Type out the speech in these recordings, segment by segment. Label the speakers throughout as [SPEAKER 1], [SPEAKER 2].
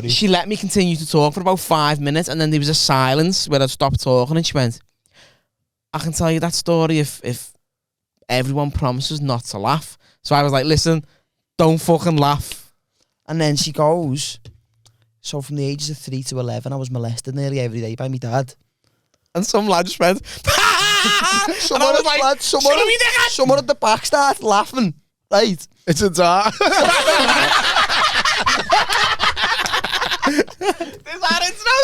[SPEAKER 1] she let me continue to talk for about 5 minutes, and then there was a silence where I'd stopped talking, and she went, I can tell you that story if everyone promises not to laugh. So I was like, listen, don't fucking laugh.
[SPEAKER 2] And then she goes, so from the ages of 3 to 11, I was molested nearly every day by my dad.
[SPEAKER 1] And some lad just went,
[SPEAKER 2] someone at the back started laughing. Right.
[SPEAKER 3] It's a dart.
[SPEAKER 1] Is that it now?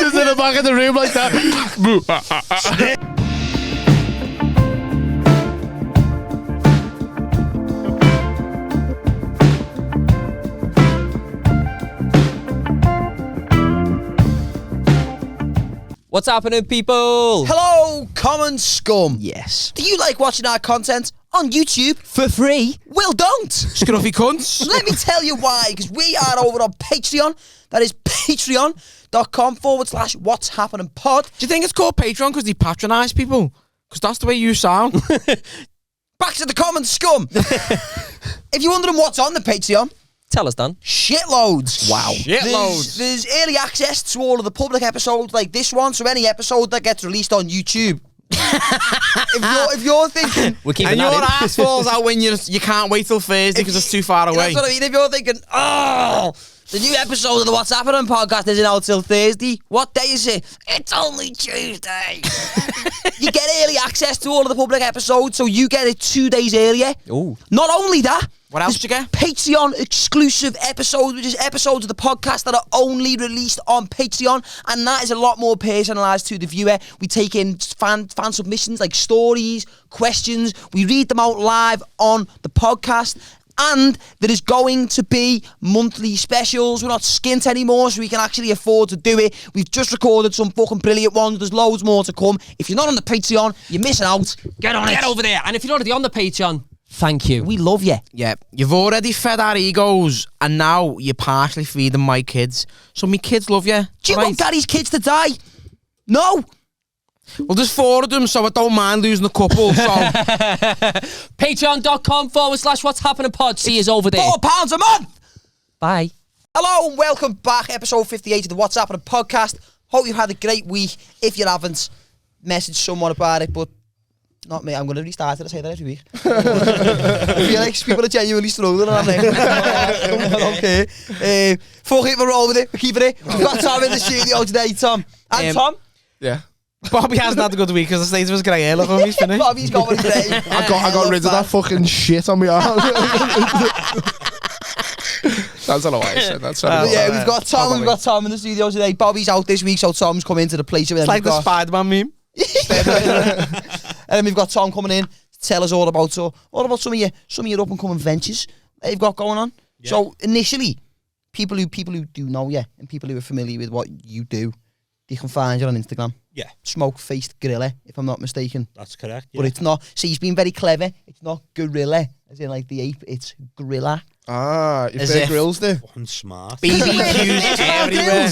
[SPEAKER 3] Just in the back of the room like that.
[SPEAKER 4] What's happening, people?
[SPEAKER 2] Hello, common scum.
[SPEAKER 1] Yes.
[SPEAKER 2] Do you like watching our content on YouTube?
[SPEAKER 4] For free?
[SPEAKER 2] Well, don't.
[SPEAKER 1] Scruffy cunts.
[SPEAKER 2] Let me tell you why, because we are over on Patreon. That is patreon.com/What's Happening Pod.
[SPEAKER 1] Do you think it's called Patreon because they patronise people? Because that's the way you sound.
[SPEAKER 2] Back to the common scum. If you're wondering what's on the Patreon,
[SPEAKER 4] Tell us, Dan.
[SPEAKER 2] shitloads.
[SPEAKER 1] Wow. Shitloads.
[SPEAKER 2] There's early access to all of the public episodes like this one, so any episode that gets released on YouTube. if you're thinking,
[SPEAKER 4] We're keeping
[SPEAKER 1] And
[SPEAKER 4] that
[SPEAKER 1] your
[SPEAKER 4] in.
[SPEAKER 1] ass falls out when you can't wait till Thursday because it's too far away.
[SPEAKER 2] that's what I mean. If you're thinking, oh, the new episode of the What's Happening podcast isn't out till Thursday. What day is it? It's only Tuesday. You get early access to all of the public episodes, so you get it 2 days earlier.
[SPEAKER 4] Ooh.
[SPEAKER 2] Not only that,
[SPEAKER 1] What else you get?
[SPEAKER 2] Patreon exclusive episodes, which is episodes of the podcast that are only released on Patreon, and that is a lot more personalised to the viewer. We take in fan submissions like stories, questions. We read them out live on the podcast. And there is going to be monthly specials. We're not skint anymore, so we can actually afford to do it. We've just recorded some fucking brilliant ones. There's loads more to come. If you're not on the Patreon, you're missing out. Get on it.
[SPEAKER 4] Get over there. And if you're already on the Patreon, thank you.
[SPEAKER 2] We love you.
[SPEAKER 1] Yeah, you've already fed our egos, and now you're partially feeding my kids. So my kids love you.
[SPEAKER 2] Do you
[SPEAKER 1] right?
[SPEAKER 2] want Gary's kids to die? No.
[SPEAKER 1] Well, there's 4 of them, so I don't mind losing a couple. So
[SPEAKER 4] Patreon.com/What's Happening Pod. See us over there.
[SPEAKER 2] £4 a month.
[SPEAKER 4] Bye.
[SPEAKER 2] Hello and welcome back. Episode 58 of the What's Happening podcast. Hope you had a great week. If you haven't, message someone about it, but not me. I'm going to restart it. I say that every week. I feel like people are genuinely struggling, aren't they? Okay. Fuck it, we're all with it. We're keeping it. We've got Tom in the studio today, Tom. And Tom?
[SPEAKER 3] Yeah.
[SPEAKER 1] Bobby hasn't had a good week because the state of his grey hair. Look how he's finished.
[SPEAKER 2] Bobby's going great.
[SPEAKER 3] I got rid of that fucking shit on my arm. That's not what I said. That's
[SPEAKER 2] Yeah, we've got Tom. We've got Tom in the studio today. Bobby's out this week, so Tom's come into the place.
[SPEAKER 1] It's like the Spider-Man meme.
[SPEAKER 2] And then we've got Tom coming in to tell us all about some of your up and coming ventures that you've got going on. Yeah. So initially, people who do know you and people who are familiar with what you do, they can find you on Instagram.
[SPEAKER 5] Yeah.
[SPEAKER 2] Smoke-faced GRILLA, if I'm not mistaken.
[SPEAKER 5] That's correct. Yeah.
[SPEAKER 2] But it's not. See, he's been very clever. It's not gorilla, as in like the ape. It's GRILLA.
[SPEAKER 3] Ah, if
[SPEAKER 1] As
[SPEAKER 3] they're
[SPEAKER 1] if-
[SPEAKER 3] grills there.
[SPEAKER 5] I'm smart.
[SPEAKER 1] BBQs everywhere.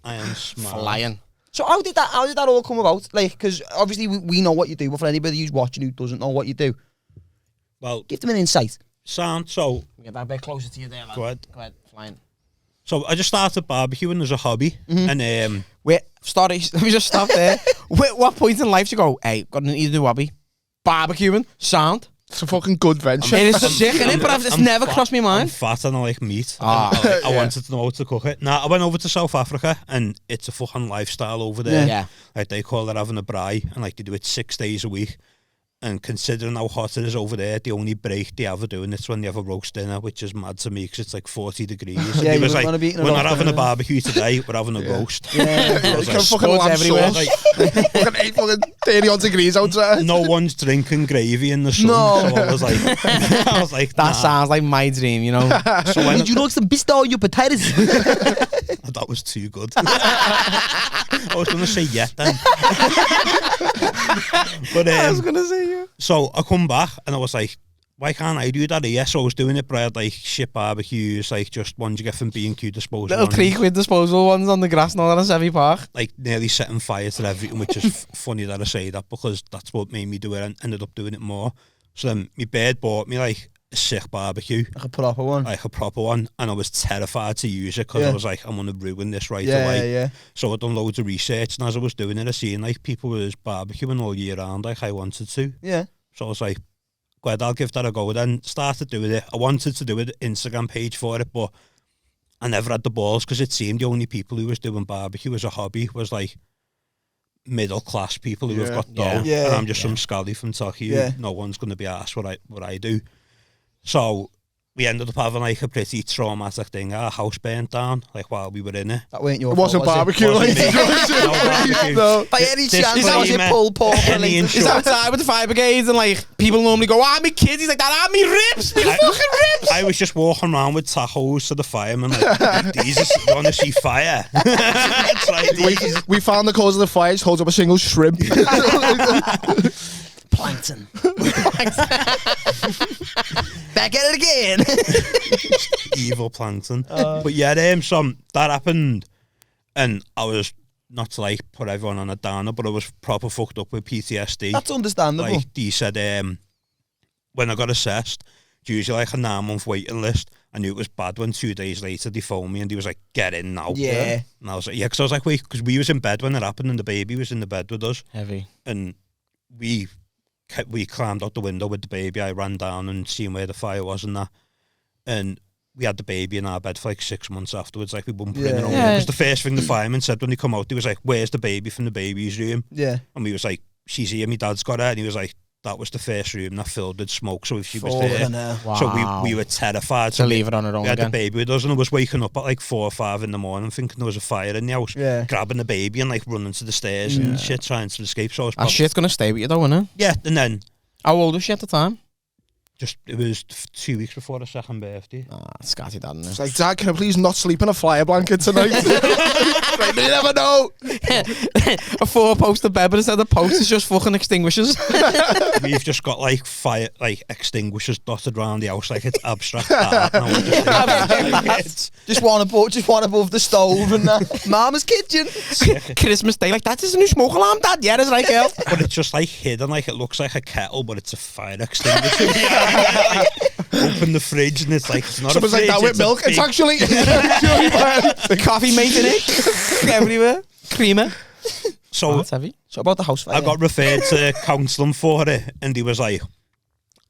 [SPEAKER 5] I am smart.
[SPEAKER 1] Flying.
[SPEAKER 2] So how did that all come about? Like, because obviously we know what you do, but for anybody who's watching who doesn't know what you do,
[SPEAKER 5] Well,
[SPEAKER 2] give them an insight.
[SPEAKER 5] sound. So,
[SPEAKER 1] Get that bit closer to you there, lad.
[SPEAKER 5] Go ahead.
[SPEAKER 1] Go ahead. Flying.
[SPEAKER 5] so I just started barbecuing as a hobby, and
[SPEAKER 1] Wait, sorry, let me just stop there. Wait, what point in life do you go, hey, got an new hobby? Barbecuing? Sound?
[SPEAKER 3] It's a fucking good venture.
[SPEAKER 1] It is sick, innit? But it's
[SPEAKER 5] I'm
[SPEAKER 1] never
[SPEAKER 5] fat-
[SPEAKER 1] crossed my
[SPEAKER 5] I'm
[SPEAKER 1] mind.
[SPEAKER 5] fat and I like meat.
[SPEAKER 1] Ah,
[SPEAKER 5] I wanted to know how to cook it. Now, I went over to South Africa, and it's a fucking lifestyle over there.
[SPEAKER 1] Yeah.
[SPEAKER 5] Like, they call it having a braai, and like they do it 6 days a week. And considering how hot it is over there, the only break they ever do, and it's when they have a roast dinner, which is mad to me because it's like 40 degrees. And
[SPEAKER 2] Yeah,
[SPEAKER 5] he
[SPEAKER 2] you
[SPEAKER 5] was
[SPEAKER 2] wouldn't
[SPEAKER 5] like,
[SPEAKER 2] wanna be eating a
[SPEAKER 5] we're not
[SPEAKER 2] roast
[SPEAKER 5] having a
[SPEAKER 2] dinner."
[SPEAKER 5] barbecue today, we're having a roast.
[SPEAKER 2] Yeah.
[SPEAKER 5] I was
[SPEAKER 3] You
[SPEAKER 5] like,
[SPEAKER 3] can fucking lamb
[SPEAKER 1] everywhere.
[SPEAKER 3] sauce.
[SPEAKER 5] like,
[SPEAKER 3] fucking 30 odd degrees outside.
[SPEAKER 5] no one's drinking gravy in the sun.
[SPEAKER 2] No.
[SPEAKER 5] So I was like,
[SPEAKER 1] That
[SPEAKER 5] nah.
[SPEAKER 1] sounds like my dream, you know?
[SPEAKER 5] So when
[SPEAKER 2] Would you like some bisto on your potatoes?
[SPEAKER 5] that was too good. I was going to say yeah then. But
[SPEAKER 1] I was going to say you.
[SPEAKER 5] so I come back and I was like, why can't I do that here? So I was doing it, but I had like shit barbecues, like just ones you get from B&Q disposal.
[SPEAKER 1] Little
[SPEAKER 5] ones,
[SPEAKER 1] £3 disposal ones on the grass and all that in Sevy Park.
[SPEAKER 5] like nearly setting fire to everything, which is funny that I say that because that's what made me do it and ended up doing it more. So then my bird bought me like a sick barbecue,
[SPEAKER 2] Like a proper one.
[SPEAKER 5] like a proper one, and I was terrified to use it because I was like, I'm gonna ruin this right away.
[SPEAKER 2] Yeah.
[SPEAKER 5] So I done loads of research, and as I was doing it, I seen like people was barbecuing all year round, like I wanted to.
[SPEAKER 2] Yeah.
[SPEAKER 5] So I was like, glad I'll give that a go. Then started doing it. I wanted to do an Instagram page for it, but I never had the balls because it seemed the only people who was doing barbecue as a hobby was like middle class people who have got dough,
[SPEAKER 2] Yeah.
[SPEAKER 5] and I'm just some scally from Turkey.
[SPEAKER 2] Yeah.
[SPEAKER 5] No one's going to be asked what I do. So we ended up having like a pretty traumatic thing. Our house burnt down like while we were in it.
[SPEAKER 2] That weren't your
[SPEAKER 3] It
[SPEAKER 2] fault,
[SPEAKER 3] wasn't
[SPEAKER 2] was
[SPEAKER 3] barbecue.
[SPEAKER 5] Wasn't
[SPEAKER 3] like,
[SPEAKER 5] me. No barbecue.
[SPEAKER 3] No.
[SPEAKER 2] By any chance,
[SPEAKER 5] Disclaimer,
[SPEAKER 2] was it pulled pork
[SPEAKER 5] any
[SPEAKER 2] related?
[SPEAKER 1] He's outside with the fire brigades and like people normally go, my kids. He's like, that are me ribs, me fucking ribs.
[SPEAKER 5] I was just walking around with tacos to the firemen like, Jesus, you want to see fire? It's like, these-
[SPEAKER 3] We found the cause of the fire. Just holds up a single shrimp.
[SPEAKER 2] Plankton. Back at it again.
[SPEAKER 5] evil plankton. But yeah, so that happened, and I was not to like put everyone on a downer, but I was proper fucked up with PTSD.
[SPEAKER 2] That's understandable.
[SPEAKER 5] Like he said, when I got assessed, it's usually like a 9-month waiting list. I knew it was bad when 2 days later they phoned me and he was like, get in now.
[SPEAKER 2] Yeah.
[SPEAKER 5] And I was like, yeah, because I was like, wait, because we was in bed when it happened and the baby was in the bed with us.
[SPEAKER 1] Heavy.
[SPEAKER 5] And we climbed out the window with the baby. I ran down and seen where the fire was and that. And we had the baby in our bed for like 6 months afterwards. Like we wouldn't bring it home.
[SPEAKER 1] Yeah.
[SPEAKER 5] It was the first thing the fireman said when they come out. He was like, where's the baby from the baby's room?
[SPEAKER 2] Yeah.
[SPEAKER 5] And we was like, she's here, my dad's got her. And he was like, that was the first room that filled with smoke. So if she was there.
[SPEAKER 2] Fucking hell.
[SPEAKER 1] Wow.
[SPEAKER 5] So we were terrified.
[SPEAKER 1] to leave it on her own
[SPEAKER 5] We had
[SPEAKER 1] again.
[SPEAKER 5] the baby with us and I was waking up at like 4 or 5 in the morning thinking there was a fire in the house.
[SPEAKER 2] Yeah.
[SPEAKER 5] Grabbing the baby and like running to the stairs and shit, trying to escape. So I was
[SPEAKER 1] That shit's gonna stay with you though, innit?
[SPEAKER 5] yeah, and then
[SPEAKER 1] How old was she at the time?
[SPEAKER 5] it was 2 weeks before her second birthday.
[SPEAKER 1] Scatty dad,
[SPEAKER 3] It's
[SPEAKER 1] innit?
[SPEAKER 3] like, Dad, can I please not sleep in a flyer blanket tonight? Like, you never know.
[SPEAKER 1] A 4-poster bed, but instead of posts, it's just fucking extinguishers.
[SPEAKER 5] We've just got like fire, like extinguishers dotted around the house, like it's abstract art. Now we're just
[SPEAKER 2] Just one above the stove and Mama's kitchen.
[SPEAKER 1] Christmas Day, like, that is a new smoke alarm, Dad. Yeah, it's like, girl.
[SPEAKER 5] but it's just like hidden, like it looks like a kettle, but it's a fire extinguisher. Like, open the fridge and it's like it's not
[SPEAKER 3] Someone's
[SPEAKER 5] a
[SPEAKER 3] like
[SPEAKER 5] fridge.
[SPEAKER 3] that with
[SPEAKER 5] it's a
[SPEAKER 3] milk. It's
[SPEAKER 5] big-
[SPEAKER 3] actually...
[SPEAKER 1] The coffee making it everywhere. Creamer.
[SPEAKER 5] So
[SPEAKER 1] That's heavy.
[SPEAKER 2] So about the house fire.
[SPEAKER 5] I got referred to counselling for it, and he was like,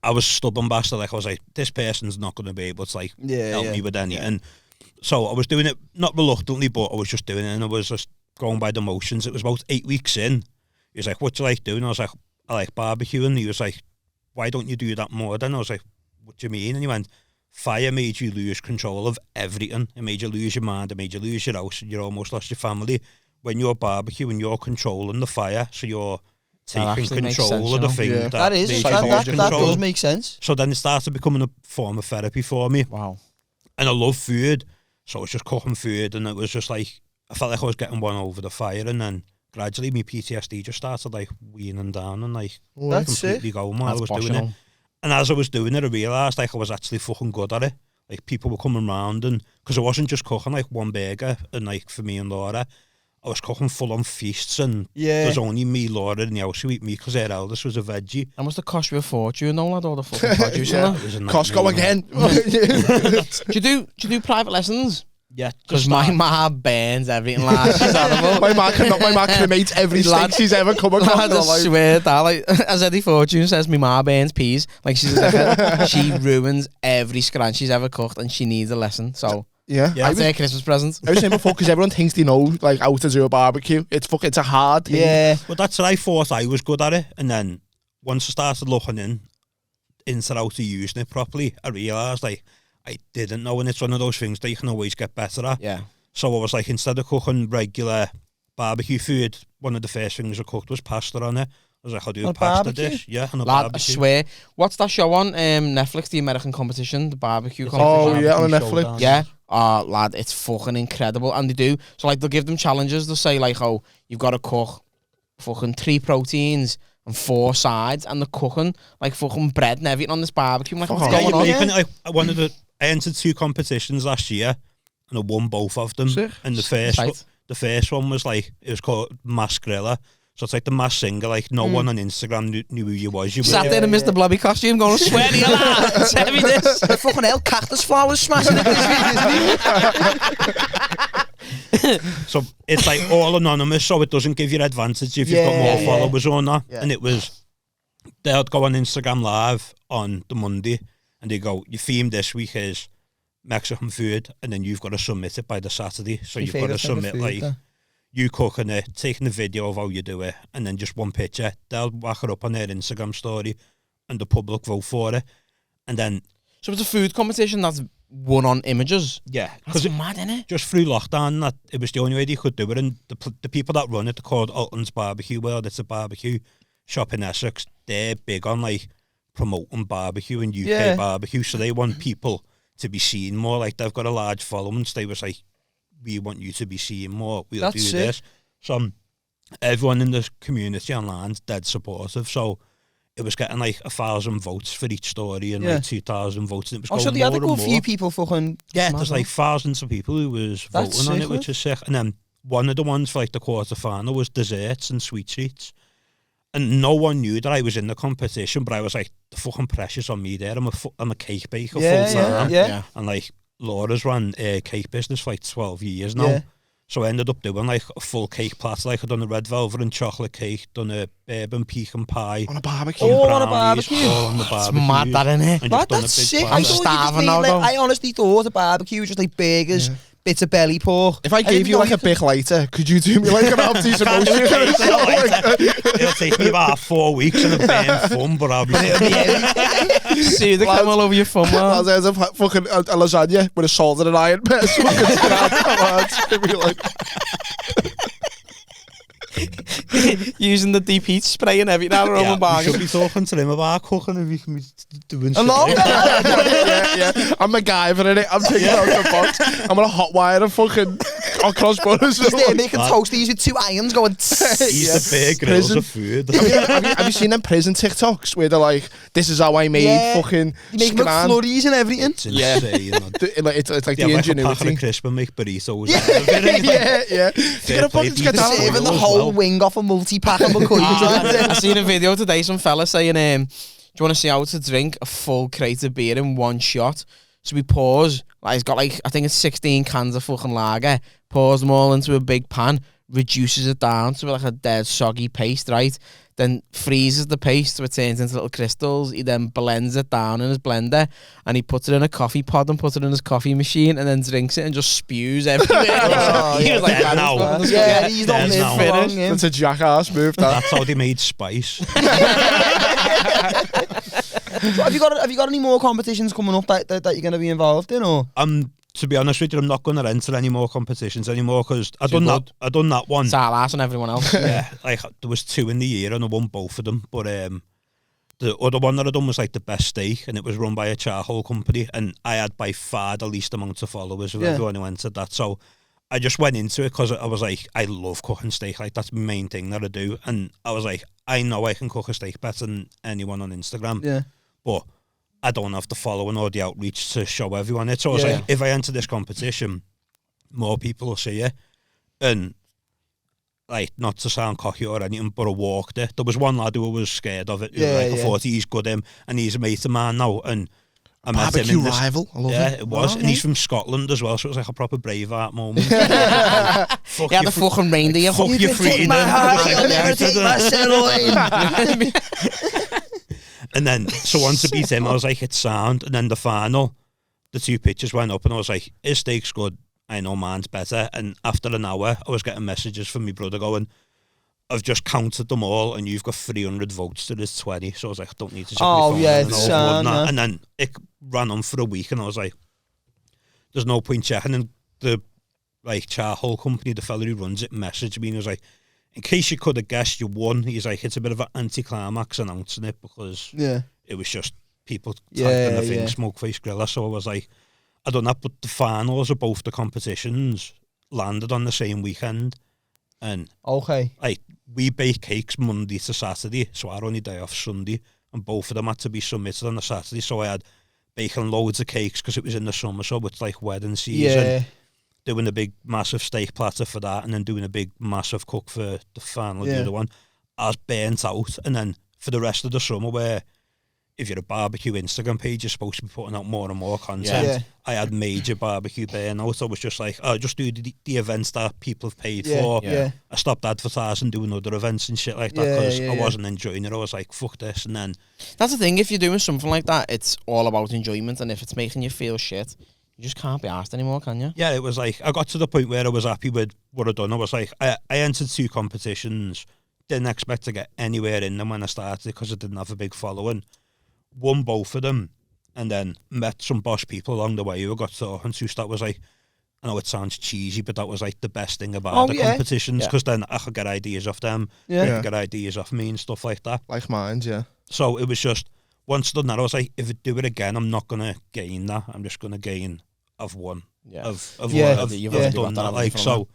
[SPEAKER 5] I was stubborn bastard. Like I was like, this person's not going to be able to like help me with anything. So I was doing it not reluctantly, but I was just doing it, and I was just going by the motions. It was about 8 weeks in. He was like, "What do you like doing?" I was like, "I like barbecuing." He was like, "Why don't you do that more?" Then I was like, "What do you mean?" And he went, "Fire made you lose control of everything. It made you lose your mind. It made you lose your house. You almost lost your family. When you're barbecuing, you're controlling the fire, so you're taking
[SPEAKER 1] actually makes
[SPEAKER 5] control
[SPEAKER 1] sense,
[SPEAKER 5] of the
[SPEAKER 1] you know?
[SPEAKER 5] thing
[SPEAKER 3] Yeah.
[SPEAKER 2] that is
[SPEAKER 5] made
[SPEAKER 2] that,
[SPEAKER 5] you lose
[SPEAKER 2] that
[SPEAKER 5] control."
[SPEAKER 2] does make sense.
[SPEAKER 5] So then it started becoming a form of therapy for me.
[SPEAKER 1] Wow.
[SPEAKER 5] And I love food, so I was just cooking food, and it was just like, I felt like I was getting one over the fire, and then gradually my PTSD just started like weaning down and like
[SPEAKER 2] That's
[SPEAKER 5] completely
[SPEAKER 2] it.
[SPEAKER 5] going while I
[SPEAKER 1] That's
[SPEAKER 5] was doing it.
[SPEAKER 1] boshing.
[SPEAKER 5] And as I was doing it, I realised like I was actually fucking good at it. Like people were coming round, and because I wasn't just cooking like one burger and like for me and Laura, I was cooking full on feasts, and
[SPEAKER 2] Yeah.
[SPEAKER 5] there's only me, Laura, in the house who eat meat because her eldest was a veggie.
[SPEAKER 1] That must have cost you a fortune, though, lad, all the fucking produce
[SPEAKER 3] Yeah.
[SPEAKER 1] and
[SPEAKER 5] It was a
[SPEAKER 3] Costco
[SPEAKER 5] nightmare.
[SPEAKER 3] again.
[SPEAKER 1] Do you do private lessons?
[SPEAKER 5] Yeah,
[SPEAKER 1] Because my ma burns everything like she's animal.
[SPEAKER 3] my man cremates every
[SPEAKER 1] Lad.
[SPEAKER 3] steak she's ever come across.
[SPEAKER 1] Lad, I swear that, like, as Eddie Fortune says, my ma burns peas. Like, she ruins every scran she's ever cooked, and she needs a lesson. So
[SPEAKER 3] Yeah.
[SPEAKER 1] that's her Christmas present.
[SPEAKER 3] I was saying before, because everyone thinks they know like how to do a barbecue. It's a hard thing.
[SPEAKER 2] Yeah.
[SPEAKER 5] Well, that's what I thought. I was good at it, and then once I started looking into how to using it properly, I realised like I didn't know, and it's one of those things that you can always get better at.
[SPEAKER 1] Yeah.
[SPEAKER 5] So I was like, instead of cooking regular barbecue food, one of the first things I cooked was pasta on it. I was like, I'll do
[SPEAKER 2] On
[SPEAKER 5] a pasta
[SPEAKER 2] barbecue?
[SPEAKER 5] dish. Yeah, on a
[SPEAKER 1] Lad, I
[SPEAKER 5] barbecue.
[SPEAKER 1] swear. What's that show on Netflix, the American competition, the barbecue
[SPEAKER 5] It's
[SPEAKER 1] competition?
[SPEAKER 5] like a
[SPEAKER 3] yeah, on
[SPEAKER 5] barbecue
[SPEAKER 3] Netflix.
[SPEAKER 5] showdown.
[SPEAKER 1] Yeah. Lad, it's fucking incredible. And they do. So, like, they'll give them challenges. They'll say, like, oh, you've got to cook fucking 3 proteins and 4 sides. And they're cooking, like, fucking bread and everything on this barbecue. I'm like, what's
[SPEAKER 3] Fuck
[SPEAKER 5] Yeah,
[SPEAKER 1] going
[SPEAKER 5] you're
[SPEAKER 1] on?
[SPEAKER 5] making, like, I entered 2 competitions last year, and I won both of them.
[SPEAKER 3] Sick.
[SPEAKER 5] And the first one was like, it was called Mass GRILLA. So it's like the Masked Singer, like no one on Instagram knew who you was. You
[SPEAKER 1] Sat
[SPEAKER 5] were,
[SPEAKER 1] there in Mr. Blobby costume going, swear to you, lad, tell me this.
[SPEAKER 2] The fucking hell, cactus flowers smashing it this week, isn't he?
[SPEAKER 5] so it's like all anonymous, so it doesn't give you advantage if you've got more followers or not.
[SPEAKER 2] Yeah.
[SPEAKER 5] And it was, they'd go on Instagram Live on the Monday, and they go, your theme this week is Mexican food, and then you've got to submit it by the Saturday. So you've got to submit like you cooking it, taking the video of how you do it, and then just one picture. They'll whack it up on their Instagram story, and the public vote for it. And then
[SPEAKER 1] So it's a food competition that's won on images.
[SPEAKER 5] yeah,
[SPEAKER 1] That's
[SPEAKER 5] because
[SPEAKER 1] mad, innit?
[SPEAKER 5] just through lockdown, that it was the only way they could do it. And the people that run it, they're called Alton's Barbecue World. It's a barbecue shop in Essex. They're big on like promoting barbecue and UK barbecue, so they want people to be seen more. Like they've got a large following. So they was like, we want you to be seen more. We'll
[SPEAKER 2] That's
[SPEAKER 5] do
[SPEAKER 2] sick.
[SPEAKER 5] this. So everyone in the community online's dead supportive. So it was getting like 1,000 votes for each story and like 2,000 votes. And it was going
[SPEAKER 2] So they had a
[SPEAKER 5] more and
[SPEAKER 2] good
[SPEAKER 5] more.
[SPEAKER 2] few people fucking...
[SPEAKER 5] Yeah,
[SPEAKER 2] smash
[SPEAKER 5] there's
[SPEAKER 2] on.
[SPEAKER 5] like thousands of people who was
[SPEAKER 2] That's
[SPEAKER 5] voting on
[SPEAKER 2] sick,
[SPEAKER 5] it, which is sick. And then one of the ones for like the quarter final was desserts and sweet treats. And no one knew that I was in the competition, but I was like, the fucking pressure's on me there. I'm a cake baker full time.
[SPEAKER 2] Yeah.
[SPEAKER 5] And like Laura's run a cake business for like 12 years now.
[SPEAKER 2] Yeah.
[SPEAKER 5] So I ended up doing like a full cake platter. Like I'd done a red velvet and chocolate cake, done a bourbon pecan pie.
[SPEAKER 3] On a barbecue.
[SPEAKER 2] Oh, on a
[SPEAKER 5] brownies,
[SPEAKER 2] barbecue.
[SPEAKER 5] all on the
[SPEAKER 1] It's
[SPEAKER 5] barbecue.
[SPEAKER 1] mad, that, innit?
[SPEAKER 5] And
[SPEAKER 2] Lad,
[SPEAKER 5] just done a
[SPEAKER 2] that's
[SPEAKER 5] big
[SPEAKER 2] sick.
[SPEAKER 5] platter.
[SPEAKER 1] I'm
[SPEAKER 2] I thought you
[SPEAKER 1] starving
[SPEAKER 2] just
[SPEAKER 1] now,
[SPEAKER 2] made,
[SPEAKER 1] though.
[SPEAKER 2] like, I honestly thought a barbecue was just like burgers, bits of belly pork.
[SPEAKER 3] If I gave you like a big lighter, could you do me like an Opti's
[SPEAKER 5] Can't do
[SPEAKER 3] emotion?
[SPEAKER 5] it. It'll take me about 4 weeks and a burn fun, but I'll be
[SPEAKER 1] See the come all over your phone, man.
[SPEAKER 3] There's a fucking a lasagna with a salt and an iron press. Fucking scrap. Come on, it's gonna be like,
[SPEAKER 1] Using the deep heat spray and everything out of
[SPEAKER 5] we
[SPEAKER 1] Roman bargain.
[SPEAKER 5] should be talking to him about cooking and we can be doing
[SPEAKER 2] Hello?
[SPEAKER 3] yeah. I'm MacGyver in it. I'm taking out the box. I'm gonna hotwire a fucking cross butters.
[SPEAKER 2] He's there making toasties with 2 irons going...
[SPEAKER 5] He's the Bear Grylls of food.
[SPEAKER 3] have you seen them prison TikToks where they're like, "This is how I made fucking
[SPEAKER 2] You make
[SPEAKER 3] scran."
[SPEAKER 2] McFlurries and everything.
[SPEAKER 5] It's insane. man.
[SPEAKER 3] It's like
[SPEAKER 5] They
[SPEAKER 3] the
[SPEAKER 5] have like a packet
[SPEAKER 3] ingenuity.
[SPEAKER 5] of crisp and make burritos.
[SPEAKER 3] Yeah. You gotta fucking get that.
[SPEAKER 2] Saving the whole wing off a multi-pack of McCoy.
[SPEAKER 1] I seen a video today, some fella saying, do you want to see how to drink a full crate of beer in one shot? So we pours, like he's got like, I think it's 16 cans of fucking lager, pours them all into a big pan, reduces it down to like a dead soggy paste, right? Then freezes the paste so it turns into little crystals. He then blends it down in his blender and he puts it in a coffee pod and puts it in his coffee machine and then drinks it and just spews everywhere. He was like,
[SPEAKER 5] Dead
[SPEAKER 1] "Man,
[SPEAKER 5] now.
[SPEAKER 1] this fucking
[SPEAKER 2] Yeah,
[SPEAKER 1] guy."
[SPEAKER 2] he's not
[SPEAKER 5] There's
[SPEAKER 2] made
[SPEAKER 5] no
[SPEAKER 2] for long,
[SPEAKER 1] finish.
[SPEAKER 2] him.
[SPEAKER 3] It's a jackass move. That.
[SPEAKER 5] That's how they made spice.
[SPEAKER 2] So have you got any more competitions coming up that you're going to be involved in, or?
[SPEAKER 5] To be honest with you, I'm not going to enter any more competitions anymore because I done that one.
[SPEAKER 1] Salas and everyone else.
[SPEAKER 5] Yeah, like there was 2 in the year and I won both of them. But the other one that I done was like the best steak, and it was run by a charcoal company, and I had by far the least amount of followers of everyone who entered that. So I just went into it because I was like, I love cooking steak. Like that's the main thing that I do, and I was like, I know I can cook a steak better than anyone on Instagram.
[SPEAKER 2] Yeah.
[SPEAKER 5] But I don't have the following or the outreach to show everyone it. So I was like, if I enter this competition, more people will see it. And like, not to sound cocky or anything, but I walked it. There was one lad who was scared of it. I thought he's good and he's a mate of mine now. And I met him
[SPEAKER 3] Barbecue
[SPEAKER 5] in this,
[SPEAKER 3] rival. I love it.
[SPEAKER 5] it was. And he's from Scotland as well, so it was like a proper Braveheart moment. Fuck
[SPEAKER 1] Yeah,
[SPEAKER 5] you
[SPEAKER 1] the
[SPEAKER 5] for-
[SPEAKER 1] fucking reindeer.
[SPEAKER 5] fuck
[SPEAKER 2] You
[SPEAKER 5] your
[SPEAKER 2] can take
[SPEAKER 5] freedom.
[SPEAKER 2] my heart,
[SPEAKER 5] Like,
[SPEAKER 2] you'll never take my sirloin.
[SPEAKER 5] And then, so once I beat him, I was like, it's sound. And then the final, the 2 pictures went up and I was like, his steak's good. I know mine's better. And after an hour, I was getting messages from my brother going, I've just counted them all and you've got 300 votes to this 20. So I was like, I don't need to check my phone.
[SPEAKER 2] yeah,
[SPEAKER 5] And
[SPEAKER 2] it's
[SPEAKER 5] all more than
[SPEAKER 2] sound,
[SPEAKER 5] that. And then it ran on for a week and I was like, there's no point checking. And the like charcoal company, the fella who runs it, messaged me and he was like, in case you could have guessed you won, he's like, it's a bit of an anticlimax announcing it because it was just people typing the thing, Smokeface Grilla. So I was like, I don't know, but the finals of both the competitions landed on the same weekend. And like, we bake cakes Monday to Saturday, so our only day off Sunday, and both of them had to be submitted on the Saturday. So I had baking loads of cakes because it was in the summer, so it's like wedding season. Doing a big massive steak platter for that, and then doing a big massive cook for the final of the other one. I was burnt out. And then for the rest of the summer, where if you're a barbecue Instagram page, you're supposed to be putting out more and more content.
[SPEAKER 2] Yeah.
[SPEAKER 5] I had major barbecue burnout. I was just like, oh, just do the events that people have paid for.
[SPEAKER 2] Yeah.
[SPEAKER 5] I stopped advertising, doing other events and shit like that because I wasn't enjoying it. I was like, fuck this. And then
[SPEAKER 1] That's the thing. If you're doing something like that, it's all about enjoyment. And if it's making you feel shit, you just can't be asked anymore, can you?
[SPEAKER 5] yeah, it was like, I got to the point where I was happy with what I'd done. I was like, I entered 2 competitions, didn't expect to get anywhere in them when I started because I didn't have a big following. Won both of them, and then met some boss people along the way who I got talking to. So that was like, I know it sounds cheesy, but that was like the best thing about the competitions, because then I could get ideas off them, they could get ideas off me and stuff like that.
[SPEAKER 3] Like mine, yeah.
[SPEAKER 5] So it was just, once done that, I was like, if I do it again, I'm not going to gain that. I'm just going to gain of one.
[SPEAKER 1] Yeah.
[SPEAKER 5] Of
[SPEAKER 1] You've
[SPEAKER 5] I've
[SPEAKER 1] already
[SPEAKER 5] done
[SPEAKER 1] got
[SPEAKER 5] that. Like, so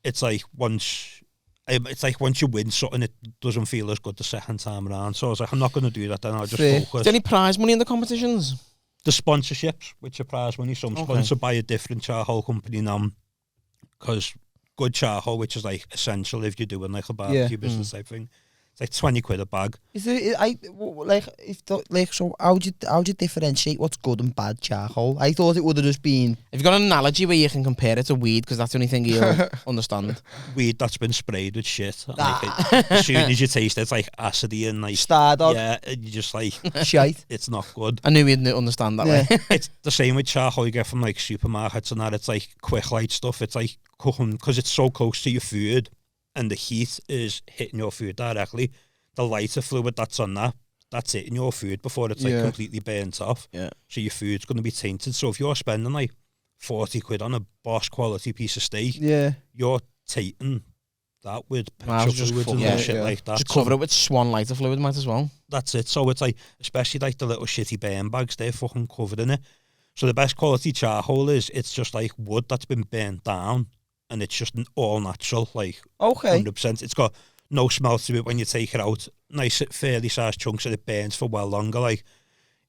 [SPEAKER 5] it's like once you win something, it doesn't feel as good the second time around. So I was like, I'm not going to do that then. I'll just
[SPEAKER 1] Is
[SPEAKER 5] focus.
[SPEAKER 1] there any prize money in the competitions?
[SPEAKER 5] The sponsorships, which are prize money, some sponsored by a different charcoal company now, because good charcoal, which is like essential if you're doing like a barbecue business type thing, it's like 20 quid a bag.
[SPEAKER 2] Is there, so how do you differentiate what's good and bad charcoal? I thought it would have just been...
[SPEAKER 1] Have you got an analogy where you can compare it to weed? Because that's the only thing you'll understand.
[SPEAKER 5] Weed that's been sprayed with shit. Like as soon as you taste it, it's like acidy and like...
[SPEAKER 2] Stardog.
[SPEAKER 5] Yeah, and you just like...
[SPEAKER 2] Shite.
[SPEAKER 5] It's not good.
[SPEAKER 1] I knew you'd understand that way.
[SPEAKER 5] It's the same with charcoal you get from like supermarkets and that. It's like quick light stuff. It's like cooking, because it's so close to your food and the heat is hitting your food directly. The lighter fluid that's on that's hitting your food before it's like completely burnt off.
[SPEAKER 1] Yeah.
[SPEAKER 5] So your food's going to be tainted. So if you're spending like 40 quid on a Bosch quality piece of steak, you're tainting that with petrol fluids and shit like that.
[SPEAKER 1] Just cover it with Swan lighter fluid, might as well.
[SPEAKER 5] That's it. So it's like, especially like the little shitty burn bags, they're fucking covered in it. So the best quality charcoal it's just like wood that's been burnt down, and it's just all natural, like 100%. It's got no smell to it when you take it out. Nice, fairly sized chunks, and it burns for well longer. Like,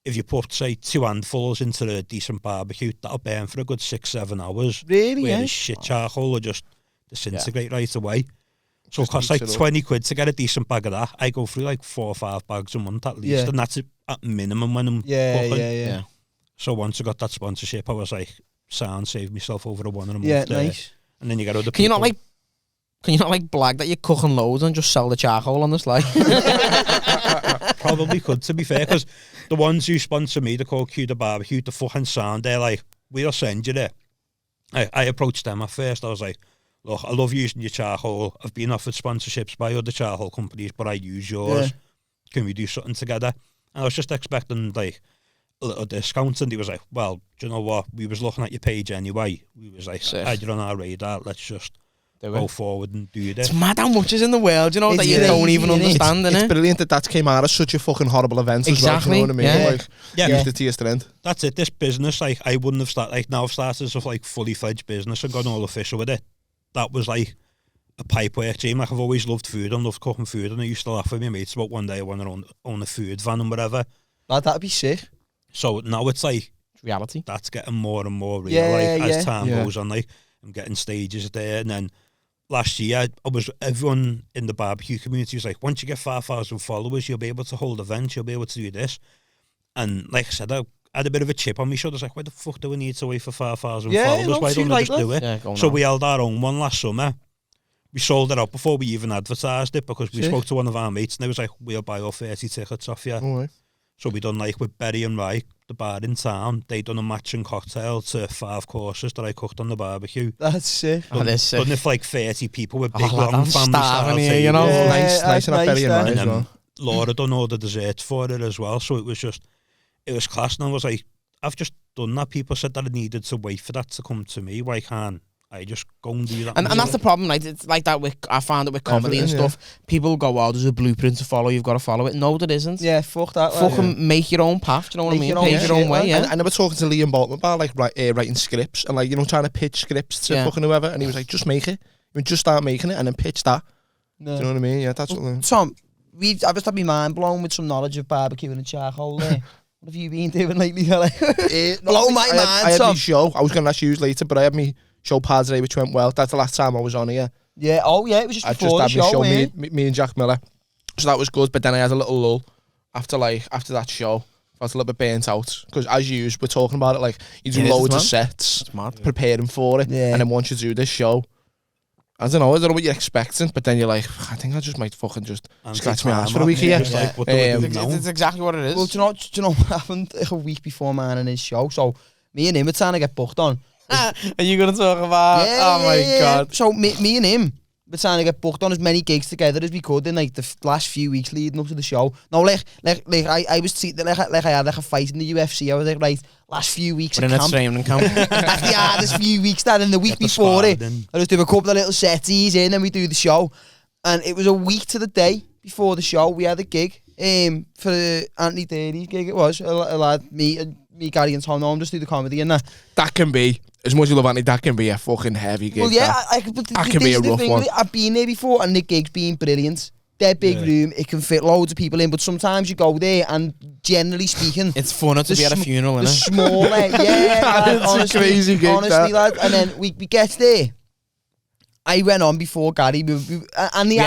[SPEAKER 5] if you put, say, 2 handfuls into a decent barbecue, that'll burn for a good 6-7 hours.
[SPEAKER 2] Really,
[SPEAKER 5] Whereas shit charcoal will just disintegrate right away. So it costs like 20 quid to get a decent bag of that. I go through like 4 or 5 bags a month at least, and that's at minimum when I'm cooking.
[SPEAKER 2] Yeah.
[SPEAKER 5] So once I got that sponsorship, I was like, sound, saved myself over a one in a month.
[SPEAKER 2] Yeah,
[SPEAKER 5] there.
[SPEAKER 2] nice.
[SPEAKER 5] And then you got other
[SPEAKER 1] Can
[SPEAKER 5] people.
[SPEAKER 1] you not blag that you're cooking loads and just sell the charcoal on the slide?
[SPEAKER 5] Probably could, to be fair, because the ones who sponsor me, they're called Q the Barbecue, the fucking sound, they're like, we'll send you there. I approached them at first. I was like, look, I love using your charcoal. I've been offered sponsorships by other charcoal companies, but I use yours. Can we do something together? And I was just expecting like a little discount, and he was like, well, do you know what? We was looking at your page anyway. We was like, had you on our radar, let's just go forward and do this.
[SPEAKER 1] It's mad how much is in the world, you know, that you
[SPEAKER 2] crazy,
[SPEAKER 1] don't even
[SPEAKER 2] isn't it?
[SPEAKER 1] understand, innit?
[SPEAKER 3] It's brilliant that came out of such a fucking horrible event as well, you know what I mean?
[SPEAKER 1] Yeah.
[SPEAKER 3] Like, used it to your strength.
[SPEAKER 5] That's it. This business, like, I wouldn't have started, like, now I've started as a like fully fledged business and gone all official with it. That was like a pipe work dream. Like, I've always loved food and loved cooking food, and I used to laugh with my mates about one day I want to own a food van and whatever.
[SPEAKER 2] That'd be sick.
[SPEAKER 5] So now it's like
[SPEAKER 1] reality. That's
[SPEAKER 5] getting more and more real. As time goes on, like, I'm getting stages there. And then last year, everyone in the barbecue community was like, once you get 5,000 followers, you'll be able to hold events, you'll be able to do this. And like I said, I had a bit of a chip on my shoulder. I was like, why the fuck do we need to wait for 5,000 followers? Why don't we just do it? So we held our own one last summer. We sold it out before we even advertised it, because we spoke to one of our mates and they was like, we'll buy all 30 tickets off you.
[SPEAKER 3] Right.
[SPEAKER 5] So we done like with Berry and Rye, the bar in town. They done a matching cocktail to 5 courses that I cooked on the barbecue.
[SPEAKER 2] That's sick.
[SPEAKER 5] Done it for like 30 people with big long family style
[SPEAKER 1] here, you know.
[SPEAKER 3] Nice enough Berry and Rye as well.
[SPEAKER 5] Laura done all the desserts for it as well. So it was class. And I was like, I've just done that. People said that I needed to wait for that to come to me. Why can't I just go and do that?
[SPEAKER 1] And that's the problem, like, it's like that with, I found it with comedy and stuff. People go, oh, there's a blueprint to follow, you've got to follow it. No, there isn't.
[SPEAKER 2] Yeah, fuck that.
[SPEAKER 1] Fucking make your own path, do you know what I mean? Pave your own way,
[SPEAKER 3] And I was talking to Liam Bolton about, like, writing scripts and, like, you know, trying to pitch scripts to fucking whoever, and he was like, just make it. I mean, just start making it and then pitch that. Do you know what I mean? Yeah, that's what...
[SPEAKER 2] Tom, I've just had my mind blown with some knowledge of barbecuing and charcoal there. What have you been doing lately? Blow my mind,
[SPEAKER 3] I had
[SPEAKER 2] Tom.
[SPEAKER 3] my show. I was going to ask you later, but I had my show Padre today, which went well. That's the last time I was on here.
[SPEAKER 2] Yeah, it was just before
[SPEAKER 3] I just had
[SPEAKER 2] the
[SPEAKER 3] my show,
[SPEAKER 2] man.
[SPEAKER 3] me and Jack Miller. So that was good, but then I had a little lull after that show. I was a little bit burnt out because, as you were talking about it, like you do loads of sets, preparing for it, and then once you do this show, I don't know what you're expecting, but then you're like, I think I just might fucking just scratch my ass for a week here.
[SPEAKER 1] It's exactly what it is.
[SPEAKER 2] Well, do you know what happened like a week before mine and his show? So me and him were trying to get booked on.
[SPEAKER 1] Are you gonna talk about? God!
[SPEAKER 2] So me and him were trying to get booked on as many gigs together as we could in like the last few weeks leading up to the show. No, like I was treated like I had like a fight in the UFC. I was like, right, last few weeks
[SPEAKER 1] we're in a training camp.
[SPEAKER 2] That's the hardest few weeks. That in the week before it, I just do a couple of little setties in, and we do the show. And it was a week to the day before the show. We had a gig for Anthony Daly's gig. It was a lad, me, Gary, and Tom. I'm just do the comedy and that.
[SPEAKER 3] That can be. As much as you love Anthony, that can be a fucking heavy gig.
[SPEAKER 2] Well, yeah,
[SPEAKER 3] that can be a rough one.
[SPEAKER 2] I've been there before, and the gig's been brilliant. They're big room, it can fit loads of people in, but sometimes you go there, and generally speaking,
[SPEAKER 1] it's funner to be at a funeral,
[SPEAKER 2] the
[SPEAKER 1] isn't it?
[SPEAKER 2] Smaller, lad, honestly,
[SPEAKER 3] crazy gig,
[SPEAKER 2] honestly, lad. And then we get there. I went on before Gary, and the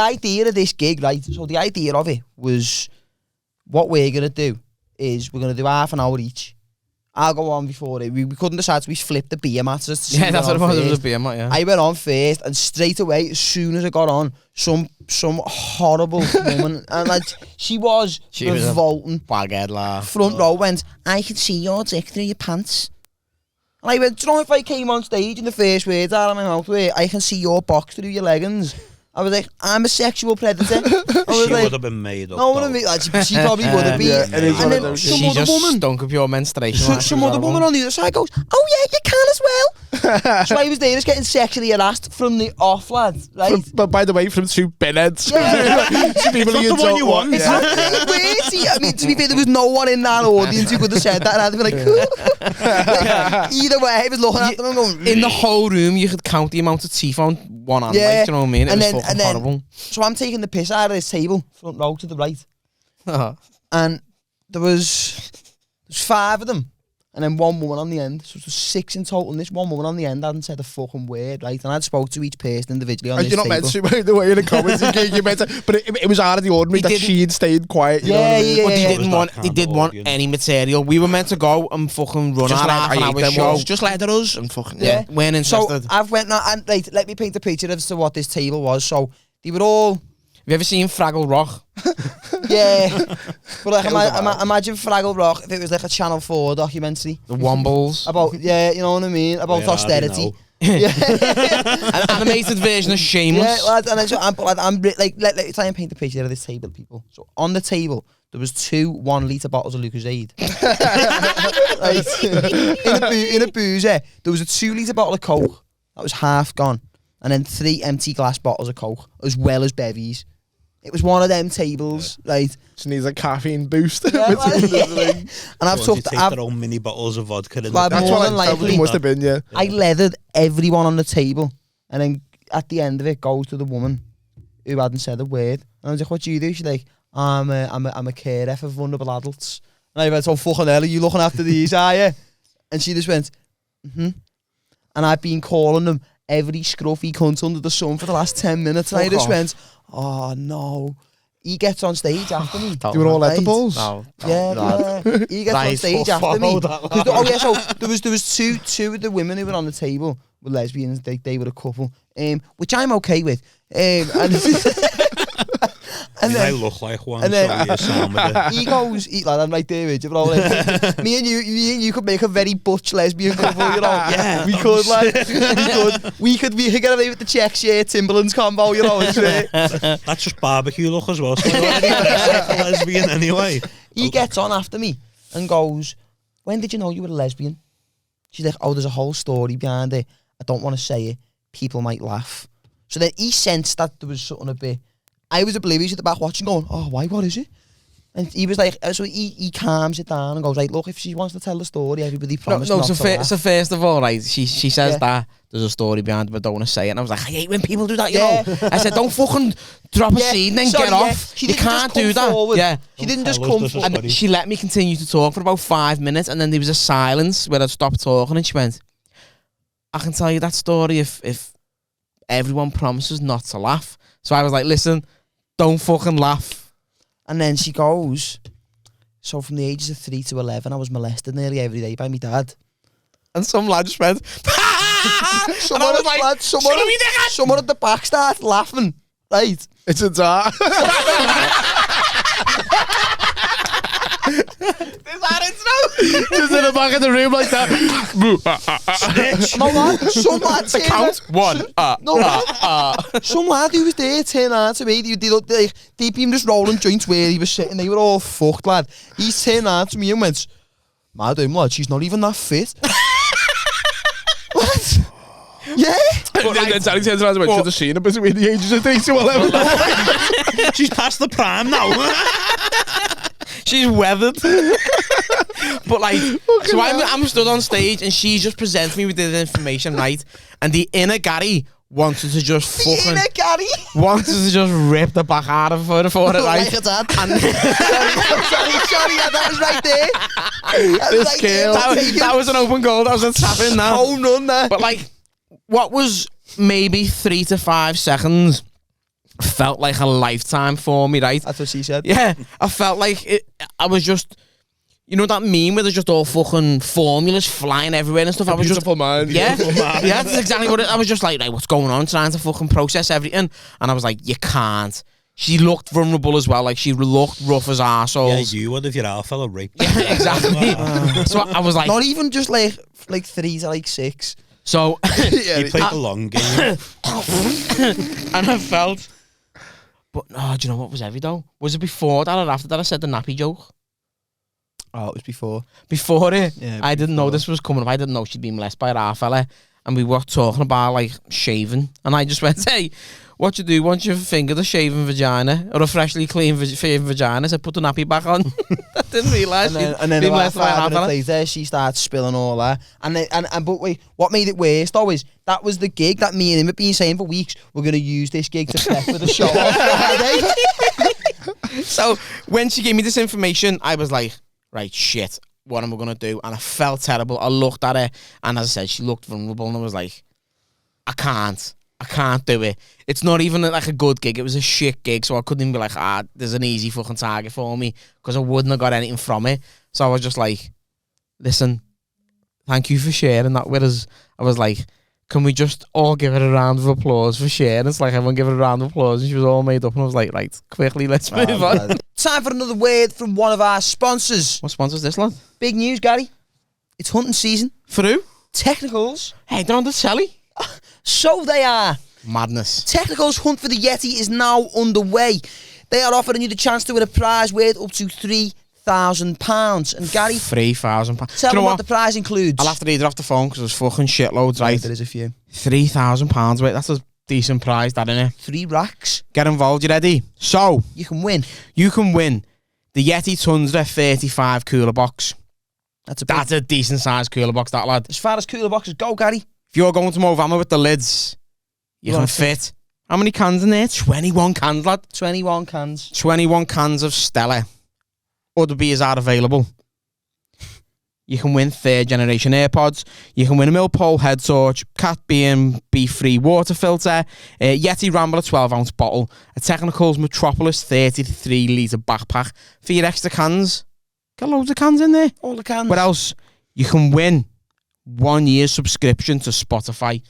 [SPEAKER 2] idea of this gig, right? So the idea of it was, what we're gonna do is we're gonna do half an hour each. I'll go on before it. We couldn't decide, so we flipped the beer mat.
[SPEAKER 1] That's what it was. It was a beer mat, yeah.
[SPEAKER 2] I went on first, and straight away, as soon as I got on, some horrible woman, and like she was revolting.
[SPEAKER 1] Baguette laugh.
[SPEAKER 2] Front row went, I can see your dick through your pants. And I went, do you know if I came on stage and the first words out of my mouth were, I can see your box through your leggings? I was like, I'm a sexual predator. I was
[SPEAKER 5] she
[SPEAKER 2] like,
[SPEAKER 5] would have been made up.
[SPEAKER 2] No, what I mean, like, she probably would have been. And then some other woman,
[SPEAKER 1] stunk of your menstruation.
[SPEAKER 2] some other woman on the other side goes, oh yeah, you can as well. So I was there just getting sexually harassed from the off, lad. Right?
[SPEAKER 3] But by the way, from two pinheads.
[SPEAKER 2] Yeah.
[SPEAKER 3] People
[SPEAKER 5] the one you want.
[SPEAKER 2] It's not crazy. I mean, to be fair, there was no one in that audience who could have said that, and I'd be like, like, either way, I was looking at them and going,
[SPEAKER 1] in the whole room, you could count the amount of teeth on one hand. Like, you know what I mean? It was fucking horrible.
[SPEAKER 2] So I'm taking the piss out of this table, front row to the right. And there was 5 of them. And then one woman on the end. So it was 6 in total. And this one woman on the end hadn't said a fucking word, right? And I'd spoke to each person individually on this table.
[SPEAKER 3] You're not meant to, by the way, in the comments. You meant to, but it was out of the ordinary that she had stayed quiet. You know what I mean?
[SPEAKER 1] But they didn't want any material. We were meant to go and fucking run our half an hour show.
[SPEAKER 3] Just let us and fucking...
[SPEAKER 1] Yeah, weren't interested.
[SPEAKER 2] So I've went... And right, let me paint a picture as to what this table was. So they were all...
[SPEAKER 1] Have you ever seen Fraggle Rock?
[SPEAKER 2] Yeah. But like, imagine Fraggle Rock if it was like a Channel 4 documentary.
[SPEAKER 1] The Wombles.
[SPEAKER 2] About, yeah, you know what I mean? About austerity. Yeah.
[SPEAKER 1] An animated version of Shameless.
[SPEAKER 2] Yeah, lads, and so I'm like, let me try and paint a picture of this table, people. So on the table, there was 2 1-litre bottles of Lucozade. in a boozer, there was a 2-litre bottle of Coke that was half gone, and then 3 empty glass bottles of Coke, as well as bevies. It was one of them tables, right?
[SPEAKER 3] She needs a caffeine boost.
[SPEAKER 2] Yeah, and I've took
[SPEAKER 5] their own mini bottles of vodka.
[SPEAKER 2] That's what
[SPEAKER 3] it must have been, yeah.
[SPEAKER 2] I leathered everyone on the table, and then at the end of it, goes to the woman who hadn't said a word. And I was like, "What do you do?" She's like, "I'm a carer for vulnerable adults." And I went, "Oh fucking hell, are you looking after these, are you?" And she just went, "Mm-hmm." And I've been calling them every scruffy cunt under the sun for the last 10 minutes, and I just went, oh no. He gets on stage after me.
[SPEAKER 3] You were all at the balls?
[SPEAKER 1] No.
[SPEAKER 2] Yeah. He gets on stage after me. Oh yeah, so there was two of the women who were on the table were lesbians. They were a couple, which I'm okay with. And
[SPEAKER 5] I look like one.
[SPEAKER 2] And then he goes, lad, I'm right there with you, bro. Like, me and you could make a very butch lesbian couple, you know. Yeah, we could, like, we could get away with the check shirt Timberlands combo, you know.
[SPEAKER 5] That's just barbecue look as well. So lesbian anyway.
[SPEAKER 2] He gets on after me and goes, "When did you know you were a lesbian?" She's like, "Oh, there's a whole story behind it. I don't want to say it. People might laugh." So then he sensed that there was something a bit. I was oblivious at the back watching, going, "Oh, why? What is it?" And he was like, so he calms it down and goes, "Right, look, if she wants to tell the story, everybody promised not to laugh."
[SPEAKER 1] So first of all, right, she says that there's a story behind it, but don't want to say it. And I was like, I hate when people do that, you know. I said, don't fucking drop a seed and then get off. You can't do that.
[SPEAKER 2] Forward.
[SPEAKER 1] Yeah.
[SPEAKER 2] She didn't just come forward.
[SPEAKER 1] And she let me continue to talk for about 5 minutes, and then there was a silence where I stopped talking, and she went, "I can tell you that story if everyone promises not to laugh." So I was like, "Listen, Don't fucking laugh.
[SPEAKER 2] And then she goes, so from the ages of 3 to 11, I was molested nearly every day by my dad.
[SPEAKER 1] And some lad just went,
[SPEAKER 2] Someone at the back started laughing. Right.
[SPEAKER 3] It's a dart. Just in the back of the room like that.
[SPEAKER 2] No, lad. Some lad.
[SPEAKER 1] The count. One.
[SPEAKER 2] Some lad who was there turned on to me. They'd been just rolling joints where he was sitting. They were all fucked, lad. He turned on to me and went, "Madam, lad, she's not even that fit." What? Yeah.
[SPEAKER 3] And then Danny turns around and went, should have seen her between the ages of 3 to 11.
[SPEAKER 5] She's past the prime now.
[SPEAKER 1] She's weathered. But like, so I'm stood on stage and she's just presenting me with the information, right? And the inner Gary wanted to just fucking...
[SPEAKER 2] Inner Gary?
[SPEAKER 1] Wanted to just rip the back out of her for it, right?
[SPEAKER 2] Like a dad.
[SPEAKER 1] And
[SPEAKER 2] sorry, yeah, that was right there.
[SPEAKER 1] That was an open goal. That was a tap in now.
[SPEAKER 2] Oh, none there.
[SPEAKER 1] But like, what was maybe 3 to 5 seconds felt like a lifetime for me, right?
[SPEAKER 2] That's what she said.
[SPEAKER 1] Yeah, I felt like I was just, you know that meme where there's just all fucking formulas flying everywhere and stuff. I was
[SPEAKER 3] Beautiful mind.
[SPEAKER 1] yeah, yeah, that's exactly what I was just like, what's going on? Trying to fucking process everything, and I was like, you can't. She looked vulnerable as well, like she looked rough as arseholes.
[SPEAKER 5] Yeah, you would if your alpha fella raped.
[SPEAKER 1] Yeah, exactly. So I was like,
[SPEAKER 2] not even just like 3 to like 6.
[SPEAKER 1] So
[SPEAKER 5] He played the long game.
[SPEAKER 1] and I felt. But no, do you know what was heavy though? Was it before that or after that I said the nappy joke?
[SPEAKER 2] Oh, it was before.
[SPEAKER 1] Before it?
[SPEAKER 2] Yeah,
[SPEAKER 1] I didn't know this was coming up. I didn't know she'd been molested by our fella. And we were talking about like shaving. And I just went, hey, what you do once you finger the shaven vagina or a freshly clean shaven vagina? I said, put the nappy back on. I didn't realise.
[SPEAKER 2] And then about 5 minutes later, she starts spilling all that. But wait, what made it worse though is that was the gig that me and him had been saying for weeks. We're going to use this gig to prep for the show on Friday.
[SPEAKER 1] So when she gave me this information, I was like, right, shit, what am I going to do? And I felt terrible. I looked at her, and as I said, she looked vulnerable, and I was like, I can't do it. It's not even like a good gig. It was a shit gig, so I couldn't even be like, there's an easy fucking target for me, because I wouldn't have got anything from it. So I was just like, listen, thank you for sharing that with us. I was like, can we just all give it a round of applause for sharing? It's like everyone give it a round of applause, and she was all made up, and I was like, right, quickly, let's move on.
[SPEAKER 2] Time for another word from one of our sponsors.
[SPEAKER 1] What sponsors this, lad?
[SPEAKER 2] Big news, Gary. It's hunting season.
[SPEAKER 1] For who?
[SPEAKER 2] Technicals.
[SPEAKER 1] Hey, they're on the telly.
[SPEAKER 2] So they are.
[SPEAKER 1] Madness.
[SPEAKER 2] Technicals hunt for the Yeti is now underway. They are offering you the chance to win a prize worth up to £3,000. And Gary,
[SPEAKER 1] £3,000.
[SPEAKER 2] tell them what the prize includes.
[SPEAKER 1] I'll have to read it off the phone because there's fucking shitloads, right?
[SPEAKER 2] There is a few.
[SPEAKER 1] £3,000, wait, that's a decent prize, that, innit?
[SPEAKER 2] 3 racks.
[SPEAKER 1] Get involved, you ready? So,
[SPEAKER 2] You can win.
[SPEAKER 1] you can win the Yeti Tundra 35 cooler box.
[SPEAKER 2] That's
[SPEAKER 1] a decent sized cooler box, that, lad.
[SPEAKER 2] as far as cooler boxes go, Gary.
[SPEAKER 1] If you're going to Movama with the lids, you can fit. How many cans in there? 21 cans, lad.
[SPEAKER 2] 21 cans.
[SPEAKER 1] 21 cans of Stella. Other beers are available. You can win 3rd generation AirPods. You can win a Millpole head torch, Cat B&B free water filter, a Yeti Rambler 12-ounce bottle, a Technicals Metropolis 33 litre backpack for your extra cans. Got loads of cans in there.
[SPEAKER 2] All the cans.
[SPEAKER 1] What else? You can win 1 year subscription to Spotify.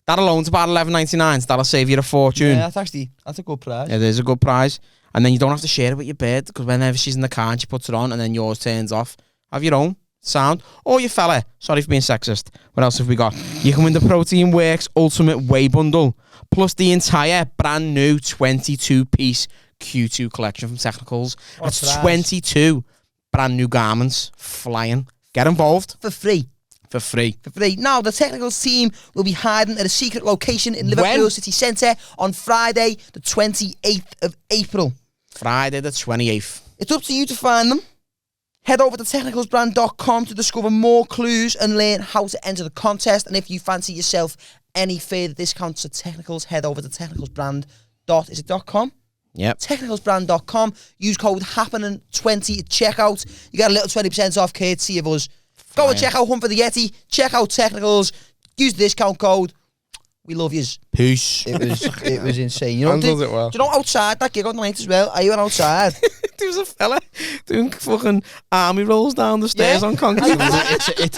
[SPEAKER 1] That alone's about $11.99, so that'll save you a fortune.
[SPEAKER 2] Yeah, that's a good prize.
[SPEAKER 1] It is a good prize. And then you don't have to share it with your bird, because whenever she's in the car and she puts it on and then yours turns off, have your own sound. Or your fella. Sorry for being sexist. What else have we got? You can win the Protein Works Ultimate Whey Bundle, plus the entire brand new 22-piece Q2 collection from Technicals. That's 22 brand new garments flying. Get involved.
[SPEAKER 2] For free.
[SPEAKER 1] For free.
[SPEAKER 2] Now, the Technicals team will be hiding at a secret location in Liverpool City Centre on Friday, the 28th of April.
[SPEAKER 1] Friday the 28th.
[SPEAKER 2] It's up to you to find them. Head over to technicalsbrand.com to discover more clues and learn how to enter the contest. And if you fancy yourself any further discounts at Technicals, head over to technicalsbrand.com.
[SPEAKER 1] Yep.
[SPEAKER 2] Technicalsbrand.com. Use code Happenin20 at checkout. You get a little 20% off courtesy of us. Go and check out Hunt for the Yeti. Check out Technicals. Use the discount code. We love yous.
[SPEAKER 3] Peace.
[SPEAKER 2] It was insane. You know,
[SPEAKER 3] Handled it well.
[SPEAKER 2] do you know outside that gig on night as well? Are you outside?
[SPEAKER 1] There was a fella doing fucking army rolls down the stairs on concrete.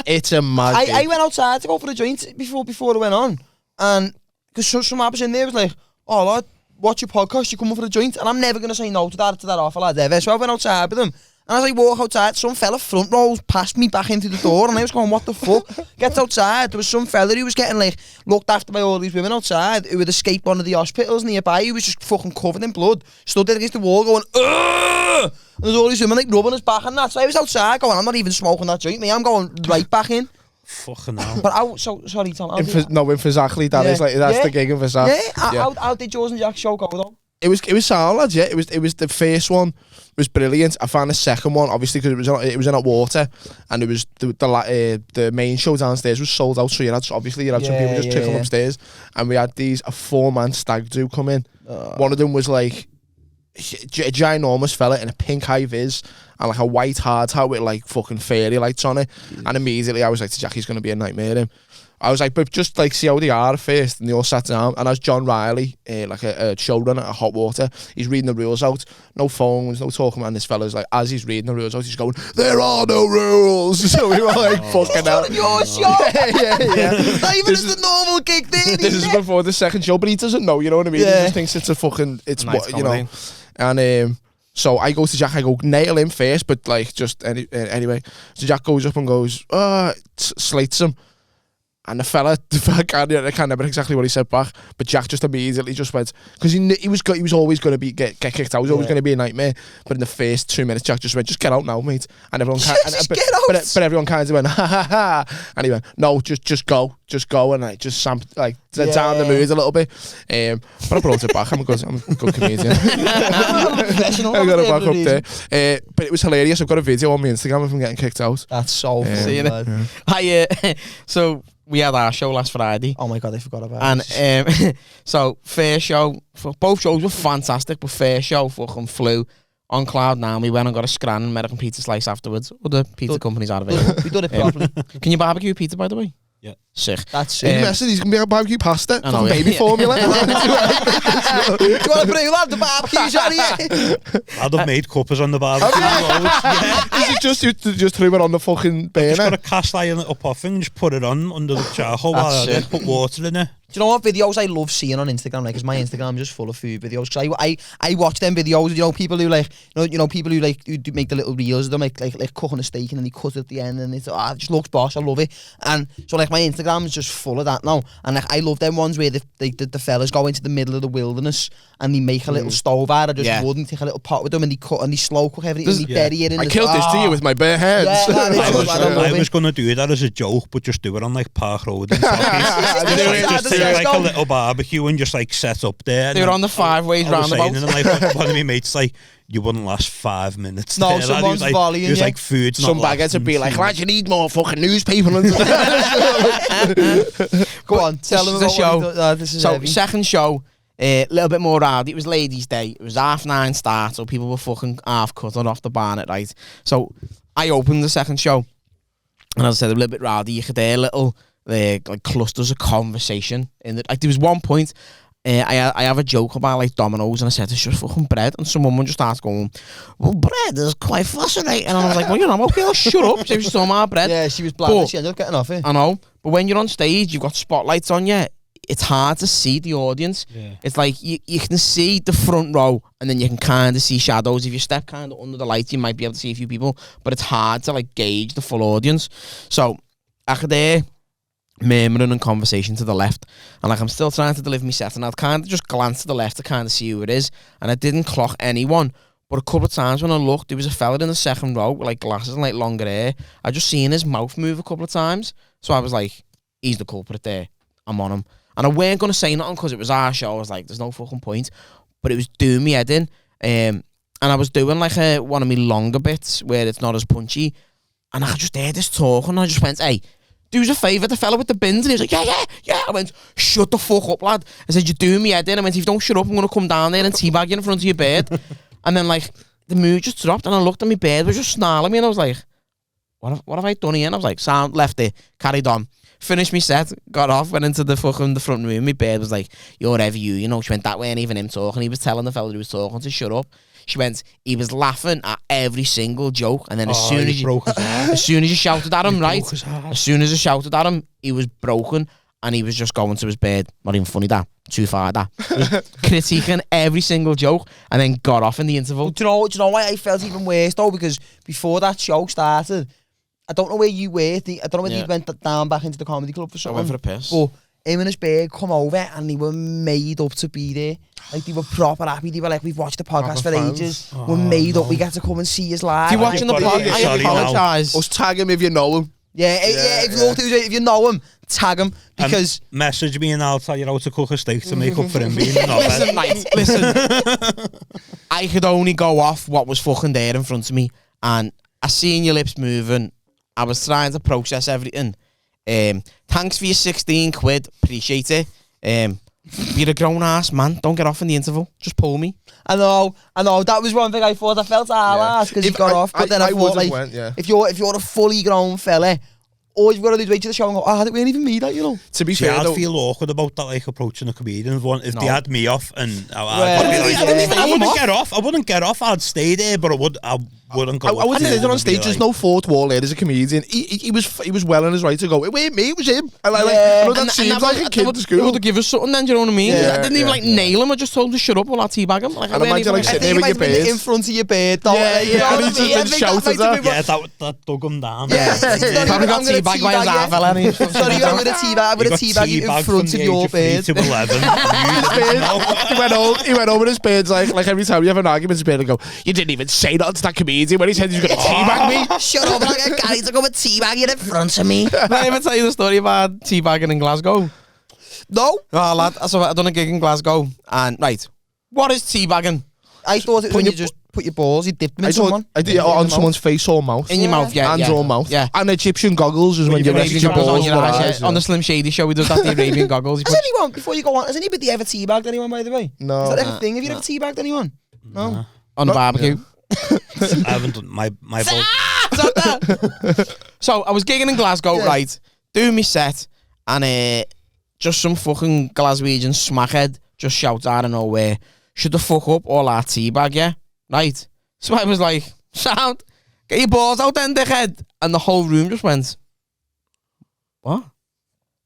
[SPEAKER 3] It's a mad
[SPEAKER 2] I
[SPEAKER 3] gig.
[SPEAKER 2] went outside to go for a joint before it went on, and because some was in there was like, "Oh lad, watch your podcast, you coming for a joint?" And I'm never gonna say no to that offer lad ever. So I went outside with him, and as I walk outside, some fella front rows past me back into the door, and I was going, "What the fuck?" Gets outside, there was some fella who was getting like looked after by all these women outside who had escaped one of the hospitals nearby. He was just fucking covered in blood, stood there against the wall going, "Ugh!" And there's all these women like rubbing his back and that. So I was outside going, "I'm not even smoking that joint, me. I'm going right back in."
[SPEAKER 5] Fucking hell.
[SPEAKER 2] But sorry, Tom.
[SPEAKER 3] In Exactly. That's the gig in Versace.
[SPEAKER 2] Yeah. How did yours and Jack's show go though?
[SPEAKER 3] It was sound, lads. Yeah, it was the first one was brilliant. I found the second one obviously because it was in at Water, and it was the main show downstairs was sold out. So you had some people just trickling upstairs, and we had a 4-man stag do come in. One of them was like a ginormous fella in a pink high vis and like a white hard hat with like fucking fairy lights on it. And immediately I was like to Jack, he's gonna be a nightmare him. I was like, but just like see how they are first. And they all sat down, and as John Riley, like a showrunner at Hot Water, he's reading the rules out. No phones, no talking. And this fella's like, as he's reading the rules out, he's going, "There are no rules." So we were like, fucking hell.
[SPEAKER 2] Your show.
[SPEAKER 3] yeah.
[SPEAKER 2] Not even as the normal gig thing.
[SPEAKER 3] This is before the second show, but he doesn't know. You know what I mean?
[SPEAKER 2] Yeah.
[SPEAKER 3] He just thinks it's a fucking, it's
[SPEAKER 1] Nice
[SPEAKER 3] what you know.
[SPEAKER 1] comedy.
[SPEAKER 3] And so I go to Jack, I go nail him first, but like just anyway. So Jack goes up and goes, slates him. And the fella I can't remember exactly what he said back, but Jack just immediately just went, because he was always going to get kicked out. He was always going to be a nightmare. But in the first 2 minutes, Jack just went, "Just get out now, mate." And everyone
[SPEAKER 2] get out.
[SPEAKER 3] But everyone kind of went, "Ha ha ha," and he went, "No, just go," and I just down the mood a little bit. But I brought it back. I'm a good comedian. I got it back up there. But it was hilarious. I've got a video on my Instagram of him getting kicked out.
[SPEAKER 2] That's so funny.
[SPEAKER 1] Yeah. So we had our show last Friday.
[SPEAKER 2] Oh my god, I forgot about
[SPEAKER 1] And
[SPEAKER 2] it.
[SPEAKER 1] so first show, both shows were fantastic, but first show fucking flew on cloud nine. We went and got a Scran American pizza slice afterwards. Other pizza companies are available.
[SPEAKER 2] We did it properly.
[SPEAKER 1] Can you barbecue pizza, by the way?
[SPEAKER 5] Yeah.
[SPEAKER 1] Sick.
[SPEAKER 2] That's
[SPEAKER 3] He messaged, he's going to be a barbecue pasta.
[SPEAKER 1] I know,
[SPEAKER 3] Fucking baby formula.
[SPEAKER 2] Do you want to bring lad the barbecues on here?
[SPEAKER 5] I'd have made cuppers on the barbecue.
[SPEAKER 3] Is it just threw it on the fucking
[SPEAKER 5] Just got
[SPEAKER 3] burner?
[SPEAKER 5] a cast iron little off and just put it on under the charcoal while I
[SPEAKER 1] That's
[SPEAKER 5] put water in it.
[SPEAKER 2] Do you know what videos I love seeing on Instagram? Like, 'cause my Instagram is just full of food videos. 'Cause I watch them videos. You know, people who like, people who like who do make the little reels of them, like cooking a steak and then they cut it at the end and it's it just looks boss. I love it. And so like my Instagram is just full of that now. And like I love them ones where the fellas go into the middle of the wilderness and they make a little stove out of just wood and take a little pot with them and they cut and they slow cook everything and they bury it in.
[SPEAKER 3] I killed this to you with my bare hands.
[SPEAKER 2] Yeah,
[SPEAKER 5] I was going to do that as a joke, but just do it on like Park Road. And just do like a little barbecue and just like set up there.
[SPEAKER 1] They were on the 5 ways roundabout.
[SPEAKER 5] And like one of my mates like, "You wouldn't last 5 minutes."
[SPEAKER 2] No,
[SPEAKER 5] there,
[SPEAKER 2] someone's
[SPEAKER 5] like,
[SPEAKER 2] volleying
[SPEAKER 5] he was
[SPEAKER 2] you.
[SPEAKER 5] like, "Food's
[SPEAKER 3] Some
[SPEAKER 5] not
[SPEAKER 3] baggers would be like,
[SPEAKER 5] lasting."
[SPEAKER 3] "Lad, you need more fucking newspaper."
[SPEAKER 2] Go on, tell them
[SPEAKER 1] the
[SPEAKER 2] about
[SPEAKER 1] show.
[SPEAKER 2] what you do. This is
[SPEAKER 1] So
[SPEAKER 2] heavy.
[SPEAKER 1] second show, a little bit more rowdy. It was Ladies' Day. It was 9:30 start, so people were fucking half cut on off the barnet, right? So I opened the second show, and as I said, a little bit rowdy. You could hear little like clusters of conversation in it. Like there was one point. I have a joke about like dominoes, and I said it's just fucking bread, and some woman just starts going, "Well, bread is quite fascinating," and I was like, "Well, I'm okay, I'll shut up." She was talking about bread.
[SPEAKER 2] Yeah, she was blind.
[SPEAKER 1] But-
[SPEAKER 2] She ended up getting off it.
[SPEAKER 1] I know, but when you're on stage, you've got spotlights on you. It's hard to see the audience.
[SPEAKER 5] Yeah.
[SPEAKER 1] It's like you can see the front row, and then you can kind of see shadows. If you step kind of under the light, you might be able to see a few people, but it's hard to like gauge the full audience. So I could hear murmuring and conversation to the left, and like I'm still trying to deliver my set, and I'd kind of just glance to the left to kind of see who it is, and I didn't clock anyone. But a couple of times when I looked, there was a fella in the second row with like glasses and like longer hair. I just seen his mouth move a couple of times, so I was like, "He's the culprit there. I'm on him." And I weren't going to say nothing because it was our show. I was like, there's no fucking point. But it was doing me head in. And I was doing like one of my longer bits where it's not as punchy. And I just heard this talk and I just went, "Hey, do us a favour, the fella with the bins." And he was like, yeah. I went, "Shut the fuck up, lad." I said, "You're doing me head in." I went, "If you don't shut up, I'm going to come down there and teabag you in front of your bed." And then like the mood just dropped and I looked at my bed, was just snarling me and I was like, what have I done here? And I was like, sound, left it, carried on. finished me set, got off, went into the front room. My bird was like, "You're ever you," you know. She went, "That weren't even him talking." He was telling the fella who was talking to shut up. She went, he was laughing at every single joke, and then as soon as you shouted at him, right? As soon as I shouted at him, he was broken, and he was just going to his bed. Not even funny, that. Too far, that. He was critiquing every single joke, and then got off in the interval.
[SPEAKER 2] Do you know why I felt even worse though? Because before that show started, I don't know where you were. I don't know whether you went down back into the comedy club for something.
[SPEAKER 1] I went for a piss.
[SPEAKER 2] But him and his bird come over and they were made up to be there. Like, they were proper happy. They were like, "We've watched the podcast for ages. We're made up. We get to come and see us live."
[SPEAKER 1] If you're watching the podcast, I apologise.
[SPEAKER 3] Us tag him if you know him.
[SPEAKER 2] Yeah, if you know him, tag him, because...
[SPEAKER 5] message me and I'll tell you how to cook a steak to make up for him being
[SPEAKER 1] Listen, mate, listen. I could only go off what was fucking there in front of me, and I seen your lips moving. I was trying to process everything. Thanks for your 16 quid. Appreciate it. You're a grown-ass man. Don't get off in the interval. Just pull me.
[SPEAKER 2] I know. That was one thing I thought. I felt ass because he got off. But then I thought, like, if you're a fully grown fella, all you've got to do is wait to the show and go, "I didn't even mean that," you know.
[SPEAKER 3] To be fair,
[SPEAKER 5] I'd feel awkward about that, like approaching a comedian. If they had me off, and I wouldn't get off. I'd stay there, but I wouldn't go.
[SPEAKER 3] I wouldn't say that on stage. There's no fourth wall there. There's a comedian. He was well on his right to go. It wasn't me. It was him. I know that seems like a kid at school.
[SPEAKER 1] They would give us something then. Do you know what I mean?
[SPEAKER 3] Yeah,
[SPEAKER 1] I didn't even nail him. I just told him to shut up while I teabag him.
[SPEAKER 3] And imagine like sitting there with your beard
[SPEAKER 2] in front of your bed.
[SPEAKER 3] And he's just been shouted at.
[SPEAKER 5] Yeah, that dug him down.
[SPEAKER 1] Yeah, probably got teabagged by his fella.
[SPEAKER 2] Sorry, I'm going to teabag you in front of your bed.
[SPEAKER 5] To 11.
[SPEAKER 3] He went over his beard's like every time you have an argument, his beard will go, "You didn't even say nothing to that comedian when he said he was going to teabag me."
[SPEAKER 2] Shut up, like a guy to go and teabag you in front of me.
[SPEAKER 1] Did I ever tell you the story about teabagging in Glasgow?
[SPEAKER 2] No.
[SPEAKER 1] Oh, lad, so I done a gig in Glasgow, and right, what is teabagging?
[SPEAKER 2] I thought it was when you just put your balls, you dip them in someone.
[SPEAKER 3] I did on someone's face or mouth.
[SPEAKER 1] In your mouth, yeah.
[SPEAKER 3] Hands or mouth.
[SPEAKER 1] Yeah.
[SPEAKER 3] And Egyptian goggles is when you rest your balls
[SPEAKER 1] on your eyes. On the Slim Shady show, we did that, the Arabian goggles.
[SPEAKER 2] Has anyone, before you go on, has anybody ever teabagged anyone, by the way?
[SPEAKER 3] No.
[SPEAKER 2] Is that ever a thing? Have you ever teabagged anyone? No.
[SPEAKER 1] On the barbecue.
[SPEAKER 5] I haven't done my
[SPEAKER 1] So I was gigging in Glasgow, right, doing me set, and just some fucking Glaswegian smackhead just shouts out of nowhere, "Shut the fuck up, all our teabag, yeah?" Right? So I was like, "Sound, get your balls out then, dickhead." And the whole room just went, "What?"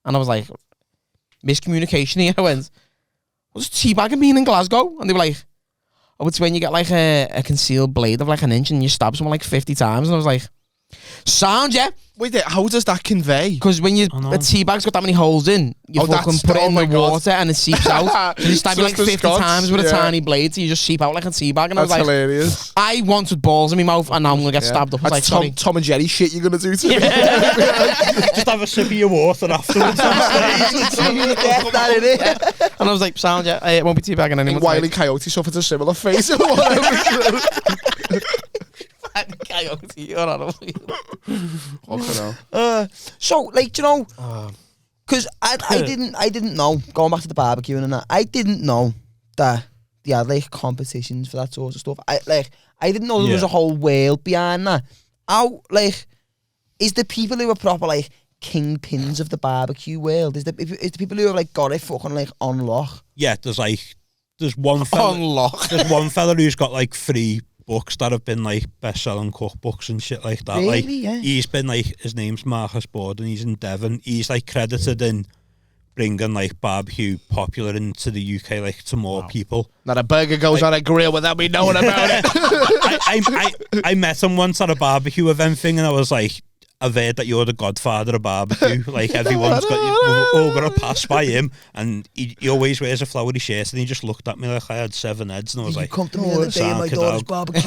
[SPEAKER 1] And I was like, miscommunication here. I went, "What does teabagging mean in Glasgow?" And they were like, "Oh, it's when you get like a concealed blade of like an inch and you stab someone like 50 times." And I was like, "Sound, yeah."
[SPEAKER 3] Wait, how does that convey?
[SPEAKER 1] Because when a teabag's got that many holes in, you fucking put it in the water and it seeps out. So you stab it like 50 times with a tiny blade, so you just seep out like a teabag. And I was like,
[SPEAKER 3] hilarious.
[SPEAKER 1] I wanted balls in my mouth, and now I'm gonna get stabbed up. I was like, sorry.
[SPEAKER 3] Tom and Jerry shit you're gonna do to me.
[SPEAKER 5] Just have a sip of your water afterwards.
[SPEAKER 1] And I was like, "Sound, yeah, it won't be teabagging anymore."
[SPEAKER 3] Wile E. Coyote suffered a similar face.
[SPEAKER 1] Coyote, you're on
[SPEAKER 2] So, like, you know, because I didn't know, going back to the barbecuing and that, I didn't know that they had like competitions for that sort of stuff. I didn't know there was a whole world behind that. How, like, is the people who are proper like kingpins of the barbecue world, is the people who have like got it fucking like on lock?
[SPEAKER 5] Yeah, there's one fella.
[SPEAKER 1] On lock.
[SPEAKER 5] There's one fella who's got like 3 books that have been like best-selling cookbooks and shit like that.
[SPEAKER 2] Really?
[SPEAKER 5] Like,
[SPEAKER 2] yeah.
[SPEAKER 5] He's been like, his name's Marcus Borden, he's in Devon. He's like credited in bringing like barbecue popular into the UK, like to more people.
[SPEAKER 3] Not a burger goes on a grill without me knowing about it.
[SPEAKER 5] I met him once at a barbecue event thing, and I was like, "I've heard that you're the Godfather of barbecue. Like everyone's got, we're all got to pass by him, and he always wears a flowery shirt." And he just looked at me like I had 7 heads, and I was like,
[SPEAKER 2] "Come to me the other day, my daughter's barbecue."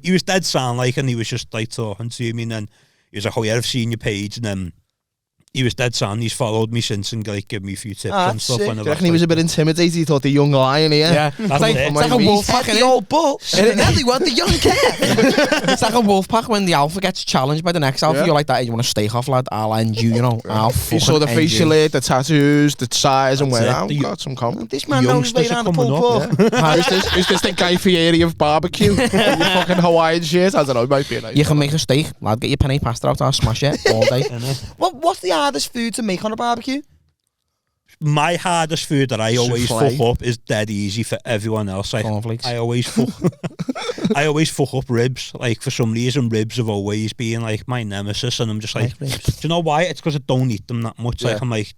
[SPEAKER 5] He was dead sound like, and he was just like talking to me, and then he was like, "Oh yeah, I've seen your page," and then he was dead sound. He's followed me since and like give me a few tips and stuff.
[SPEAKER 2] sick.
[SPEAKER 5] When
[SPEAKER 3] Do you reckon he was a bit intimidated? He thought the young lion here.
[SPEAKER 1] Yeah, it's like a wolf pack.
[SPEAKER 2] The old bull. And now they want the young cat.
[SPEAKER 1] It's like a wolf pack when the alpha gets challenged by the next alpha. You're like that. Hey, you want to stake off, lad? I'll end you. You know. I'll fucking
[SPEAKER 3] You saw the
[SPEAKER 1] end
[SPEAKER 3] facial
[SPEAKER 1] you.
[SPEAKER 3] hair, the tattoos, the size, and went out.
[SPEAKER 5] it.
[SPEAKER 3] Got some comment.
[SPEAKER 2] This man knows his way
[SPEAKER 5] Youngsters are
[SPEAKER 2] around the
[SPEAKER 5] coming
[SPEAKER 2] pool
[SPEAKER 5] up,
[SPEAKER 2] ball.
[SPEAKER 3] Who's this the Guy Fieri of barbecue? Your fucking Hawaiian shirt? I don't know. It might be a nice.
[SPEAKER 1] You can make a steak, lad. Get your penny pasta out. I'll smash it all day.
[SPEAKER 2] What's the hardest food to make on a barbecue?
[SPEAKER 5] My hardest food that I always
[SPEAKER 3] Souffle.
[SPEAKER 5] fuck up is dead easy for everyone else. Like
[SPEAKER 1] Cornflakes.
[SPEAKER 5] I always fuck up ribs. Like for some reason, ribs have always been like my nemesis, and I'm just like, do you know why? It's because I don't eat them that much. Like I'm like,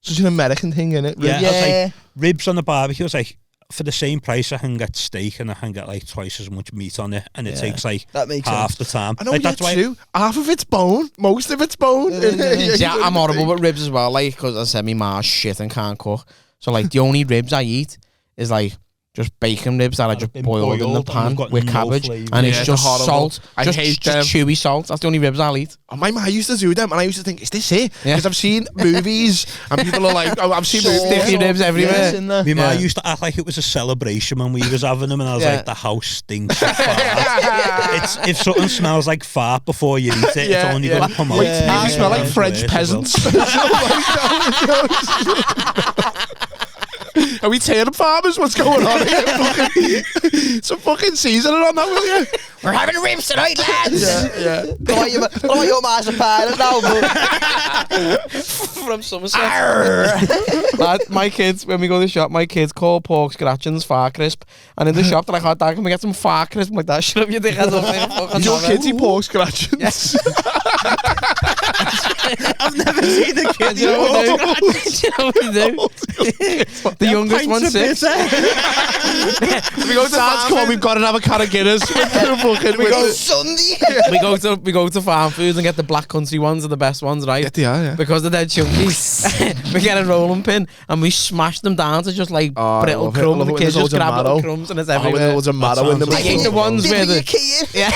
[SPEAKER 3] Such an American thing, innit?
[SPEAKER 5] yeah,
[SPEAKER 2] Yeah.
[SPEAKER 5] It's like ribs on the barbecue. It's like for the same price, I can get steak and I can get like twice as much meat on it, and it takes like
[SPEAKER 2] That makes
[SPEAKER 5] half
[SPEAKER 2] sense.
[SPEAKER 5] the time.
[SPEAKER 3] I know
[SPEAKER 5] Like,
[SPEAKER 3] that's
[SPEAKER 5] that's why.
[SPEAKER 3] true. Half of it's bone, most of it's bone.
[SPEAKER 1] Yeah, I'm horrible with ribs as well. Like, because I said my ma's shit and can't cook. So like the only ribs I eat is like just bacon ribs that I just
[SPEAKER 5] been
[SPEAKER 1] boiled in the
[SPEAKER 5] boiled and
[SPEAKER 1] pan
[SPEAKER 5] they've got
[SPEAKER 1] with
[SPEAKER 5] no
[SPEAKER 1] cabbage,
[SPEAKER 5] flavour.
[SPEAKER 1] and
[SPEAKER 3] Yeah,
[SPEAKER 1] it's
[SPEAKER 3] they're
[SPEAKER 1] just
[SPEAKER 3] horrible.
[SPEAKER 1] salt.
[SPEAKER 3] I
[SPEAKER 1] Just
[SPEAKER 3] hate them.
[SPEAKER 1] chewy salt. That's the only ribs I'll eat.
[SPEAKER 3] My ma used to do them, and I used to think, is this it?
[SPEAKER 1] Yeah.
[SPEAKER 3] Because I've seen movies, and people are like, I've seen movies.
[SPEAKER 1] Sticky ribs everywhere.
[SPEAKER 2] Yes, in there.
[SPEAKER 5] My ma
[SPEAKER 1] Yeah.
[SPEAKER 5] used to act like it was a celebration when we was having them, and I was
[SPEAKER 1] Yeah.
[SPEAKER 5] like, the house stinks of fart. It's, if something smells like fart before you eat it, it's only going to come out.
[SPEAKER 3] Wait,
[SPEAKER 2] Yeah,
[SPEAKER 3] you smell
[SPEAKER 2] yeah.
[SPEAKER 3] like French peasants. Are we turnip farmers? What's going on here? Some fucking seasoning on that, will you?
[SPEAKER 2] We're having ribs tonight, lads.
[SPEAKER 3] Yeah.
[SPEAKER 2] Don't want your ma's a pilot now, but
[SPEAKER 1] From Somerset. Lad, my kids, when we go to the shop, my kids call pork scratchings fart crisp. And in the shop, they're like, oh, Dad, can we get some fart crisp? I'm like, that shut up your dick. I don't think fucking
[SPEAKER 3] Your
[SPEAKER 1] have it."
[SPEAKER 3] kids eat pork scratchings.
[SPEAKER 1] Yes.
[SPEAKER 5] I've never seen a kid.
[SPEAKER 1] Do you know what they do? Do you know what they do? The youngest one's 6.
[SPEAKER 3] We go to Dad's Club, we've got another can of Guinness.
[SPEAKER 2] we go Sunday.
[SPEAKER 1] we go to farm foods and get the black country ones are the best ones, right?
[SPEAKER 3] Yeah, they are, yeah.
[SPEAKER 1] Because they're dead chunky. We get a rolling pin and we smash them down to just like
[SPEAKER 3] Oh, I
[SPEAKER 1] brittle
[SPEAKER 3] love it. I
[SPEAKER 1] crumbs.
[SPEAKER 3] love
[SPEAKER 1] The
[SPEAKER 3] it when
[SPEAKER 1] kids
[SPEAKER 3] there's
[SPEAKER 1] just
[SPEAKER 3] loads of
[SPEAKER 1] grab little
[SPEAKER 3] marrow.
[SPEAKER 1] crumbs and it's
[SPEAKER 3] With
[SPEAKER 1] everywhere.
[SPEAKER 3] loads of marrow in them.
[SPEAKER 1] I hate the ones where
[SPEAKER 2] Dip
[SPEAKER 1] the
[SPEAKER 2] your key in.
[SPEAKER 1] yeah.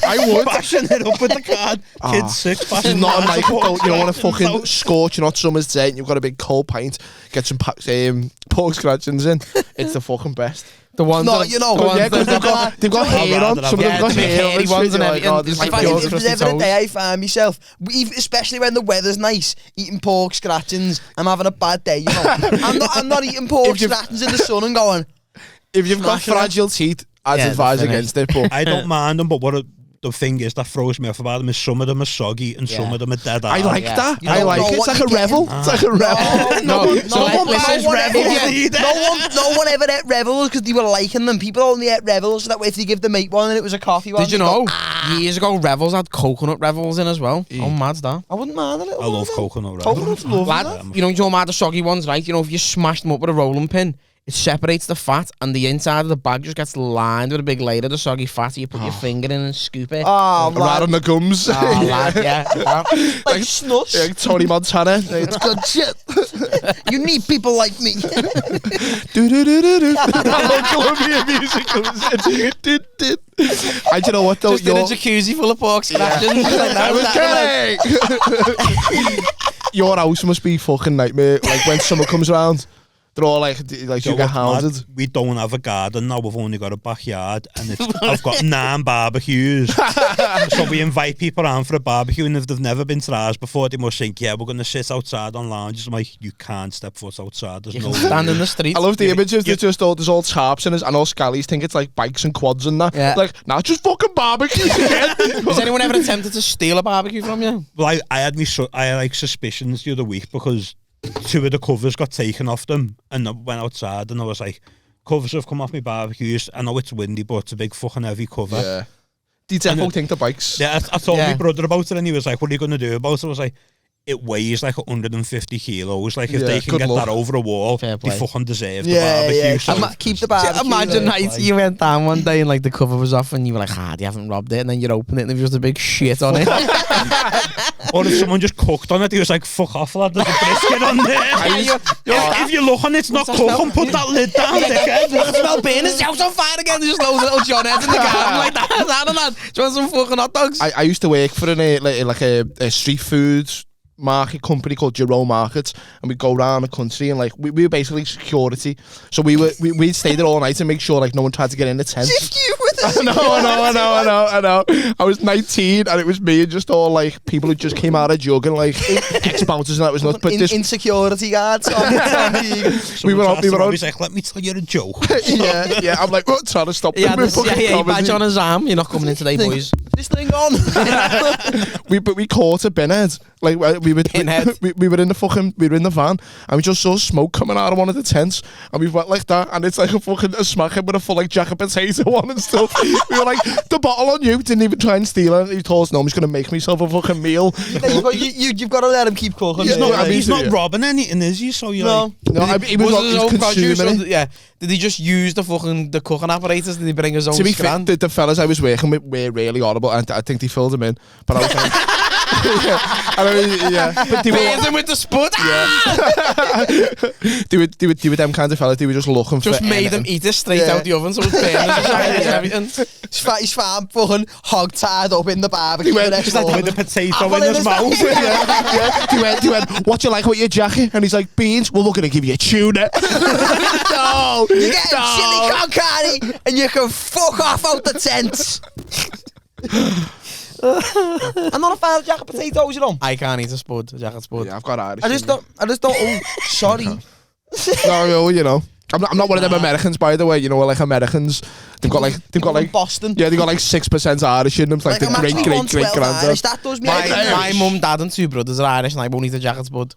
[SPEAKER 3] I would.
[SPEAKER 5] Bashing it up with the card. Kids 6
[SPEAKER 3] This is
[SPEAKER 5] bashing
[SPEAKER 3] not a
[SPEAKER 5] it
[SPEAKER 3] nice
[SPEAKER 5] up.
[SPEAKER 3] goat. You don't want to fucking scorch hot summer's day and you've got a big cold pint. Get some pork scratchings in. It's the fucking best.
[SPEAKER 1] The ones
[SPEAKER 2] No,
[SPEAKER 1] that,
[SPEAKER 2] you know,
[SPEAKER 1] the ones
[SPEAKER 3] Yeah, because
[SPEAKER 1] that
[SPEAKER 3] they've got hair on. Some of them
[SPEAKER 1] Yeah,
[SPEAKER 3] got
[SPEAKER 1] the big
[SPEAKER 3] hair on.
[SPEAKER 1] hairy
[SPEAKER 3] and
[SPEAKER 1] ones
[SPEAKER 3] shit.
[SPEAKER 1] and
[SPEAKER 3] You're like,
[SPEAKER 1] everything.
[SPEAKER 3] oh, this
[SPEAKER 1] It's
[SPEAKER 3] is
[SPEAKER 1] like
[SPEAKER 2] If
[SPEAKER 3] pure
[SPEAKER 2] there's
[SPEAKER 3] crusty
[SPEAKER 2] ever a
[SPEAKER 3] toes.
[SPEAKER 2] day I find myself, especially when the weather's nice, eating pork scratchings, I'm having a bad day, you know. I'm not eating pork
[SPEAKER 3] If you've-
[SPEAKER 2] scratchings in the sun and going,
[SPEAKER 3] If you've got
[SPEAKER 2] Smashing it.
[SPEAKER 3] fragile teeth, I'd
[SPEAKER 1] Yeah,
[SPEAKER 3] advise
[SPEAKER 1] they're
[SPEAKER 3] against it. But
[SPEAKER 5] I don't mind them, but the thing is that throws me off about them is some of them are soggy and some of them are dead
[SPEAKER 3] I
[SPEAKER 5] hard.
[SPEAKER 3] like
[SPEAKER 1] yeah.
[SPEAKER 3] that.
[SPEAKER 2] You
[SPEAKER 3] I
[SPEAKER 2] don't
[SPEAKER 3] like
[SPEAKER 2] know
[SPEAKER 3] it. It's
[SPEAKER 2] what
[SPEAKER 3] like a
[SPEAKER 2] you're
[SPEAKER 3] revel.
[SPEAKER 2] getting.
[SPEAKER 3] It's like a revel.
[SPEAKER 2] No one People only ate Revels so that way if you give the mate one and it was a coffee one.
[SPEAKER 1] Did you
[SPEAKER 2] they go,
[SPEAKER 1] know? Years ago, Revels had coconut Revels in as well. Oh, mad's that.
[SPEAKER 2] I wouldn't mind a little.
[SPEAKER 5] I
[SPEAKER 2] one
[SPEAKER 5] love
[SPEAKER 2] of them.
[SPEAKER 5] coconut. Right?
[SPEAKER 2] Coconut's lovely.
[SPEAKER 1] Lad, you know, you're mad the soggy ones, right? You know, if you smash them up with a rolling pin, it separates the fat and the inside of the bag just gets lined with a big layer of the soggy fat. So you put your finger in and scoop it.
[SPEAKER 2] Oh,
[SPEAKER 3] Right on
[SPEAKER 2] man.
[SPEAKER 3] the gums.
[SPEAKER 1] Oh, lad, yeah.
[SPEAKER 2] Like snuts.
[SPEAKER 3] Yeah, Tony Montana. It's good shit.
[SPEAKER 2] You need people like me.
[SPEAKER 3] Do-do-do-do-do. Colombian music comes in. Do-do. And you know what though?
[SPEAKER 1] Just in a jacuzzi full of pork scratchings.
[SPEAKER 3] I was kidding. Your house must be fucking nightmare. Like when summer comes around, they're all like
[SPEAKER 5] So
[SPEAKER 3] you get
[SPEAKER 5] what's
[SPEAKER 3] hounded.
[SPEAKER 5] mad, we don't have a garden now. We've only got a backyard, and I've got 9 barbecues. So we invite people around for a barbecue, and if they've never been to ours before, they must think, yeah, we're going to sit outside on lounges. I'm like, you can't step foot outside. There's no
[SPEAKER 1] Stand in the street.
[SPEAKER 3] I love the images. There's just all there's all tarps in us, and all scallies think it's like bikes and quads and that.
[SPEAKER 1] Yeah.
[SPEAKER 3] Like, nah, just fucking barbecue.
[SPEAKER 1] Has anyone ever attempted to steal a barbecue from you?
[SPEAKER 5] Well, I had like suspicions the other week because 2 of the covers got taken off them, and I went outside and I was like, covers have come off my barbecues. I know it's windy, but it's a big fucking heavy cover.
[SPEAKER 3] Yeah. The depot think the bikes.
[SPEAKER 5] Yeah, I told
[SPEAKER 1] Yeah.
[SPEAKER 5] my brother about it, and he was like, what are you going to do about it? I was like, it weighs like 150 kilos. Like, if
[SPEAKER 3] Yeah,
[SPEAKER 5] they can
[SPEAKER 3] good
[SPEAKER 5] get
[SPEAKER 3] luck.
[SPEAKER 5] that over a wall,
[SPEAKER 1] Fair
[SPEAKER 5] they
[SPEAKER 1] play.
[SPEAKER 5] fucking deserve the
[SPEAKER 2] Yeah,
[SPEAKER 5] barbecue.
[SPEAKER 2] yeah.
[SPEAKER 5] So
[SPEAKER 2] Keep the barbecue.
[SPEAKER 1] Imagine
[SPEAKER 2] there.
[SPEAKER 1] night you went down one day and like the cover was off and you were like, they haven't robbed it, and then you open it and there was just a big shit on it.
[SPEAKER 5] or if someone just cooked on it, he was like, fuck off, lad, there's a brisket on there. If you look on it's not cooking, put that lid down, dickhead.
[SPEAKER 1] I smell beer, there's house on fire again. There's just loads of little John heads in the garden like that. I don't know. Do you want some fucking hot dogs?
[SPEAKER 3] I used to work for like a street food market company called Jerome Markets, and we'd go around the country and like we were basically security. So we'd stay there all night and make sure like no one tried to get in the tent. I know. I was 19 and it was me and just all like people who just came out of jug and like ex-bouncers and that was nuts. But this
[SPEAKER 2] insecurity guards.
[SPEAKER 3] we were on.
[SPEAKER 5] He's like, let me tell you a joke.
[SPEAKER 3] yeah. I'm like, trying to stop them.
[SPEAKER 1] Yeah, badge on his arm. You're not coming in today, boys.
[SPEAKER 2] This thing on.
[SPEAKER 3] we caught a binhead. Like we were in the van and we just saw smoke coming out of one of the tents and we went like that and it's like a smackhead with a full like jacket potato on and stuff. We were like, the bottle on you. Didn't even try and steal it. He told us, no, I'm just gonna make myself a fucking meal.
[SPEAKER 2] You've got to let him keep cooking.
[SPEAKER 5] He's not robbing anything, is he? So you're
[SPEAKER 3] he was consuming it.
[SPEAKER 1] Yeah. Did he just use the cooking apparatus? Did he bring his own
[SPEAKER 3] To be fair,
[SPEAKER 1] scran?
[SPEAKER 3] the fellas I was working with were really horrible and I think they filled him in. But I was like, but they
[SPEAKER 1] Bears him with the spud.
[SPEAKER 3] they were them kind of fellas. They were just looking for
[SPEAKER 1] made him eat it straight out the oven, so it was burning and everything.
[SPEAKER 2] He's fine, fucking hog tied up in the barbecue.
[SPEAKER 5] with the potato in his mouth.
[SPEAKER 3] They went, what do you like with your jacket? And he's like, beans. Well, we're gonna give you a tuna. No,
[SPEAKER 2] you get chili con carne and you can fuck off out the tent. I'm not a fan of jacket potatoes, you know.
[SPEAKER 1] I can't eat a jacket spud.
[SPEAKER 3] Yeah, I've got Irish.
[SPEAKER 2] I just don't. Oh, sorry.
[SPEAKER 3] No, you know. I'm not one of them Americans, by the way. You know, like Americans, they've got like
[SPEAKER 2] Boston.
[SPEAKER 3] Yeah, they got like 6% Irish in them. It's like the great granddad.
[SPEAKER 2] That does me.
[SPEAKER 1] My mum, dad, and 2 brothers are Irish, and I won't eat a jacket spud.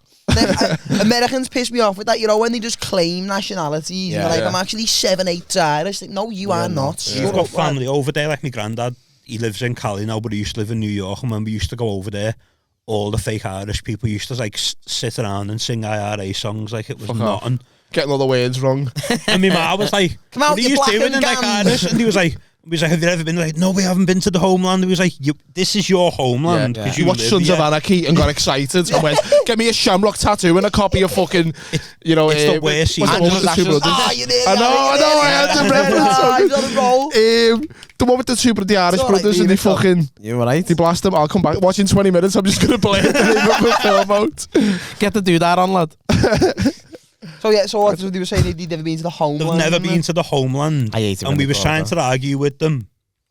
[SPEAKER 2] Americans piss me off with that, you know, when they just claim nationalities.
[SPEAKER 1] Yeah,
[SPEAKER 2] and they're like, I'm actually 7/8 Irish. Like, no, you are not.
[SPEAKER 5] You've got family over there, like my granddad. He lives in Cali now, but he used to live in New York. And when we used to go over there, all the fake Irish people used to like sit around and sing IRA songs like it was nothing.
[SPEAKER 3] Getting all the words wrong.
[SPEAKER 5] And my ma was like,
[SPEAKER 2] come out,
[SPEAKER 5] what are you doing in like Irish? And he was like, have you ever been? Like, no, we haven't been to the Homeland. He was like, this is your homeland.
[SPEAKER 3] Yeah. You watched Sons of Anarchy and got excited and went, get me a shamrock tattoo and a copy of fucking, you know,
[SPEAKER 5] it's the worst season.
[SPEAKER 3] The 2 brothers.
[SPEAKER 2] Oh, you did.
[SPEAKER 3] I know, I had to reference. The one with the Irish brothers and they fucking,
[SPEAKER 1] you right?
[SPEAKER 3] They blast them. I'll come back. Watch in 20 minutes. I'm just going to play it and the film out.
[SPEAKER 1] Get the do that on, lad.
[SPEAKER 2] So what they were saying, they'd never been to the Homeland.
[SPEAKER 5] They've never been to the Homeland.
[SPEAKER 1] I hate it.
[SPEAKER 5] And we were trying to argue with them.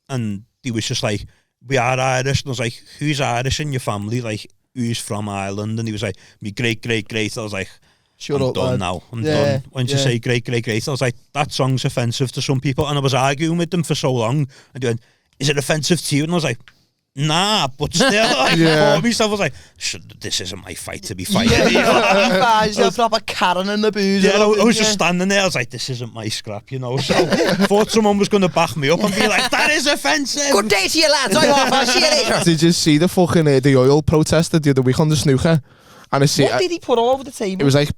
[SPEAKER 5] And he was just like, we are Irish. And I was like, who's Irish in your family? Like, who's from Ireland? And he was like, me great. I was like,
[SPEAKER 2] shut
[SPEAKER 5] I'm
[SPEAKER 2] up,
[SPEAKER 5] done
[SPEAKER 2] lad.
[SPEAKER 5] now. I'm done. When you say great, I was like, that song's offensive to some people. And I was arguing with them for so long. And they went, is it offensive to you? And I was like, nah, but still, I thought myself, I was like, this isn't my fight to be fighting.
[SPEAKER 2] He's got a Karen in the booze.
[SPEAKER 5] Yeah, I was just standing there, I was like, this isn't my scrap, you know, so I thought someone was going to back me up and be like, that is offensive.
[SPEAKER 2] Good day to you, lads. I'm off. I'll see you later.
[SPEAKER 3] Did you see the fucking the oil protest the other week on the snooker? And I see
[SPEAKER 2] what did he put all over the table?
[SPEAKER 3] It was like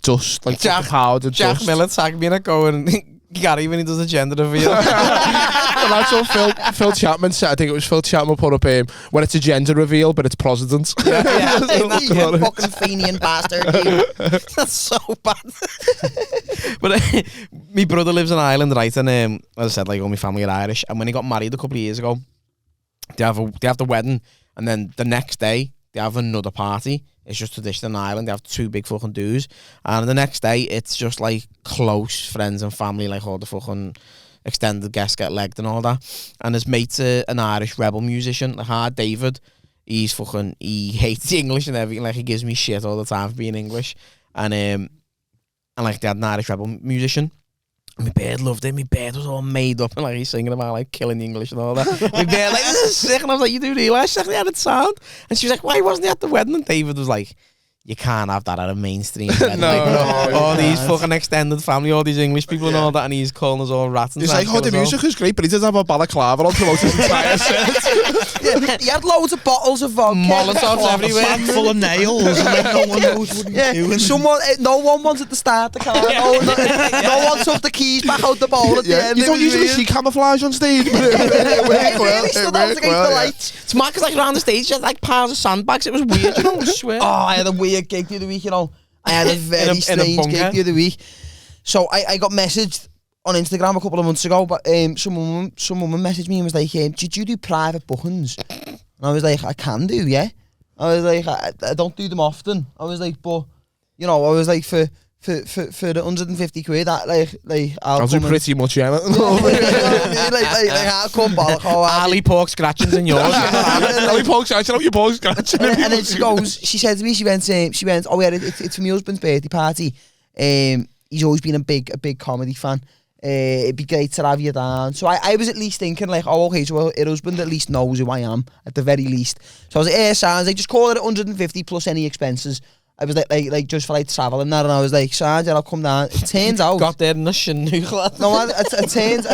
[SPEAKER 3] dust, like powdered
[SPEAKER 1] Jack
[SPEAKER 3] dust.
[SPEAKER 1] Miller tagged me in a going. Gary when he does a gender reveal.
[SPEAKER 3] And that's what Phil Chapman said. I think it was Phil Chapman put up when it's a gender reveal, but it's president.
[SPEAKER 2] Yeah. You fucking Fenian bastard. That's so bad.
[SPEAKER 1] But my brother lives in Ireland, right? And as I said, like all my family are Irish. And when he got married a couple of years ago, they have the wedding, and then the next day they have another party. It's just tradition in Ireland. They have 2 big fucking do's. And the next day, it's just like close friends and family, like all the fucking extended guests get legged and all that. And his mate's an Irish rebel musician, like David. He hates English and everything. Like, he gives me shit all the time for being English. And like, they had an Irish rebel musician. My bird loved it. My bird was all made up and like he's singing about like killing the English and all that. My bird like, this is sick. And I was like, you do realise? She's like, yeah, it sound. And she was like, why wasn't he at the wedding? And David was like, you can't have that at a mainstream wedding. All these fucking extended family, all these English people and all that, and he's calling us all rats and
[SPEAKER 3] he's like, the music is great, but he does have a balaclava on throughout his entire set.
[SPEAKER 2] He had loads of bottles of vodka.
[SPEAKER 1] Molotovs everywhere.
[SPEAKER 5] A full of nails. And like, no one knows what he's doing.
[SPEAKER 2] No one wanted to start the car. No one took the keys back out the bowl at the end.
[SPEAKER 3] You don't usually see camouflage on stage.
[SPEAKER 2] It really stood out against the lights.
[SPEAKER 1] It's mad because like around the stage, she had like piles of sandbags. It was weird, you know, I swear.
[SPEAKER 2] Oh, I had a weird gig the other week, you know. I had a very strange gig the other week. So I got messaged on Instagram a couple of months ago, but some woman messaged me and was like, did you do private bookings? And I was like, I can do, yeah. I was like, I don't do them often. I was like, but, you know, I was like, for the 150 quid, that like
[SPEAKER 3] I'll do pretty much, yeah.
[SPEAKER 2] I'll come back.
[SPEAKER 1] Ali pork scratchings in yours.
[SPEAKER 3] Ali pork scratching, your pork scratching.
[SPEAKER 2] And then she said to me, she went, oh yeah, it's for my husband's birthday party. He's always been a big comedy fan. It'd be great to have you down. So I was at least thinking like, oh, okay, so her husband at least knows who I am, at the very least. So I was like, sounds like, just call it 150 plus any expenses. I was like just for like travel and that, and I was like, sounds, I'll come down. It turns out,
[SPEAKER 1] Got there nothing new.
[SPEAKER 2] no, it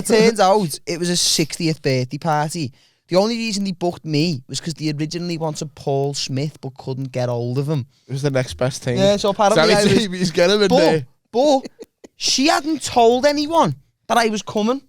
[SPEAKER 2] turns out it was a 60th birthday party. The only reason they booked me was because they originally wanted Paul Smith but couldn't get hold of him.
[SPEAKER 3] It was the next best thing.
[SPEAKER 2] Yeah, so apparently
[SPEAKER 3] he's getting him in there.
[SPEAKER 2] But she hadn't told anyone that I was coming.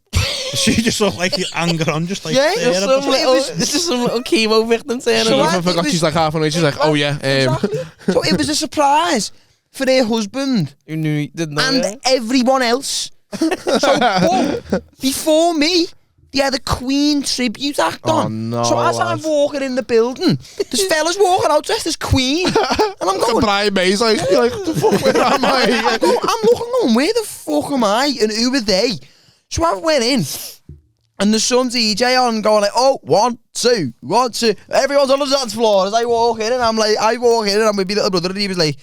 [SPEAKER 5] She just looked like you anger on, just like
[SPEAKER 1] This is some little chemo victim saying
[SPEAKER 2] So
[SPEAKER 1] it.
[SPEAKER 3] I forgot she's like half an hour. She's like, oh yeah.
[SPEAKER 2] Exactly. So it was a surprise for their husband
[SPEAKER 1] You knew you didn't know.
[SPEAKER 2] and everyone else. So but before me, they had a Queen tribute act on.
[SPEAKER 3] Oh, no,
[SPEAKER 2] so as I'm walking in the building, there's fellas walking out dressed as Queen, and I'm going.
[SPEAKER 3] Brian May's like, the fuck, where am I?
[SPEAKER 2] I'm looking going, where the fuck am I and who are they? So I went in, and there's some DJ on going like, oh, 1, 2, 1, 2. Everyone's on the dance floor as I walk in, and I'm with my little brother, and he was like,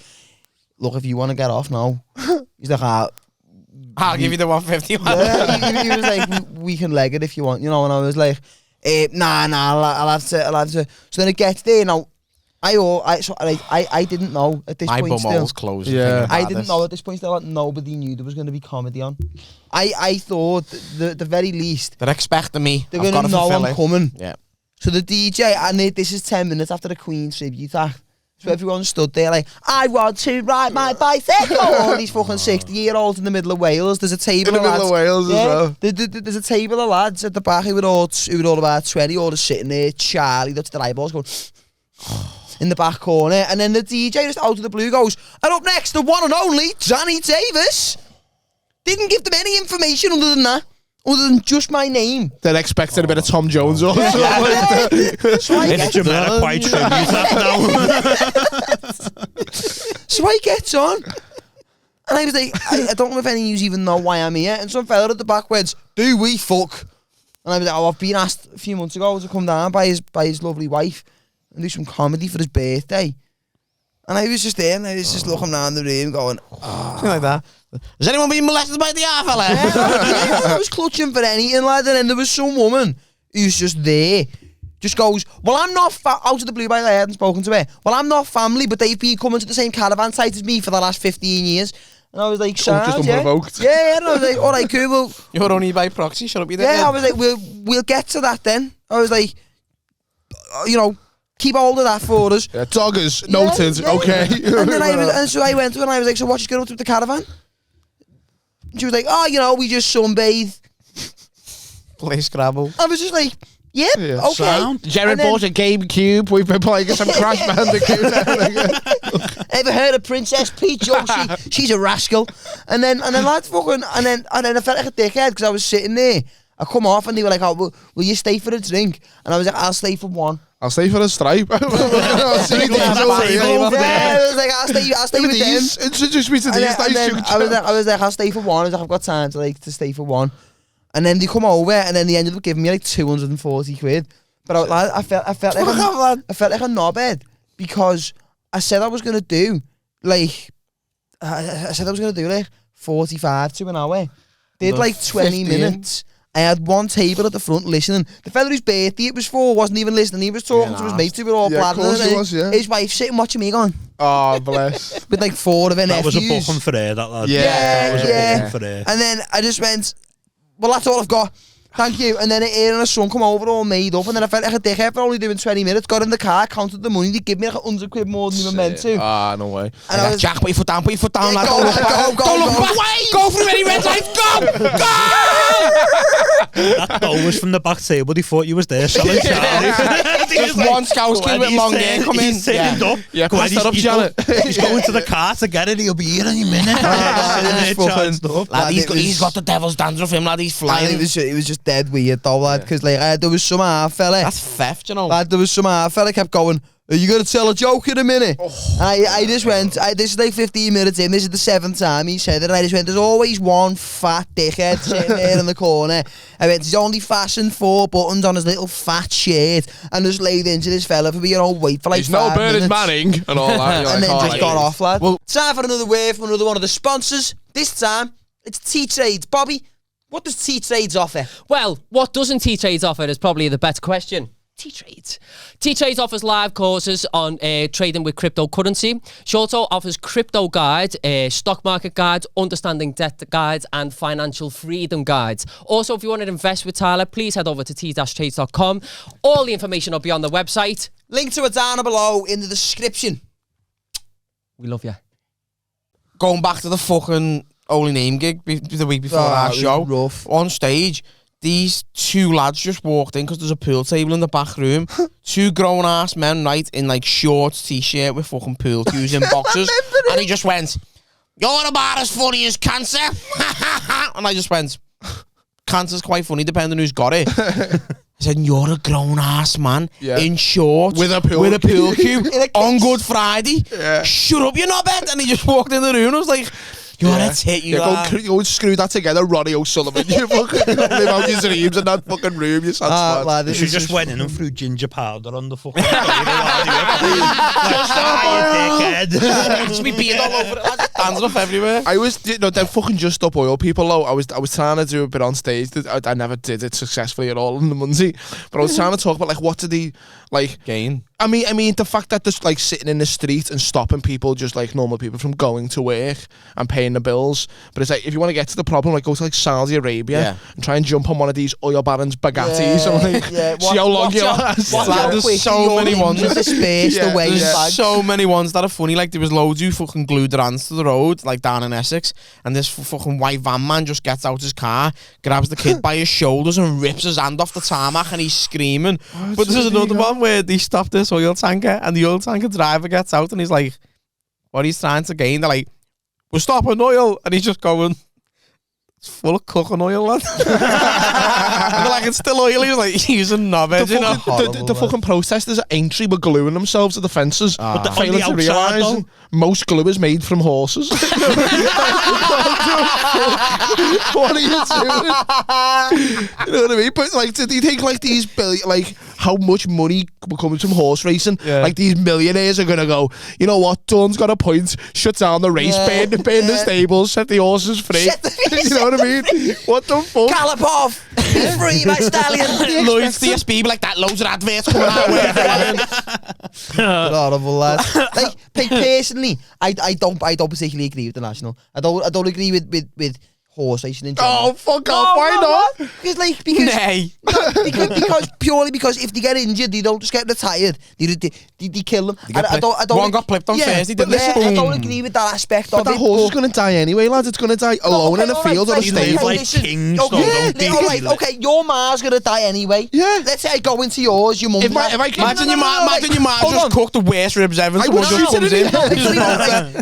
[SPEAKER 2] look, if you want to get off now, he's like,
[SPEAKER 1] I'll give you the 150.
[SPEAKER 2] yeah, he was like, we can leg it if you want, you know, and I was like, nah, I'll have to. So then it gets there now. I didn't know at this
[SPEAKER 1] My
[SPEAKER 2] point still.
[SPEAKER 1] bumhole's closed.
[SPEAKER 3] Yeah.
[SPEAKER 2] I didn't know at this point still that nobody knew there was going to be comedy on. I thought the very least
[SPEAKER 1] They're expecting me.
[SPEAKER 2] they're
[SPEAKER 1] I've
[SPEAKER 2] going to
[SPEAKER 1] gotta
[SPEAKER 2] know
[SPEAKER 1] fulfill
[SPEAKER 2] I'm
[SPEAKER 1] it.
[SPEAKER 2] coming.
[SPEAKER 1] Yeah.
[SPEAKER 2] So the DJ, and this is 10 minutes after the Queen tribute act. So everyone stood there like, I want to ride my bicycle. All these fucking 60-year-olds in the middle of Wales. There's a table
[SPEAKER 3] In the
[SPEAKER 2] of
[SPEAKER 3] middle
[SPEAKER 2] lads.
[SPEAKER 3] of Wales as well.
[SPEAKER 2] There's a table of lads at the back who were all about 20, all just sitting there. Charlie, that's their eyeballs going in the back corner. And then the DJ just out of the blue goes, and up next, the one and only Danny Davis. Didn't give them any information other than that. Other than just my name.
[SPEAKER 3] They're expecting a bit of Tom Jones or
[SPEAKER 2] So I
[SPEAKER 5] It's
[SPEAKER 2] get,
[SPEAKER 5] quite true.
[SPEAKER 2] so I get on. And I was like, I don't know if any of you even know why I'm here. And some fella at the back went, do we fuck? And I was like, oh, I've been asked a few months ago to come down by his lovely wife and do some comedy for his birthday. And I was just there and I was just looking around the room going,
[SPEAKER 1] Something like that. Has anyone been molested by the fella?
[SPEAKER 2] I was clutching for anything, lad. And then there was some woman who's just there. Just goes, well, I'm not out of the blue, by the way, I hadn't spoken to her. Well, I'm not family, but they've been coming to the same caravan site as me for the last 15 years. And I was like,
[SPEAKER 3] just
[SPEAKER 2] sound, yeah.
[SPEAKER 3] unprovoked.
[SPEAKER 2] Yeah, and I was like, all right, cool, well,
[SPEAKER 1] You're only by proxy. Shut up, you
[SPEAKER 2] yeah, I was like, we'll get to that then. I was like, you know, keep hold of that for us.
[SPEAKER 3] Yeah, doggers, noted,
[SPEAKER 2] Yeah.
[SPEAKER 3] okay.
[SPEAKER 2] And then so I went to her and I was like, so what you going up to the caravan? And she was like, oh, you know, we just sunbathe.
[SPEAKER 1] Play Scrabble.
[SPEAKER 2] I was just like, yeah,
[SPEAKER 3] Yeah,
[SPEAKER 2] okay.
[SPEAKER 5] sound.
[SPEAKER 3] Jared
[SPEAKER 2] And then-
[SPEAKER 3] bought a GameCube. We've been playing some Crash Bandicoot.
[SPEAKER 2] Ever heard of Princess Peach? Oh, she's a rascal. And then lads fucking, and then I felt like a dickhead because I was sitting there. I come off and they were like, oh, will you stay for a drink? And I was like, I'll stay for one.
[SPEAKER 3] I'll stay for a stripe. I'll see these
[SPEAKER 2] Yeah,
[SPEAKER 3] over here.
[SPEAKER 2] I was like, I'll stay with them.
[SPEAKER 3] Introduce me to
[SPEAKER 2] And
[SPEAKER 3] these
[SPEAKER 2] then
[SPEAKER 3] nice
[SPEAKER 2] I was like, I'll stay for one. I was like, I've got time to stay for one. And then they come over and then they ended up giving me like 240 quid. But I felt like a knobhead because I said I was gonna do like 45 to an hour. Did like 20 minutes. I had one table at the front listening. The fella whose birthday it was for wasn't even listening. He was talking to his mates who were all
[SPEAKER 3] Yeah, of
[SPEAKER 2] blabbering.
[SPEAKER 3] course he was, yeah.
[SPEAKER 2] His wife sitting watching me going
[SPEAKER 3] Oh, bless.
[SPEAKER 2] with like 4 of her
[SPEAKER 5] That was a
[SPEAKER 2] nephews.
[SPEAKER 5] booking for her, that lad.
[SPEAKER 3] Yeah,
[SPEAKER 5] That was a
[SPEAKER 2] yeah.
[SPEAKER 5] booking for her.
[SPEAKER 2] And then I just went, well, that's all I've got. Thank you. And then Aaron and her son come over all made up. And then I felt like a dickhead for only doing 20 minutes. Got in the car, counted the money. They give me like 100 quid more than they were meant to.
[SPEAKER 3] Ah, no way.
[SPEAKER 2] And I was,
[SPEAKER 1] Jack, put your foot down,
[SPEAKER 2] yeah,
[SPEAKER 1] lad.
[SPEAKER 2] go,
[SPEAKER 1] Don't look back.
[SPEAKER 2] go,
[SPEAKER 1] Don't look
[SPEAKER 2] go.
[SPEAKER 1] back. Go through any red lights. Go!
[SPEAKER 5] That dough was from the back table. They thought you was there selling Charlie.
[SPEAKER 1] Just one scouse kid with long hair come in.
[SPEAKER 5] He's sitting up.
[SPEAKER 3] Yeah,
[SPEAKER 5] Go on,
[SPEAKER 3] pass that up,
[SPEAKER 5] he's
[SPEAKER 3] Janet.
[SPEAKER 5] He's going to the car to get it. He'll be here any minute. Sitting there chatting stuff.
[SPEAKER 1] Lad,
[SPEAKER 2] it was-
[SPEAKER 1] he's got the devil's dandruff him, lad. He's
[SPEAKER 2] and
[SPEAKER 1] flying.
[SPEAKER 2] it was just dead weird though, lad. Because like there was some half fella.
[SPEAKER 1] That's theft, you know.
[SPEAKER 2] Lad, there was some half fella kept going, are you going to tell a joke in a minute? I just went, this is like 15 minutes in, this is the 7th time he said it, and I just went, there's always one fat dickhead sitting there in the corner. I went, he's only fastened 4 buttons on his little fat shirt, and just laid into this fella for being all wait for like 5 minutes.
[SPEAKER 3] He's no Bernard Manning and all that.
[SPEAKER 2] And then just got off, lad.
[SPEAKER 1] Well,
[SPEAKER 2] time for another wave from another one of the sponsors. This time, it's Tshirts. Bobby, what does Tshirts offer?
[SPEAKER 4] Well, what doesn't T-Trades offer is probably the better question. T-Trades. T-Trades offers live courses on trading with cryptocurrency. She also offers crypto guides, stock market guides, understanding debt guides, and financial freedom guides. Also, if you want to invest with Tyler, please head over to t-trades.com. All the information will be on the website.
[SPEAKER 2] Link to it down below in the description.
[SPEAKER 4] We love you.
[SPEAKER 1] Going back to the fucking Only Name gig the week before our show,
[SPEAKER 2] rough.
[SPEAKER 1] on stage, these 2 lads just walked in because there's a pool table in the back room. 2 grown-ass men, right, in like shorts, t-shirt with fucking pool cues in boxes. And he just went, "You're about as funny as cancer." And I just went, "Cancer's quite funny, depending who's got it." I said, "You're a grown-ass man in shorts
[SPEAKER 3] with a
[SPEAKER 1] pool cue on Good Friday.
[SPEAKER 3] Yeah.
[SPEAKER 1] Shut up, you're not bad." And he just walked in the room and I was like, "You're a tit, you are."
[SPEAKER 3] Go and screw that together, Ronnie O'Sullivan. You fucking live out your dreams in that fucking room, you sad spot.
[SPEAKER 2] Lad,
[SPEAKER 5] She just went in and threw ginger powder on the fucking
[SPEAKER 1] Just me beard all over it. Dandruff everywhere.
[SPEAKER 3] I was, they're fucking just up oil people though. I was trying to do a bit on stage. I never did it successfully at all in the Monday. But I was trying to talk about like what did he like
[SPEAKER 1] Gain.
[SPEAKER 3] I mean the fact that just like sitting in the street and stopping people, just like normal people, from going to work and paying the bills. But it's like, if you want to get to the problem, like go to like Saudi Arabia and try and jump on one of these oil barons' Bugattis and like see how long you last.
[SPEAKER 1] There's so many ones.
[SPEAKER 2] There's
[SPEAKER 1] so many ones that are funny. Like there was loads who fucking glued their hands to the road, like down in Essex, and this fucking white van man just gets out his car, grabs the kid by his shoulders and rips his hand off the tarmac, and he's screaming. But there's another one where they stop this oil tanker, and the oil tanker driver gets out and he's like, what he's trying to gain, they're like, "We're stopping oil," and he's just going, "It's full of cooking oil, lad." And they're like, "It's still oil." He was like, using knobheads, you know.
[SPEAKER 3] The fucking protesters at Aintree were gluing themselves to the fences, but they're failing to realise most glue is made from horses. What are you doing? You know what I mean? But like, do you think like these like how much money comes from horse racing? Like these millionaires are gonna go, "You know what? Dawn's got a point. Shut down the race, burn the stables, set the horses free." You know what I mean? What the fuck?
[SPEAKER 2] Kalapov, be free, my stallion.
[SPEAKER 1] Lloyd's DSP, like that, loads of adverts coming out.
[SPEAKER 2] Horrible, lad. Like personally, I don't particularly agree with the National. I don't agree with horse racing in general.
[SPEAKER 3] Oh, fuck off! Why not?
[SPEAKER 2] Because purely because if they get injured, they don't just get retired. They kill them. I don't.
[SPEAKER 1] One got clipped on Thursday, didn't
[SPEAKER 2] it? I don't agree with that aspect
[SPEAKER 3] but
[SPEAKER 2] of
[SPEAKER 3] that
[SPEAKER 2] it.
[SPEAKER 3] horse is going to die anyway, lads. It's going to die alone in a field or a stable.
[SPEAKER 5] Like kings,
[SPEAKER 2] Okay, your ma's going to die anyway.
[SPEAKER 3] Yeah.
[SPEAKER 2] Let's say I go into yours, your mum.
[SPEAKER 1] Imagine your ma just cooked the worst ribs ever. Someone just comes in.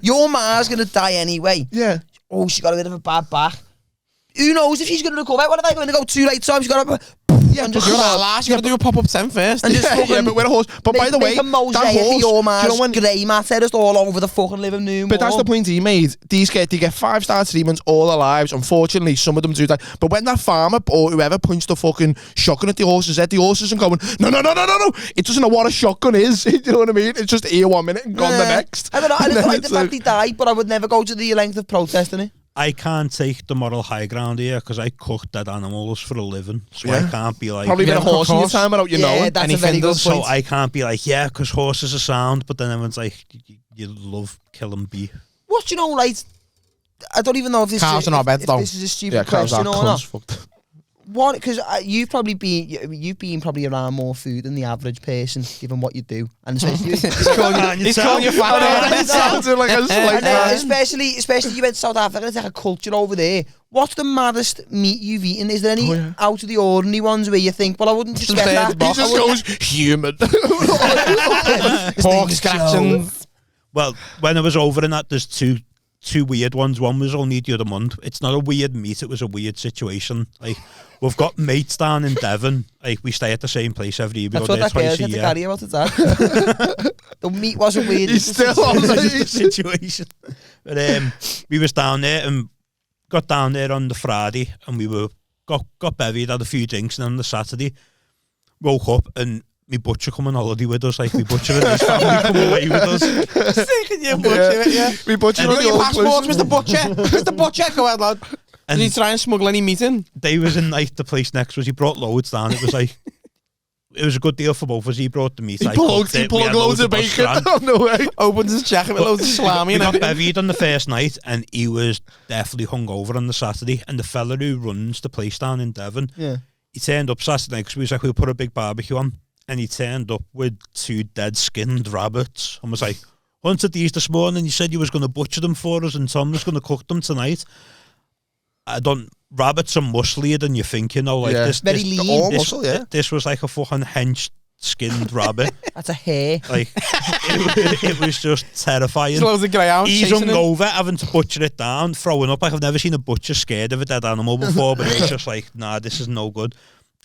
[SPEAKER 2] Your ma's going to die anyway.
[SPEAKER 3] Yeah.
[SPEAKER 2] Oh, she got a bit of a bad back. Who knows if she's going to recover? What are they going to go too late? So she's got to...
[SPEAKER 3] Yeah,
[SPEAKER 2] and
[SPEAKER 3] just
[SPEAKER 1] you're not last. You got to do a pop-up 10 first.
[SPEAKER 2] And just
[SPEAKER 3] yeah, but with a horse. But by the way,
[SPEAKER 2] that horse, your man's grey matter just all over the fucking living room.
[SPEAKER 3] But that's the point he made. They get 5-star treatments all their lives. Unfortunately, some of them do that. But when that farmer or whoever points the fucking shotgun at the horse's head, the horse isn't going, no. It doesn't know what a shotgun is. You know what I mean? It's just here 1 minute and gone the next.
[SPEAKER 2] I don't know. I didn't like the fact he died, but I would never go to the length of protesting it.
[SPEAKER 5] I can't take the moral high ground here because I cook dead animals for a living, so I can't be like
[SPEAKER 3] probably been a horse in your time without you knowing.
[SPEAKER 2] That's a very good point.
[SPEAKER 5] So I can't be like because horses are sound, but then everyone's like you love killing beef.
[SPEAKER 2] What, you know, like I don't even know if this is a stupid question or not. What? Because you've been probably around more food than the average person, given what you do, and especially
[SPEAKER 1] he's calling you fat.
[SPEAKER 2] Especially you went to South Africa. It's like a culture over there. What's the maddest meat you've eaten? Is there any out of the ordinary ones where you think, well, I wouldn't expect that?
[SPEAKER 3] He just goes human.
[SPEAKER 1] Pork scratching.
[SPEAKER 5] Well, when I was over in that, there's two two weird ones. One was only the other month. It's not a weird meet, it was a weird situation. Like, we've got mates down in Devon. Like, we stay at the same place every year. We
[SPEAKER 2] That's
[SPEAKER 5] go
[SPEAKER 2] what
[SPEAKER 5] there
[SPEAKER 2] that girl
[SPEAKER 5] twice a
[SPEAKER 2] had to
[SPEAKER 5] year.
[SPEAKER 2] carry about it, Dad. The meat wasn't weird.
[SPEAKER 3] He's still on
[SPEAKER 5] The situation. But we was down there and got down there on the Friday, and we got bevied, had a few drinks, and on the Saturday woke up and my butcher come on holiday with us. Like, my butcher and his family come away with us.
[SPEAKER 1] Thinking your butcher, yeah.
[SPEAKER 3] We butchered on the
[SPEAKER 1] Your
[SPEAKER 3] old
[SPEAKER 1] passports,
[SPEAKER 3] place.
[SPEAKER 1] Mr. Butcher. Mr. Butcher, go ahead, lad.
[SPEAKER 5] And
[SPEAKER 1] Did he try and smuggle any meat in?
[SPEAKER 5] they was in like the place next to us. He brought loads down. It was like, it was a good deal for both of us. He brought the meat.
[SPEAKER 3] He plugged loads of bacon on the way.
[SPEAKER 1] Opens his jacket with loads of salami
[SPEAKER 5] We
[SPEAKER 1] and
[SPEAKER 5] got
[SPEAKER 1] everything.
[SPEAKER 5] bevied on the first night, and he was definitely hungover on the Saturday. And the fella who runs the place down in Devon, he turned up Saturday night because we was like, we'll put a big barbecue on. And he turned up with 2 dead skinned rabbits and was like, hunted these this morning. You said you was going to butcher them for us, and Tom was going to cook them tonight. Rabbits are musclier than you think, you know. Like,
[SPEAKER 3] Yeah.
[SPEAKER 2] Very lean.
[SPEAKER 3] All muscle, yeah.
[SPEAKER 5] This was like a fucking hench skinned rabbit.
[SPEAKER 2] That's a hair.
[SPEAKER 5] Like, it was just terrifying.
[SPEAKER 1] There's loads of greyhounds
[SPEAKER 5] He's
[SPEAKER 1] chasing him.
[SPEAKER 5] hungover, having to butcher it down, throwing up. Like, I've never seen a butcher scared of a dead animal before, but it was just like, nah, this is no good.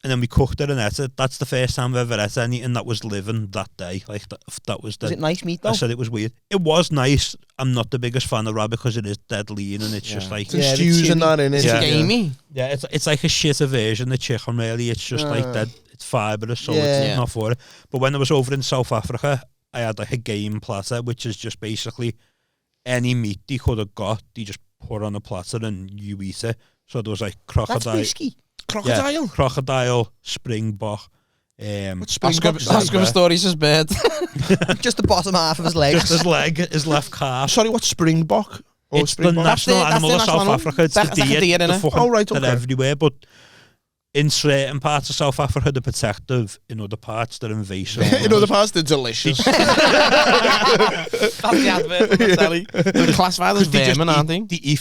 [SPEAKER 5] And then we cooked it and ate it. That's the first time I've ever ate anything that was living that day. Like, that was the...
[SPEAKER 2] Was it nice meat, though?
[SPEAKER 5] I said it was weird. It was nice. I'm not the biggest fan of rabbit because it is dead lean, and it's just like...
[SPEAKER 3] It's stews and that in it.
[SPEAKER 1] It's gamey.
[SPEAKER 5] Yeah, it's like a shitter version of chicken, really. It's just like dead. It's fibrous, so it's not for it. But when I was over in South Africa, I had like a game platter, which is just basically any meat they could have got, they just put on a platter and you eat it. So there was like crocodile.
[SPEAKER 2] That's risky.
[SPEAKER 3] Crocodile?
[SPEAKER 5] Yeah, crocodile, springbok.
[SPEAKER 1] Oscar stories his bed.
[SPEAKER 2] Just the bottom half of his legs.
[SPEAKER 5] Just his leg, his left calf.
[SPEAKER 3] Sorry, what's springbok? Or
[SPEAKER 5] It's the
[SPEAKER 3] springbok?
[SPEAKER 5] national
[SPEAKER 1] That's
[SPEAKER 5] animal
[SPEAKER 1] the
[SPEAKER 5] of
[SPEAKER 1] national
[SPEAKER 5] South
[SPEAKER 1] animal.
[SPEAKER 5] Africa. It's
[SPEAKER 1] That's
[SPEAKER 5] the
[SPEAKER 1] like a
[SPEAKER 5] deer.
[SPEAKER 1] deer,
[SPEAKER 5] The
[SPEAKER 1] innit?
[SPEAKER 5] fucking,
[SPEAKER 3] Oh, right,
[SPEAKER 5] they're
[SPEAKER 3] okay.
[SPEAKER 5] everywhere, but in certain parts of South Africa, they're protective. In other parts, they're invasive.
[SPEAKER 3] In other parts, they're delicious.
[SPEAKER 1] That's the advert on the telly. They're classified as vermin, aren't they?
[SPEAKER 5] They eat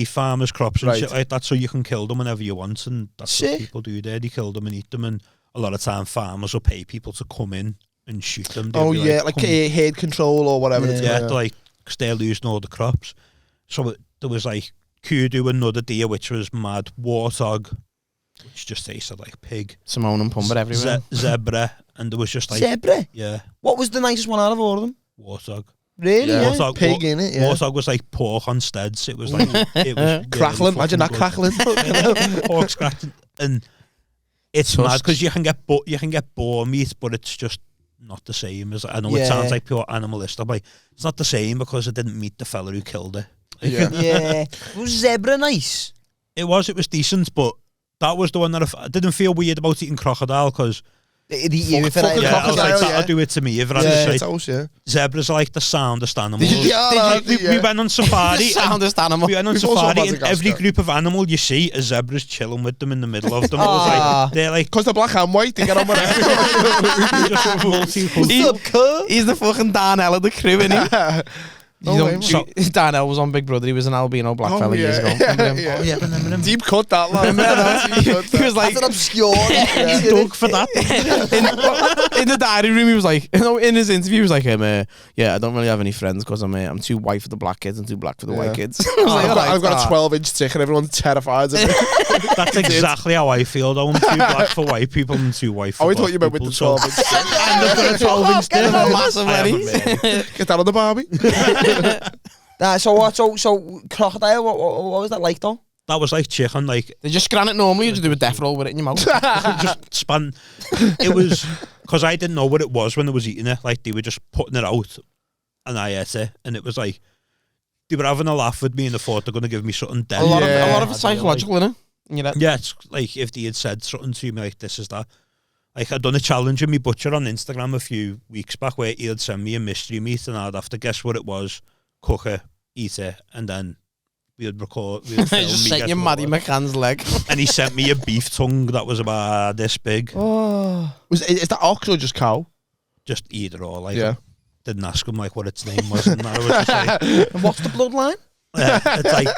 [SPEAKER 5] farmers' crops and
[SPEAKER 3] Right.
[SPEAKER 5] shit like that, so you can kill them whenever you want, and that's
[SPEAKER 2] Sick.
[SPEAKER 5] what people do there. They kill them and eat them, and a lot of time farmers will pay people to come in and shoot them. They'll
[SPEAKER 3] Oh,
[SPEAKER 5] be
[SPEAKER 3] yeah, like
[SPEAKER 5] "Come."
[SPEAKER 3] herd control or whatever. it's
[SPEAKER 5] Yeah,
[SPEAKER 3] called,
[SPEAKER 5] they're like, because they're losing all the crops. So there was like kudu, another deer, which was mad, warthog, which just tasted like pig,
[SPEAKER 1] Simone and Pumba everywhere.
[SPEAKER 5] zebra, and there was just like,
[SPEAKER 2] Zebra.
[SPEAKER 5] yeah,
[SPEAKER 2] What was the nicest one out of all of them?
[SPEAKER 5] warthog.
[SPEAKER 2] Really?
[SPEAKER 3] Yeah.
[SPEAKER 2] Yeah.
[SPEAKER 5] Warthog,
[SPEAKER 3] Pig in it, yeah.
[SPEAKER 5] Warthog was like pork on steads. It was like, it was
[SPEAKER 3] Crackling,
[SPEAKER 5] really
[SPEAKER 3] imagine that
[SPEAKER 5] fucking
[SPEAKER 3] crackling.
[SPEAKER 5] good. Pork scratching, and it's mad because you can get boar meat, but it's just not the same as. I know it sounds like pure animalistic, but it's not the same because it didn't meet the fella who killed it.
[SPEAKER 3] Yeah.
[SPEAKER 2] Yeah. Was zebra nice?
[SPEAKER 5] It was decent, but that was the one that I didn't feel weird about eating crocodile because
[SPEAKER 2] The you for
[SPEAKER 3] fucking
[SPEAKER 2] that.
[SPEAKER 5] I was like,
[SPEAKER 3] crocodile,
[SPEAKER 5] that'll
[SPEAKER 3] yeah.
[SPEAKER 5] do it to me. If I
[SPEAKER 3] Yeah,
[SPEAKER 5] say
[SPEAKER 3] it's house, yeah.
[SPEAKER 5] zebras are like the soundest animals.
[SPEAKER 3] Yeah,
[SPEAKER 5] We went on safari.
[SPEAKER 1] The soundest animal.
[SPEAKER 5] We went on
[SPEAKER 3] We've also
[SPEAKER 5] safari,
[SPEAKER 3] had
[SPEAKER 5] and
[SPEAKER 3] Madagascar.
[SPEAKER 5] every group of animal you see, a zebra's chilling with them in the middle of them. It was like, they're like
[SPEAKER 3] Because they're black and white, they get on with everyone.
[SPEAKER 5] just multi-cultural.
[SPEAKER 1] He's the fucking Darnell of the crew, innit?
[SPEAKER 3] No way, man.
[SPEAKER 1] Darnell was on Big Brother. He was an albino black
[SPEAKER 3] Oh,
[SPEAKER 1] fella years ago. Remember him?
[SPEAKER 3] yeah.
[SPEAKER 1] Oh, yeah, remember him?
[SPEAKER 3] Deep cut that, lad. Deep cut
[SPEAKER 1] He
[SPEAKER 3] that.
[SPEAKER 1] was like,
[SPEAKER 2] That's an obscure.
[SPEAKER 1] he's dug for that. in the diary room, he was like, in his interview, he was like, yeah, I don't really have any friends because I'm too white for the black kids and too black for the white kids. I was like,
[SPEAKER 3] I've got
[SPEAKER 1] "Ah."
[SPEAKER 3] a 12-inch tick and everyone's terrified of me.
[SPEAKER 5] That's exactly how I feel though. I'm too black for white people and too white for
[SPEAKER 3] Oh, I
[SPEAKER 5] black
[SPEAKER 3] thought you meant with
[SPEAKER 5] people,
[SPEAKER 3] the
[SPEAKER 5] so-
[SPEAKER 3] 12-inch tick.
[SPEAKER 5] And I've got a 12-inch
[SPEAKER 2] Get it on,
[SPEAKER 1] Massive
[SPEAKER 5] I haven't
[SPEAKER 1] weddings.
[SPEAKER 5] really.
[SPEAKER 3] Get that on the Barbie.
[SPEAKER 2] So what? So crocodile. What was that like though?
[SPEAKER 5] That was like chicken, like
[SPEAKER 1] They just scran it normally. You just do a death roll with it in your mouth.
[SPEAKER 5] just span. It was because I didn't know what it was when I was eating it. Like they were just putting it out, and I ate it, and it was like they were having a laugh with me, and they thought they're going to give me something dead.
[SPEAKER 1] a lot
[SPEAKER 3] Yeah.
[SPEAKER 1] of it's psychological, innit? You know?
[SPEAKER 5] Yeah, it's like if they had said something to me like this is that. Like I'd done a challenge with me butcher on Instagram a few weeks back where he'd send me a mystery meat and I'd have to guess what it was, cook it, eat it, and then we'd record. We'd film
[SPEAKER 1] Just
[SPEAKER 5] me
[SPEAKER 1] sent you
[SPEAKER 5] guessing
[SPEAKER 1] Maddie
[SPEAKER 5] what it was.
[SPEAKER 1] McCann's leg.
[SPEAKER 5] And he sent me a beef tongue that was about this big.
[SPEAKER 2] Oh.
[SPEAKER 3] Is that ox or just cow?
[SPEAKER 5] Just either or. Like
[SPEAKER 3] Yeah.
[SPEAKER 5] didn't ask him like what its name was, and that I was just like,
[SPEAKER 2] And what's the bloodline?
[SPEAKER 5] it's like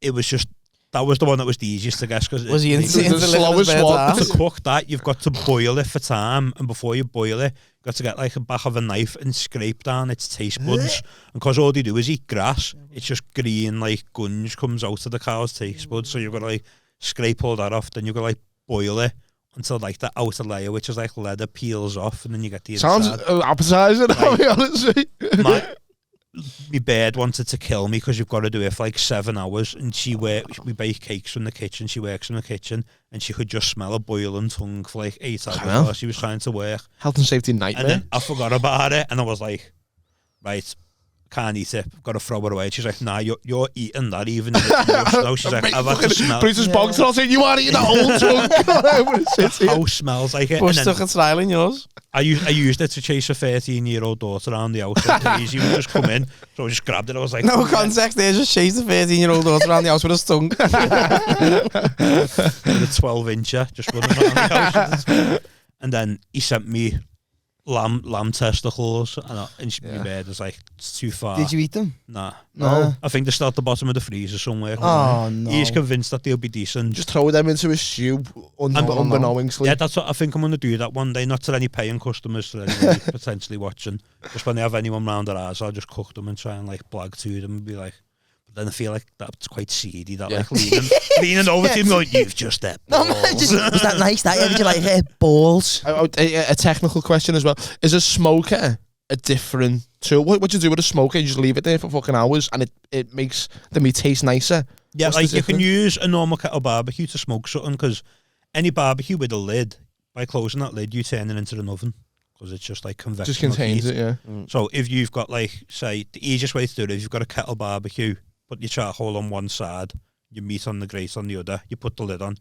[SPEAKER 5] it was just. That was the one that was the easiest to guess because
[SPEAKER 1] Was he
[SPEAKER 3] the
[SPEAKER 1] into
[SPEAKER 3] slowest one?
[SPEAKER 5] to cook that, you've got to boil it for time, and before you boil it, got to get like a back of a knife and scrape down its taste buds. And because all they do is eat grass, it's just green like gunge comes out of the cow's taste buds. So you've got to like scrape all that off, then you've got to like boil it until like the outer layer, which is like leather, peels off, and then you get the inside.
[SPEAKER 3] Sounds appetizing, I'll be honest with you.
[SPEAKER 5] My bird wanted to kill me because you've got to do it for like 7 hours, and we bake cakes from the kitchen, she works in the kitchen, and she could just smell a boiling tongue for like 8 hours while she was trying to work.
[SPEAKER 3] Health and safety nightmare.
[SPEAKER 5] And then I forgot about it, and I was like, right, can't eat it, got to throw it away. She's like, nah, you're eating that even in the snow. She's like, I've had to smell.
[SPEAKER 3] Bruce's box, and I was like, you are eating that whole tongue.
[SPEAKER 5] The house smells like it.
[SPEAKER 1] But stuck in style in yours.
[SPEAKER 5] I used it to chase a 13-year-old daughter around the house. Easy would just come in, so I just grabbed it. I was like,
[SPEAKER 1] no context there, just chased the 13-year-old daughter around the house with a tongue.
[SPEAKER 5] With a 12-incher, just running around the house. And then he sent me lamb testicles, and my bed was like, it's too far.
[SPEAKER 2] Did you eat them?
[SPEAKER 5] Nah.
[SPEAKER 2] No.
[SPEAKER 5] I think they're still at the bottom of the freezer somewhere.
[SPEAKER 2] Oh, no.
[SPEAKER 5] He's convinced that they'll be decent.
[SPEAKER 3] Just throw them into a stew unbeknownstly.
[SPEAKER 5] Yeah, that's what I think I'm going to do that one day. Not to any paying customers, to anyone potentially watching. Just when they have anyone round their house, I'll just cook them and try and like blag to them and be like, but then I feel like that's quite seedy, that like leaning over to him going, you've just ate balls.
[SPEAKER 2] Was that nice? Did you like balls?
[SPEAKER 3] A technical question as well. Is a smoker a different tool? What do you do with a smoker? You just leave it there for fucking hours and it makes the meat taste nicer?
[SPEAKER 5] Yeah,
[SPEAKER 3] What's
[SPEAKER 5] like
[SPEAKER 3] the
[SPEAKER 5] you can
[SPEAKER 3] difference?
[SPEAKER 5] use a normal kettle barbecue to smoke something, because any barbecue with a lid, by closing that lid, you turn it into an oven, because it's just like convection.
[SPEAKER 3] Just contains
[SPEAKER 5] heat.
[SPEAKER 3] it, yeah.
[SPEAKER 5] So if you've got like, say, the easiest way to do it is you've got a kettle barbecue, put your charcoal on one side, your meat on the grate on the other, you put the lid on,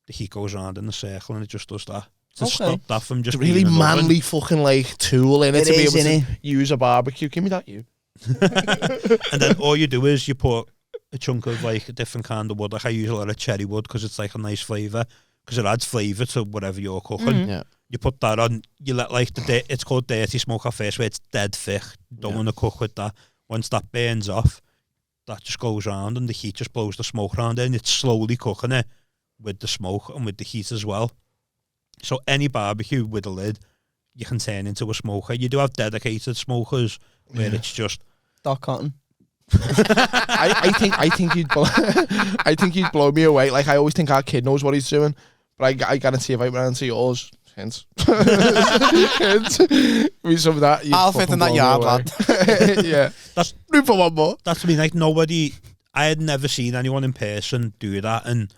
[SPEAKER 5] the heat goes around in a circle and it just does that. To stop that from just
[SPEAKER 3] It's a really
[SPEAKER 5] being an
[SPEAKER 3] manly
[SPEAKER 5] oven.
[SPEAKER 3] fucking like tool in it to be able to use a barbecue. Give me that, you.
[SPEAKER 5] And then all you do is you put a chunk of like a different kind of wood, like I use a lot of cherry wood because it's like a nice flavour, because it adds flavour to whatever you're cooking.
[SPEAKER 1] Yeah.
[SPEAKER 5] You put that on, you let like it's called dirty smoke off first, where it's dead thick. Don't want to cook with that. Once that burns off, that just goes round and the heat just blows the smoke around it, and it's slowly cooking it with the smoke and with the heat as well. So any barbecue with a lid, you can turn into a smoker. You do have dedicated smokers where it's just
[SPEAKER 2] Doc Cotton.
[SPEAKER 3] I think you'd blow me away. Like I always think our kid knows what he's doing, but I guarantee if I went around to yours, hint, with some of that,
[SPEAKER 1] I'll fit in that yard, lad.
[SPEAKER 3] Yeah,
[SPEAKER 5] that's
[SPEAKER 3] room for one more.
[SPEAKER 5] That's what I mean. Like nobody, I had never seen anyone in person do that, and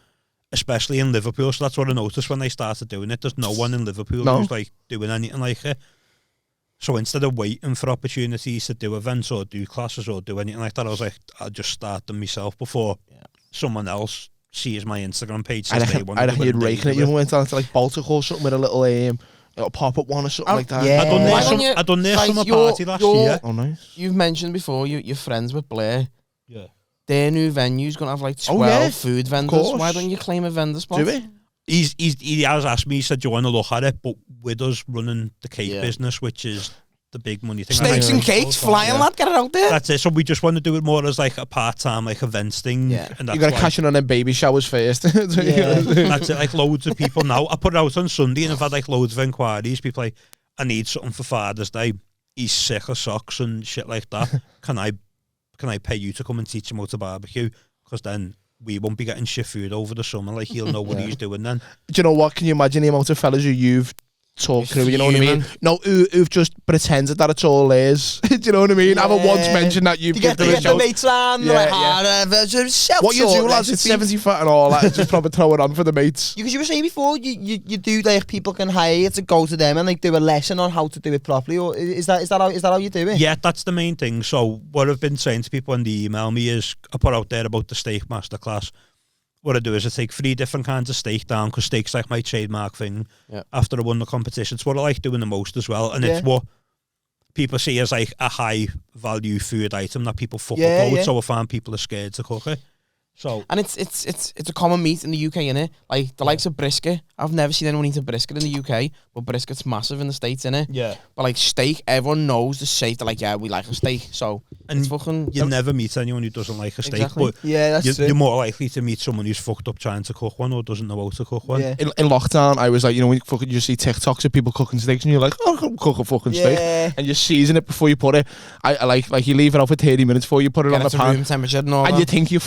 [SPEAKER 5] especially in Liverpool. So that's what I noticed when they started doing it. There's no one in Liverpool who's like doing anything like it. So instead of waiting for opportunities to do events or do classes or do anything like that, I was like, I'll just start them myself before someone else sees my Instagram page.
[SPEAKER 3] I reckon you'd raking it. You went down to like Baltic or something with a little pop-up one or something like that.
[SPEAKER 2] Yeah.
[SPEAKER 5] I done this from a party last year.
[SPEAKER 3] Oh, nice.
[SPEAKER 1] You've mentioned before you're friends with Blair.
[SPEAKER 5] Yeah.
[SPEAKER 1] Their new venue's going to have like 12 food vendors.
[SPEAKER 3] course.
[SPEAKER 1] Why don't you claim a vendor spot?
[SPEAKER 3] Do we?
[SPEAKER 5] He has asked me, he said, do you want to look at it? But with us running the cake business, which is the big money thing.
[SPEAKER 1] Steaks and cakes, flying lad, get it out there.
[SPEAKER 5] That's it. So we just want to do it more as like a part-time, like events thing.
[SPEAKER 1] Yeah.
[SPEAKER 5] And that's
[SPEAKER 3] You got to
[SPEAKER 5] why-
[SPEAKER 3] cash in on them baby showers first.
[SPEAKER 5] That's it. Like loads of people now. I put it out on Sunday and I've had like loads of inquiries. People like, I need something for Father's Day. He's sick of socks and shit like that. Can I pay you to come and teach him how to barbecue? Because then we won't be getting shit food over the summer. Like he'll know what he's doing then.
[SPEAKER 3] Do you know what? Can you imagine the amount of fellas who you've talked to? You know what I mean? No, who've just pretended that it's all theirs. Do you know what I mean? I haven't once mentioned that you've
[SPEAKER 2] You get
[SPEAKER 3] given them a
[SPEAKER 2] the
[SPEAKER 3] show.
[SPEAKER 2] mates on,
[SPEAKER 3] Yeah,
[SPEAKER 2] like,
[SPEAKER 3] yeah. What you do, lads, it's 70 foot and all that. Just probably throw it on for the mates.
[SPEAKER 2] Because you were saying before, you do like people can hire you to go to them and like do a lesson on how to do it properly. Or is that how you do it?
[SPEAKER 5] Yeah, that's the main thing. So what I've been saying to people when they email me is, I put out there about the steak masterclass. What I do is I take 3 different kinds of steak down, because steak's like my trademark thing.
[SPEAKER 1] Yeah.
[SPEAKER 5] After I won the competition, it's what I like doing the most as well, and it's what people see as like a high value food item that people fuck up with. So I find people are scared to cook it. So
[SPEAKER 1] And it's a common meat in the UK, innit? Like the likes of brisket. I've never seen anyone eat a brisket in the UK, but brisket's massive in the States, innit?
[SPEAKER 5] yeah,
[SPEAKER 1] But like steak, everyone knows the steak. They're like, yeah, we like a steak. So
[SPEAKER 5] and
[SPEAKER 1] it's fucking.
[SPEAKER 5] you never meet anyone who doesn't like a steak.
[SPEAKER 1] Exactly.
[SPEAKER 5] But
[SPEAKER 2] Yeah, that's true.
[SPEAKER 5] you're more likely to meet someone who's fucked up trying to cook one or doesn't know how to cook one.
[SPEAKER 2] Yeah.
[SPEAKER 3] In lockdown, I was like, you know, when you see TikToks of people cooking steaks, and you're like, oh, I can cook a fucking steak, and you season it before you put it. I like you leave it out for 30 minutes before you put it
[SPEAKER 1] Get
[SPEAKER 3] on
[SPEAKER 1] it
[SPEAKER 3] the
[SPEAKER 1] to
[SPEAKER 3] pan,
[SPEAKER 1] room temperature and all
[SPEAKER 3] and
[SPEAKER 1] that.
[SPEAKER 3] you think you're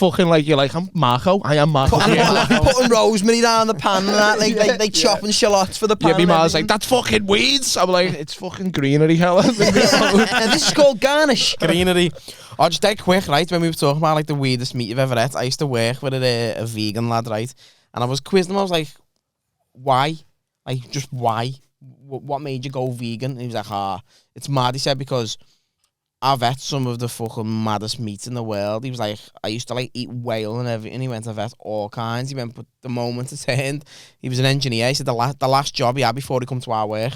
[SPEAKER 3] I'm Marco. I am Marco.
[SPEAKER 2] Putting rosemary down the pan and that, like chopping shallots for the pan.
[SPEAKER 3] Yeah, my
[SPEAKER 2] and
[SPEAKER 3] ma's like,
[SPEAKER 2] everything.
[SPEAKER 3] that's fucking weeds. I'm like, it's fucking greenery, hell.
[SPEAKER 2] And this is called garnish.
[SPEAKER 1] Greenery. Oh, just dead quick, right? When we were talking about like the weirdest meat you've ever had, I used to work with a vegan lad, right? And I was quizzing him. I was like, why? Like, just why? What made you go vegan? And he was like, it's mad. He said, because I've ate some of the fucking maddest meats in the world. He was like, I used to like eat whale and everything. He went to vet all kinds. He went, but the moment it turned, he was an engineer. He said the last job he had before he come to our work,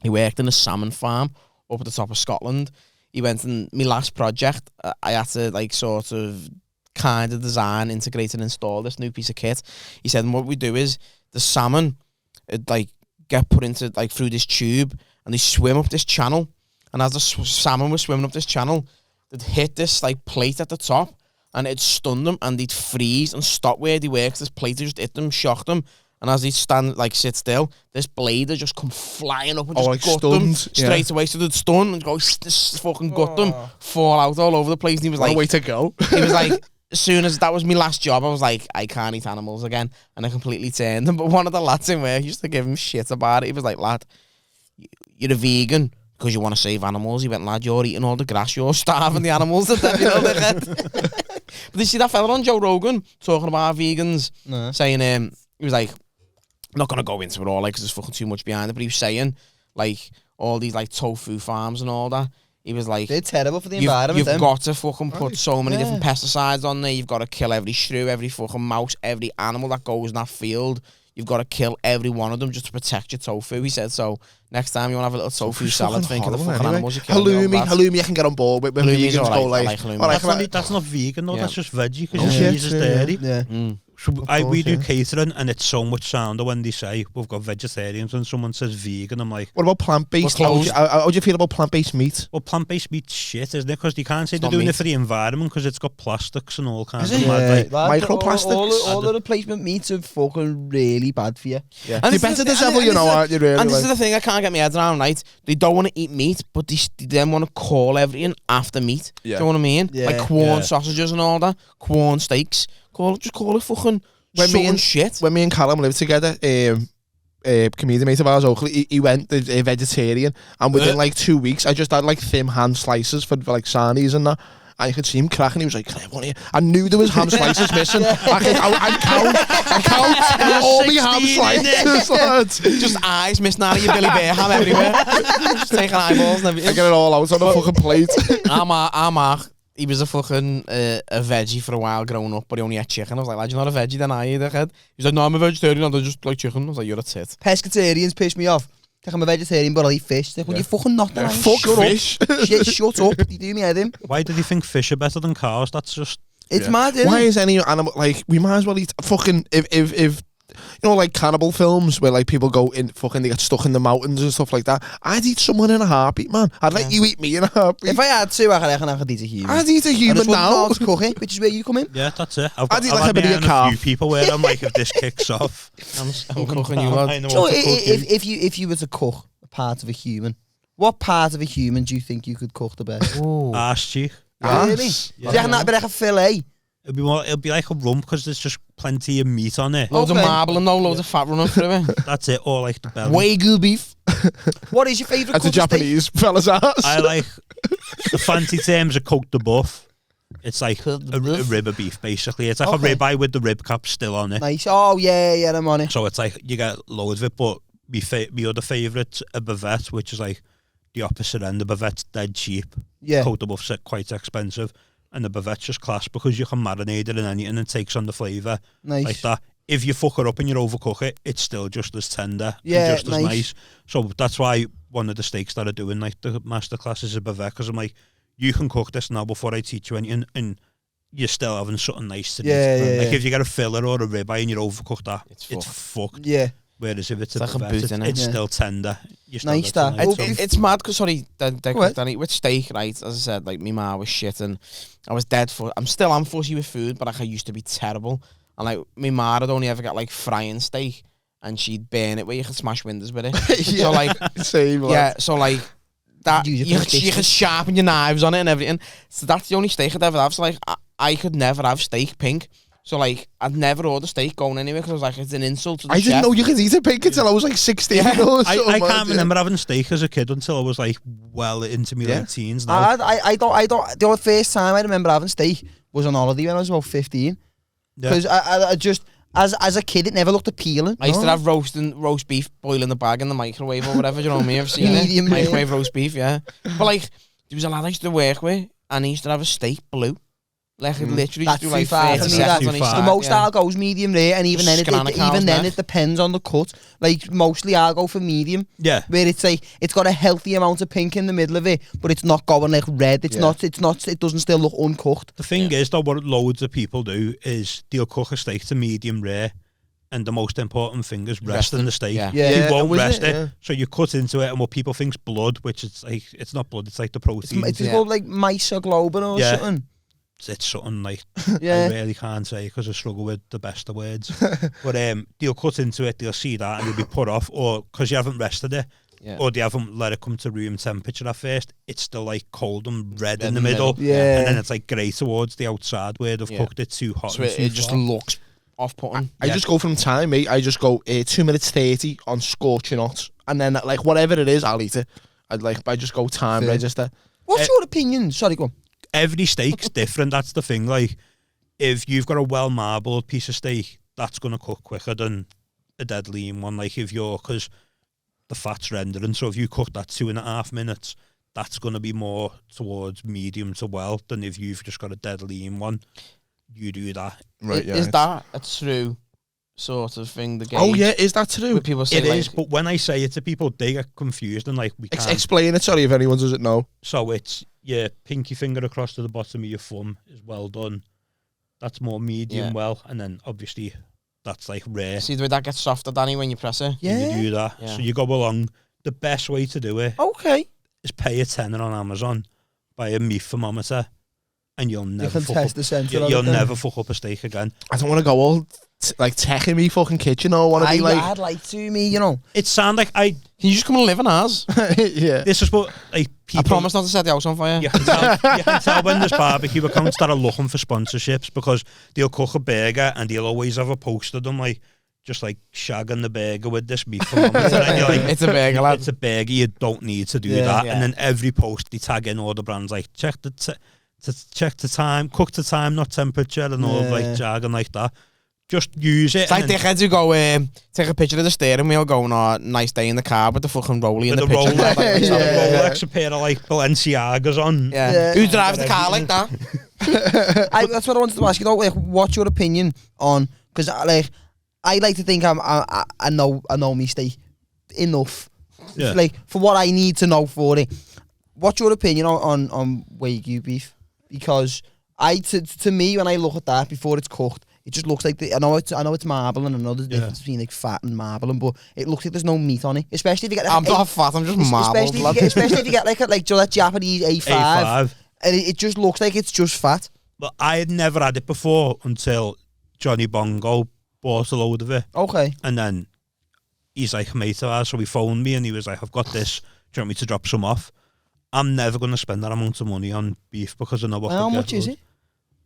[SPEAKER 1] he worked in a salmon farm up at the top of Scotland. He went, and my last project, I had to like sort of kind of design, integrate and install this new piece of kit. He said, and what we do is the salmon like get put into like through this tube and they swim up this channel. And as the salmon was swimming up this channel, they'd hit this like plate at the top, and it'd stun them, and they'd freeze and stop where they were. 'Cause this plate would just hit them, shock them, and as they sit still, this blade would just come flying up and just
[SPEAKER 3] like
[SPEAKER 1] gut them straight away. So they'd stun and go, this fucking gut them, fall out all over the place. And he was
[SPEAKER 3] What
[SPEAKER 1] like,
[SPEAKER 3] a way to go.
[SPEAKER 1] he was like, as soon as that was my last job, I was like, I can't eat animals again, and I completely turned him. But one of the lads in work used to give him shit about it. He was like, lad, you're a vegan because you want to save animals. He went, lad, you're eating all the grass, you're starving the animals to death, you know, But did you see that fella on Joe Rogan talking about vegans?
[SPEAKER 2] No.
[SPEAKER 1] Saying, he was like, I'm not going to go into it all, like, because there's fucking too much behind it, but he was saying, like, all these, like, tofu farms and all that. He was like,
[SPEAKER 2] They're terrible for the environment.
[SPEAKER 1] You've
[SPEAKER 2] them.
[SPEAKER 1] got to fucking put so many different pesticides on there. You've got to kill every shrew, every fucking mouse, every animal that goes in that field. You've got to kill every one of them just to protect your tofu. He said, so next time you want to have a little tofu salad, think of the fucking animals you're killing.
[SPEAKER 3] Halloumi, I can get on board with.
[SPEAKER 1] Halloumi's
[SPEAKER 3] Vegans go
[SPEAKER 1] alright,
[SPEAKER 3] like,
[SPEAKER 1] I like halloumi.
[SPEAKER 5] That's not vegan though.
[SPEAKER 1] Yeah.
[SPEAKER 5] That's just veggie because your cheese is dairy.
[SPEAKER 2] Yeah.
[SPEAKER 5] So we do catering, and it's so much sounder when they say we've got vegetarians and someone says vegan. I'm like,
[SPEAKER 3] what about plant-based?
[SPEAKER 1] We're
[SPEAKER 3] How do you feel about plant-based meat?
[SPEAKER 5] well, plant-based meat's shit, isn't it? Because they can't say they're
[SPEAKER 1] not
[SPEAKER 5] doing
[SPEAKER 1] meat.
[SPEAKER 5] it for the environment because it's got plastics and all kinds
[SPEAKER 3] Is
[SPEAKER 5] of
[SPEAKER 3] it?
[SPEAKER 5] mad.
[SPEAKER 2] Lad,
[SPEAKER 3] Microplastics.
[SPEAKER 2] All the replacement meats are fucking really bad for you.
[SPEAKER 3] Yeah.
[SPEAKER 1] And
[SPEAKER 3] You're
[SPEAKER 1] this is
[SPEAKER 3] better
[SPEAKER 1] the-
[SPEAKER 3] this level, you know, aren't you, really?
[SPEAKER 1] And this is
[SPEAKER 3] like?
[SPEAKER 1] the thing I can't get my head around, right? They don't want to eat meat, but they then want to call everything after meat.
[SPEAKER 3] Yeah.
[SPEAKER 1] Do you know what I mean?
[SPEAKER 2] Yeah.
[SPEAKER 1] Like corn
[SPEAKER 5] Yeah.
[SPEAKER 1] sausages and all that, corn steaks. Just call it fucking shit.
[SPEAKER 3] When me and Callum lived together, a comedian mate of ours, Oakley, he went a vegetarian, and within like 2 weeks, I just had like thin ham slices for like sarnies and that. And you could see him cracking. He was like, I knew there was ham slices missing. I count all my ham slices, lads.
[SPEAKER 1] Just eyes missing out of your Billy Bear ham everywhere. Just taking eyeballs and
[SPEAKER 3] I
[SPEAKER 1] everything.
[SPEAKER 3] get it all out on the fucking plate.
[SPEAKER 1] Our Mark, he was a fucking a veggie for a while growing up, but he only ate chicken. I was like, lad, you're not a veggie then, are you, dickhead? He was like, no, I'm a vegetarian, I just like chicken. I was like, you're a tit.
[SPEAKER 2] Pescatarians piss me off. Like, I'm a vegetarian, but I'll eat fish. Like, well, you're fucking not that.
[SPEAKER 3] Fuck fish.
[SPEAKER 2] Shut up. You do me head in.
[SPEAKER 5] Why do they think fish are better than cows? That's just
[SPEAKER 2] It's mad, isn't
[SPEAKER 3] Why
[SPEAKER 2] it?
[SPEAKER 3] is any animal like we might as well eat fucking if you know, like cannibal films where like people go in fucking they get stuck in the mountains and stuff like that. I'd eat someone in a heartbeat, man. I'd let you eat me in a heartbeat.
[SPEAKER 2] If I had to, I could eat a human.
[SPEAKER 3] I'd eat a human now.
[SPEAKER 2] To cook it, which is where you come in.
[SPEAKER 5] yeah, that's it. I've
[SPEAKER 3] I did like
[SPEAKER 5] had
[SPEAKER 3] a bit of
[SPEAKER 5] my
[SPEAKER 3] a
[SPEAKER 5] hand
[SPEAKER 3] calf.
[SPEAKER 5] few people where I'm like, if this kicks off,
[SPEAKER 1] I'm cooking you, lad.
[SPEAKER 5] I know
[SPEAKER 2] So
[SPEAKER 5] what to cook you.
[SPEAKER 2] if you were to cook a part of a human, what part of a human do you think you could cook the best?
[SPEAKER 5] Arse cheek.
[SPEAKER 2] Really?
[SPEAKER 3] Yes.
[SPEAKER 2] Do you reckon that'd be like a fillet?
[SPEAKER 5] It'll be like a rump because there's just plenty of meat on it.
[SPEAKER 1] Loads of
[SPEAKER 2] Okay.
[SPEAKER 1] marbling though, loads of fat running through it.
[SPEAKER 5] That's it. Or like the belly.
[SPEAKER 1] Wagyu beef.
[SPEAKER 2] What is your favourite
[SPEAKER 3] That's a
[SPEAKER 2] cut of steak?
[SPEAKER 3] Japanese fella's ass.
[SPEAKER 5] I like the fancy terms are cooked de boeuf. It's like
[SPEAKER 2] Cooked
[SPEAKER 5] a
[SPEAKER 2] de boeuf?
[SPEAKER 5] rib of beef, basically. It's like
[SPEAKER 2] Okay.
[SPEAKER 5] a ribeye with the rib cap still on it.
[SPEAKER 2] Nice. Oh, yeah, I'm on it.
[SPEAKER 5] So it's like you get loads of it, but my other favourite's a bavette, which is like the opposite end. The bavette's dead cheap.
[SPEAKER 2] Yeah.
[SPEAKER 5] Coat de boeuf's quite expensive. And the bavette's just class because you can marinate it in anything and it takes on the flavour
[SPEAKER 2] Nice.
[SPEAKER 5] like that. If you fuck it up and you overcook it, it's still just as tender
[SPEAKER 2] Yeah,
[SPEAKER 5] and just as
[SPEAKER 2] nice.
[SPEAKER 5] nice. So that's why one of the steaks that I do in like the masterclass is a bavette, because I'm like, you can cook this now before I teach you anything, and you're still having something nice to
[SPEAKER 2] Yeah,
[SPEAKER 5] eat.
[SPEAKER 2] yeah,
[SPEAKER 5] Like
[SPEAKER 2] yeah.
[SPEAKER 5] if you get a filler or a ribeye and you overcook that, it's fucked.
[SPEAKER 2] Yeah.
[SPEAKER 5] Whereas if it's,
[SPEAKER 1] It's like a boot, innit?
[SPEAKER 5] it's
[SPEAKER 2] Yeah.
[SPEAKER 5] still tender. You still
[SPEAKER 2] Nice
[SPEAKER 5] get some
[SPEAKER 2] that.
[SPEAKER 5] nice
[SPEAKER 2] Oh,
[SPEAKER 5] stuff.
[SPEAKER 1] It's mad because, sorry,
[SPEAKER 2] Go ahead.
[SPEAKER 1] Danny, with steak, right, as I said, like, my ma was shit and I was dead for. I'm fussy with food, but like, I used to be terrible. And like, my ma would only ever get like frying steak and she'd burn it where you could smash windows with it.
[SPEAKER 3] Yeah.
[SPEAKER 1] So like,
[SPEAKER 3] Same.
[SPEAKER 1] yeah, so like, that,
[SPEAKER 2] Use it
[SPEAKER 1] you
[SPEAKER 2] for
[SPEAKER 1] could
[SPEAKER 2] distance.
[SPEAKER 1] sharpen your knives on it and everything. So that's the only steak I'd ever have. So like, I could never have steak pink. So like, I'd never order steak going anywhere because I was like, it's an insult to the
[SPEAKER 3] I
[SPEAKER 1] chef.
[SPEAKER 3] didn't know you could eat a pig until I was like 16.
[SPEAKER 1] Yeah.
[SPEAKER 3] Or
[SPEAKER 5] I
[SPEAKER 3] something,
[SPEAKER 5] can't
[SPEAKER 3] yeah.
[SPEAKER 5] remember having steak as a kid until I was like well into my late teens now.
[SPEAKER 2] I don't. The first time I remember having steak was on holiday when I was about 15. Because I just, as a kid, it never looked appealing.
[SPEAKER 1] I used to have roast beef boiling the bag in the microwave or whatever. Do you know what I mean? I've seen
[SPEAKER 2] Medium
[SPEAKER 1] it.
[SPEAKER 2] rare.
[SPEAKER 1] Microwave roast beef, yeah. But like, there was a lad I used to work with, and he used to have a steak blue. Like, it literally
[SPEAKER 2] That's
[SPEAKER 1] just do
[SPEAKER 2] too
[SPEAKER 1] like
[SPEAKER 2] far
[SPEAKER 1] 30
[SPEAKER 2] for me,
[SPEAKER 1] seconds
[SPEAKER 2] that.
[SPEAKER 1] on his
[SPEAKER 5] The
[SPEAKER 2] The
[SPEAKER 1] side,
[SPEAKER 2] most
[SPEAKER 1] yeah.
[SPEAKER 2] I'll go is medium rare, and even then,
[SPEAKER 1] Scanner
[SPEAKER 2] it depends on the cut. Like mostly, I'll go for medium,
[SPEAKER 5] Yeah.
[SPEAKER 2] where it's like it's got a healthy amount of pink in the middle of it, but it's not going like red. It's not. It doesn't still look uncooked.
[SPEAKER 5] The thing is, though, what loads of people do is they'll cook a steak to medium rare, and the most important thing is resting the steak.
[SPEAKER 1] Yeah.
[SPEAKER 2] Yeah.
[SPEAKER 5] You won't
[SPEAKER 3] was
[SPEAKER 5] rest
[SPEAKER 3] it?
[SPEAKER 5] it,
[SPEAKER 3] Yeah.
[SPEAKER 5] so you cut into it, and what people think's blood, which it's like, it's not blood, it's like the protein.
[SPEAKER 2] It's called like mysoglobin or
[SPEAKER 5] Yeah.
[SPEAKER 2] something.
[SPEAKER 5] It's something like
[SPEAKER 2] Yeah.
[SPEAKER 5] I really can't say because I struggle with the best of words. But they'll cut into it, they'll see that, and you'll be put off, or because you haven't rested it,
[SPEAKER 1] Yeah.
[SPEAKER 5] or they haven't let it come to room temperature at first. It's still like cold and red in the middle,
[SPEAKER 2] Yeah.
[SPEAKER 5] and then it's like grey towards the outside where they've
[SPEAKER 1] Yeah.
[SPEAKER 5] cooked it too hot.
[SPEAKER 1] So
[SPEAKER 5] and too
[SPEAKER 1] it just
[SPEAKER 5] far.
[SPEAKER 1] looks off-putting.
[SPEAKER 3] I just go from time, mate. I just go 2 minutes 30 on scorching hot, and then like whatever it is, I'll eat it. I just go time
[SPEAKER 2] Fair.
[SPEAKER 3] register.
[SPEAKER 2] What's your opinion? Sorry, go on.
[SPEAKER 5] Every steak's different. That's the thing. Like, if you've got a well marbled piece of steak, that's gonna cook quicker than a dead lean one. Like because the fat's rendering. So if you cook that 2.5 minutes, that's gonna be more towards medium to well than if you've just got a dead lean one. You do that.
[SPEAKER 3] Right? Yeah.
[SPEAKER 1] Is that a true sort of thing? The
[SPEAKER 3] Oh yeah, is that true?
[SPEAKER 1] Where people say
[SPEAKER 5] It
[SPEAKER 1] like,
[SPEAKER 5] is, but when I say it to people, they get confused and like we can't.
[SPEAKER 3] Explain it. Sorry if anyone doesn't know.
[SPEAKER 5] So it's your pinky finger across to the bottom of your thumb is well done. That's more medium
[SPEAKER 1] Yeah.
[SPEAKER 5] well, and then obviously that's like rare.
[SPEAKER 1] see the way that gets softer, Danny, when you press it.
[SPEAKER 5] When
[SPEAKER 2] Yeah.
[SPEAKER 5] you do that.
[SPEAKER 1] Yeah.
[SPEAKER 5] So you go along. The best way to do it
[SPEAKER 2] Okay.
[SPEAKER 5] is pay a tenner on Amazon, buy a meat thermometer, and you'll
[SPEAKER 2] You
[SPEAKER 5] never
[SPEAKER 2] can
[SPEAKER 5] fuck
[SPEAKER 2] test
[SPEAKER 5] up.
[SPEAKER 2] the centre of it
[SPEAKER 5] You'll
[SPEAKER 2] then.
[SPEAKER 5] never fuck up a steak again.
[SPEAKER 3] I don't want to go all like tech in me fucking kitchen. Or want to be like,
[SPEAKER 2] I'd like to, you know.
[SPEAKER 5] It sound like
[SPEAKER 1] Can you just come and live in ours?
[SPEAKER 3] yeah.
[SPEAKER 5] this is what like people.
[SPEAKER 1] I promise not to set the house on fire.
[SPEAKER 5] You can tell when there's barbecue accounts that are looking for sponsorships because they'll cook a burger and they'll always have a post of them like just like shagging the burger with this meat thermometer. And you're like,
[SPEAKER 1] It's a burger, lad.
[SPEAKER 5] it's a burger, you don't need to do
[SPEAKER 2] Yeah.
[SPEAKER 5] that.
[SPEAKER 1] Yeah.
[SPEAKER 5] And then every post they tag in all the brands like check the time, cook to time, not temperature, and all
[SPEAKER 2] Yeah.
[SPEAKER 5] like jargon like that. Just use it.
[SPEAKER 1] It's like
[SPEAKER 5] and then-
[SPEAKER 1] dickheads who go, take a picture of the steering wheel going, oh, nice day in the car with the fucking rollie in
[SPEAKER 5] with
[SPEAKER 1] the
[SPEAKER 5] the
[SPEAKER 1] picture.
[SPEAKER 5] Rolex,
[SPEAKER 1] Like,
[SPEAKER 3] Yeah.
[SPEAKER 5] Rolex, a pair of like Balenciagas on.
[SPEAKER 1] yeah.
[SPEAKER 2] Yeah.
[SPEAKER 1] Who drives the car like that?
[SPEAKER 2] That's what I wanted to ask you though. Like, what's your opinion on? Because I like to think I know me steak enough.
[SPEAKER 5] Yeah.
[SPEAKER 2] Like for what I need to know for it. What's your opinion on Wagyu beef? Because to me when I look at that before it's cooked, it just looks like I know it's marble and I know there's a difference between like fat and marbling, but it looks like there's no meat on it. Especially if you get like
[SPEAKER 1] I'm not fat, I'm just marbled.
[SPEAKER 2] especially if you get like that Japanese A5,
[SPEAKER 5] A5.
[SPEAKER 2] and it just looks like it's just fat.
[SPEAKER 5] But I had never had it before until Johnny Bongo bought a load of it.
[SPEAKER 2] Okay.
[SPEAKER 5] And then he's like a mate of ours, so he phoned me and he was like, I've got this, do you want me to drop some off? I'm never going to spend that amount of money on beef because I know what
[SPEAKER 2] How
[SPEAKER 5] could
[SPEAKER 2] much
[SPEAKER 5] get
[SPEAKER 2] is
[SPEAKER 5] good.
[SPEAKER 2] it?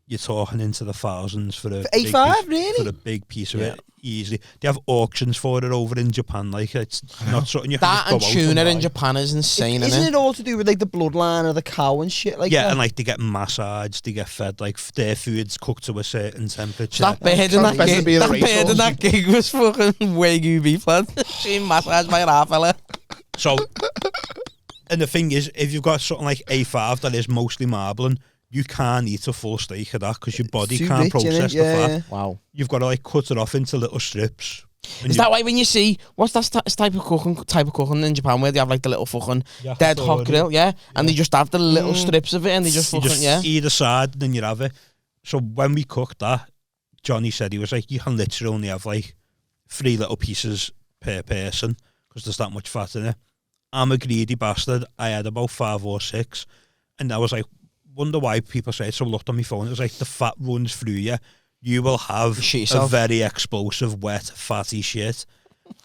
[SPEAKER 5] You're talking into the thousands for a
[SPEAKER 2] For
[SPEAKER 5] big
[SPEAKER 2] A5,
[SPEAKER 5] piece,
[SPEAKER 2] really?
[SPEAKER 5] for a big piece of it, easily. They have auctions for it over in Japan, like it's not something you can
[SPEAKER 1] That
[SPEAKER 5] just
[SPEAKER 1] and
[SPEAKER 5] go out
[SPEAKER 1] tuna
[SPEAKER 5] and
[SPEAKER 1] in
[SPEAKER 5] buy.
[SPEAKER 1] Japan is insane,
[SPEAKER 2] Isn't
[SPEAKER 1] innit?
[SPEAKER 2] it all to do with like the bloodline of the cow and shit like
[SPEAKER 5] Yeah,
[SPEAKER 2] that?
[SPEAKER 5] and like they get massaged, they get fed, like their food's cooked to a certain temperature.
[SPEAKER 1] That bird in that
[SPEAKER 3] better
[SPEAKER 1] gig,
[SPEAKER 3] be in a
[SPEAKER 1] that bird
[SPEAKER 3] racehorse.
[SPEAKER 1] in that gig was fucking Wagyu beef, lad. She massaged by a fella.
[SPEAKER 5] So, and the thing is, if you've got something like A5 that is mostly marbling, you can't eat a full steak of that because your body
[SPEAKER 2] Too
[SPEAKER 5] can't
[SPEAKER 2] rich, innit?
[SPEAKER 5] process the
[SPEAKER 2] Yeah,
[SPEAKER 5] fat.
[SPEAKER 2] yeah.
[SPEAKER 1] Wow.
[SPEAKER 5] You've got to like cut it off into little strips. And
[SPEAKER 1] Is
[SPEAKER 5] you-
[SPEAKER 1] that why when you see what's that type of cooking in Japan where they have like the little fucking dead hot
[SPEAKER 5] Yakitori.
[SPEAKER 1] grill, yeah, and they just have the little strips of it and they just
[SPEAKER 5] you
[SPEAKER 1] fucking
[SPEAKER 5] just
[SPEAKER 1] yeah.
[SPEAKER 5] either side, then you have it. So when we cooked that, Johnny said, he was like, you can literally only have like 3 little pieces per person because there's that much fat in it. I'm a greedy bastard. I had about 5 or 6. And I was like, wonder why people say it. So I looked on my phone. It was like, the fat runs through you. You will have a very explosive, wet, fatty shit.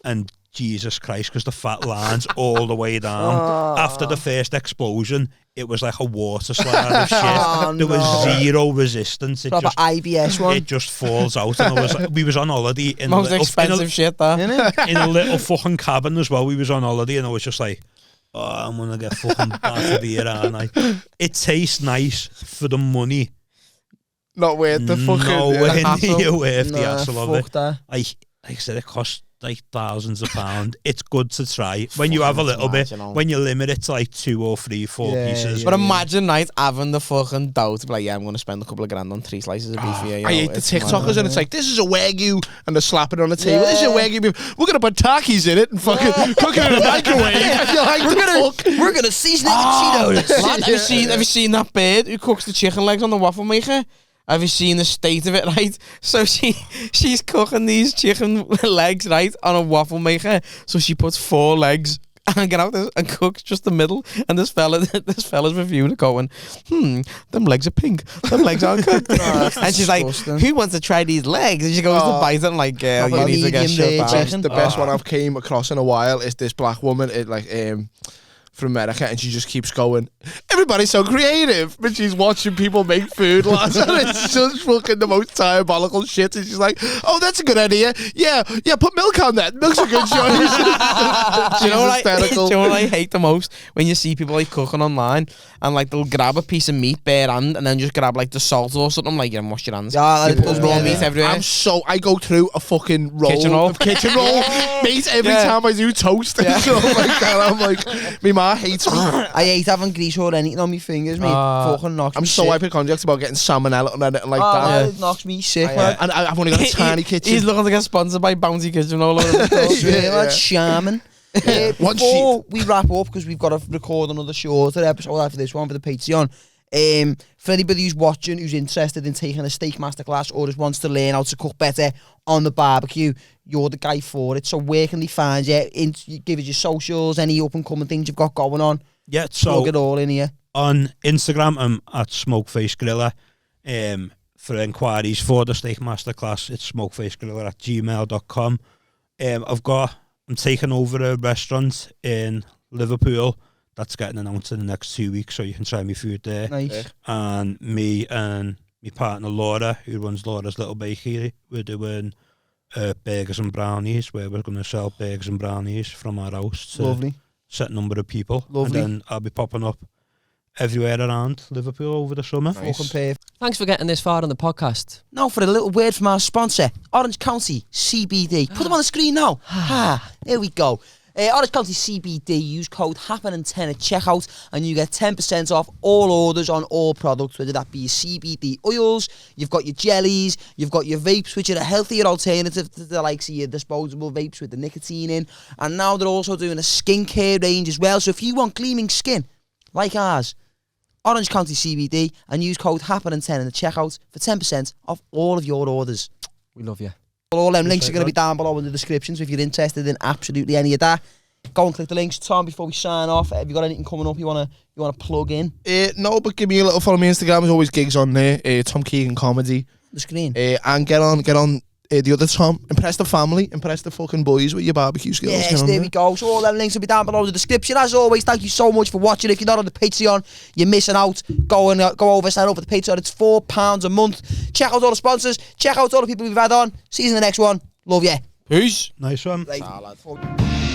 [SPEAKER 5] And Jesus Christ, because the fat lines all the way down. After the first explosion, it was like a water slide of shit. There was zero resistance. It just,
[SPEAKER 2] IBS one.
[SPEAKER 5] It just falls out. And we was on holiday in
[SPEAKER 1] most expensive shit, that.
[SPEAKER 5] In a little fucking cabin as well. We was on holiday, and I was just like, oh, I'm gonna get fucking battered here, aren't I? It tastes nice for the money.
[SPEAKER 3] Not worth the fucking
[SPEAKER 5] nowhere near worth the hassle of it.
[SPEAKER 2] That.
[SPEAKER 5] Like I said, it costs like thousands of pounds. It's good to try when you have a little bit. When you limit it to like 2 or 3, 4 pieces.
[SPEAKER 1] But imagine, right, having the fucking dough to be like, yeah, I'm going to spend a couple of grand on 3 slices of beef here.
[SPEAKER 3] I hate the TikTokers, and it's like, this is a Wagyu, and they're slapping it on the table. This is a Wagyu beef. We're going to put Takis in it and fucking cook it in a microwave. You're like,
[SPEAKER 2] we're gonna season it with Cheetos.
[SPEAKER 1] Lad, have you seen that bird who cooks the chicken legs on the waffle maker? Have you seen the state of it, right? So she's cooking these chicken legs, right, on a waffle maker. So she puts 4 legs and get out there and cooks just the middle. And this fella's reviewing it going, them legs are pink. Them legs aren't cooked. And she's like, who wants to try these legs? And she goes to bite it and like, you need to get shut down.
[SPEAKER 3] The best one I've came across in a while is this black woman, from America, and she just keeps going, everybody's so creative, but she's watching people make food, lads, and it's just fucking the most diabolical shit, and she's like, oh, that's a good idea, yeah, put milk on that, milk's a good choice.
[SPEAKER 1] Do you know what I hate the most? When you see people like cooking online, and like they'll grab a piece of meat bare hand, and then just grab like the salt or something, like, yeah, wash your hands. There's raw meat everywhere.
[SPEAKER 3] I go through a fucking roll of kitchen roll meat every time I do toast and stuff like that. I'm like, me ma hates me.
[SPEAKER 2] I hate having grease or anything on my fingers, mate. Fucking knocks me sick.
[SPEAKER 3] I'm so hypochondriac about getting salmonella and anything like that.
[SPEAKER 2] It knocks me sick, man.
[SPEAKER 3] And I've only got a tiny kitchen.
[SPEAKER 1] He's looking to get sponsored by Bounty Kitchen all over the place.
[SPEAKER 2] That's shaman. Before we wrap up, because we've got to record another shorter episode after this one for the Patreon. For anybody who's watching, who's interested in taking a steak masterclass or just wants to learn how to cook better on the barbecue, you're the guy for it. So where can they find you? Give us your socials, any up and coming things you've got going on.
[SPEAKER 5] Yeah, so
[SPEAKER 2] plug it all in here.
[SPEAKER 5] On Instagram, I'm at SmokefaceGrilla. For inquiries for the steak masterclass, it's smokefacegrilla@gmail.com. I'm taking over a restaurant in Liverpool that's getting announced in the next 2 weeks, so you can try me food there.
[SPEAKER 2] Nice.
[SPEAKER 5] And me and my partner Laura, who runs Laura's Little Bakery, we're doing burgers and brownies, where we're going to sell burgers and brownies from our house to
[SPEAKER 2] Lovely.
[SPEAKER 5] set number of people.
[SPEAKER 2] Lovely.
[SPEAKER 5] And then I'll be popping up everywhere around Liverpool over the summer.
[SPEAKER 2] Nice. Fucking perfect.
[SPEAKER 4] Thanks for getting this far on the podcast.
[SPEAKER 2] Now for a little word from our sponsor, Orange County CBD. Put them on the screen now. There we go. Orange County CBD, use code Happenin10 at checkout and you get 10% off all orders on all products, whether that be your CBD oils, you've got your jellies, you've got your vapes, which are a healthier alternative to the likes of your disposable vapes with the nicotine in. And now they're also doing a skincare range as well. So if you want gleaming skin like ours, Orange County CBD, and use code Happenin10 in the checkout for 10% off all of your orders.
[SPEAKER 4] We love you.
[SPEAKER 2] All them links are going to be down below in the description, so if you're interested in absolutely any of that, go and click the links. Tom, before we sign off, have you got anything coming up you wanna plug in?
[SPEAKER 3] No, but give me a little follow me on Instagram. There's always gigs on there. Tom Keegan Comedy.
[SPEAKER 2] The screen.
[SPEAKER 3] And get on the other Tom. Impress the family. Impress the fucking boys with your barbecue skills.
[SPEAKER 2] Yes, there we go. So all them links will be down below in the description. As always, thank you so much for watching. If you're not on the Patreon, you're missing out. Go over, sign up for the Patreon. It's £4 a month. Check out all the sponsors. Check out all the people we've had on. See you in the next one. Love you.
[SPEAKER 1] Peace.
[SPEAKER 5] Nice one.
[SPEAKER 2] Right.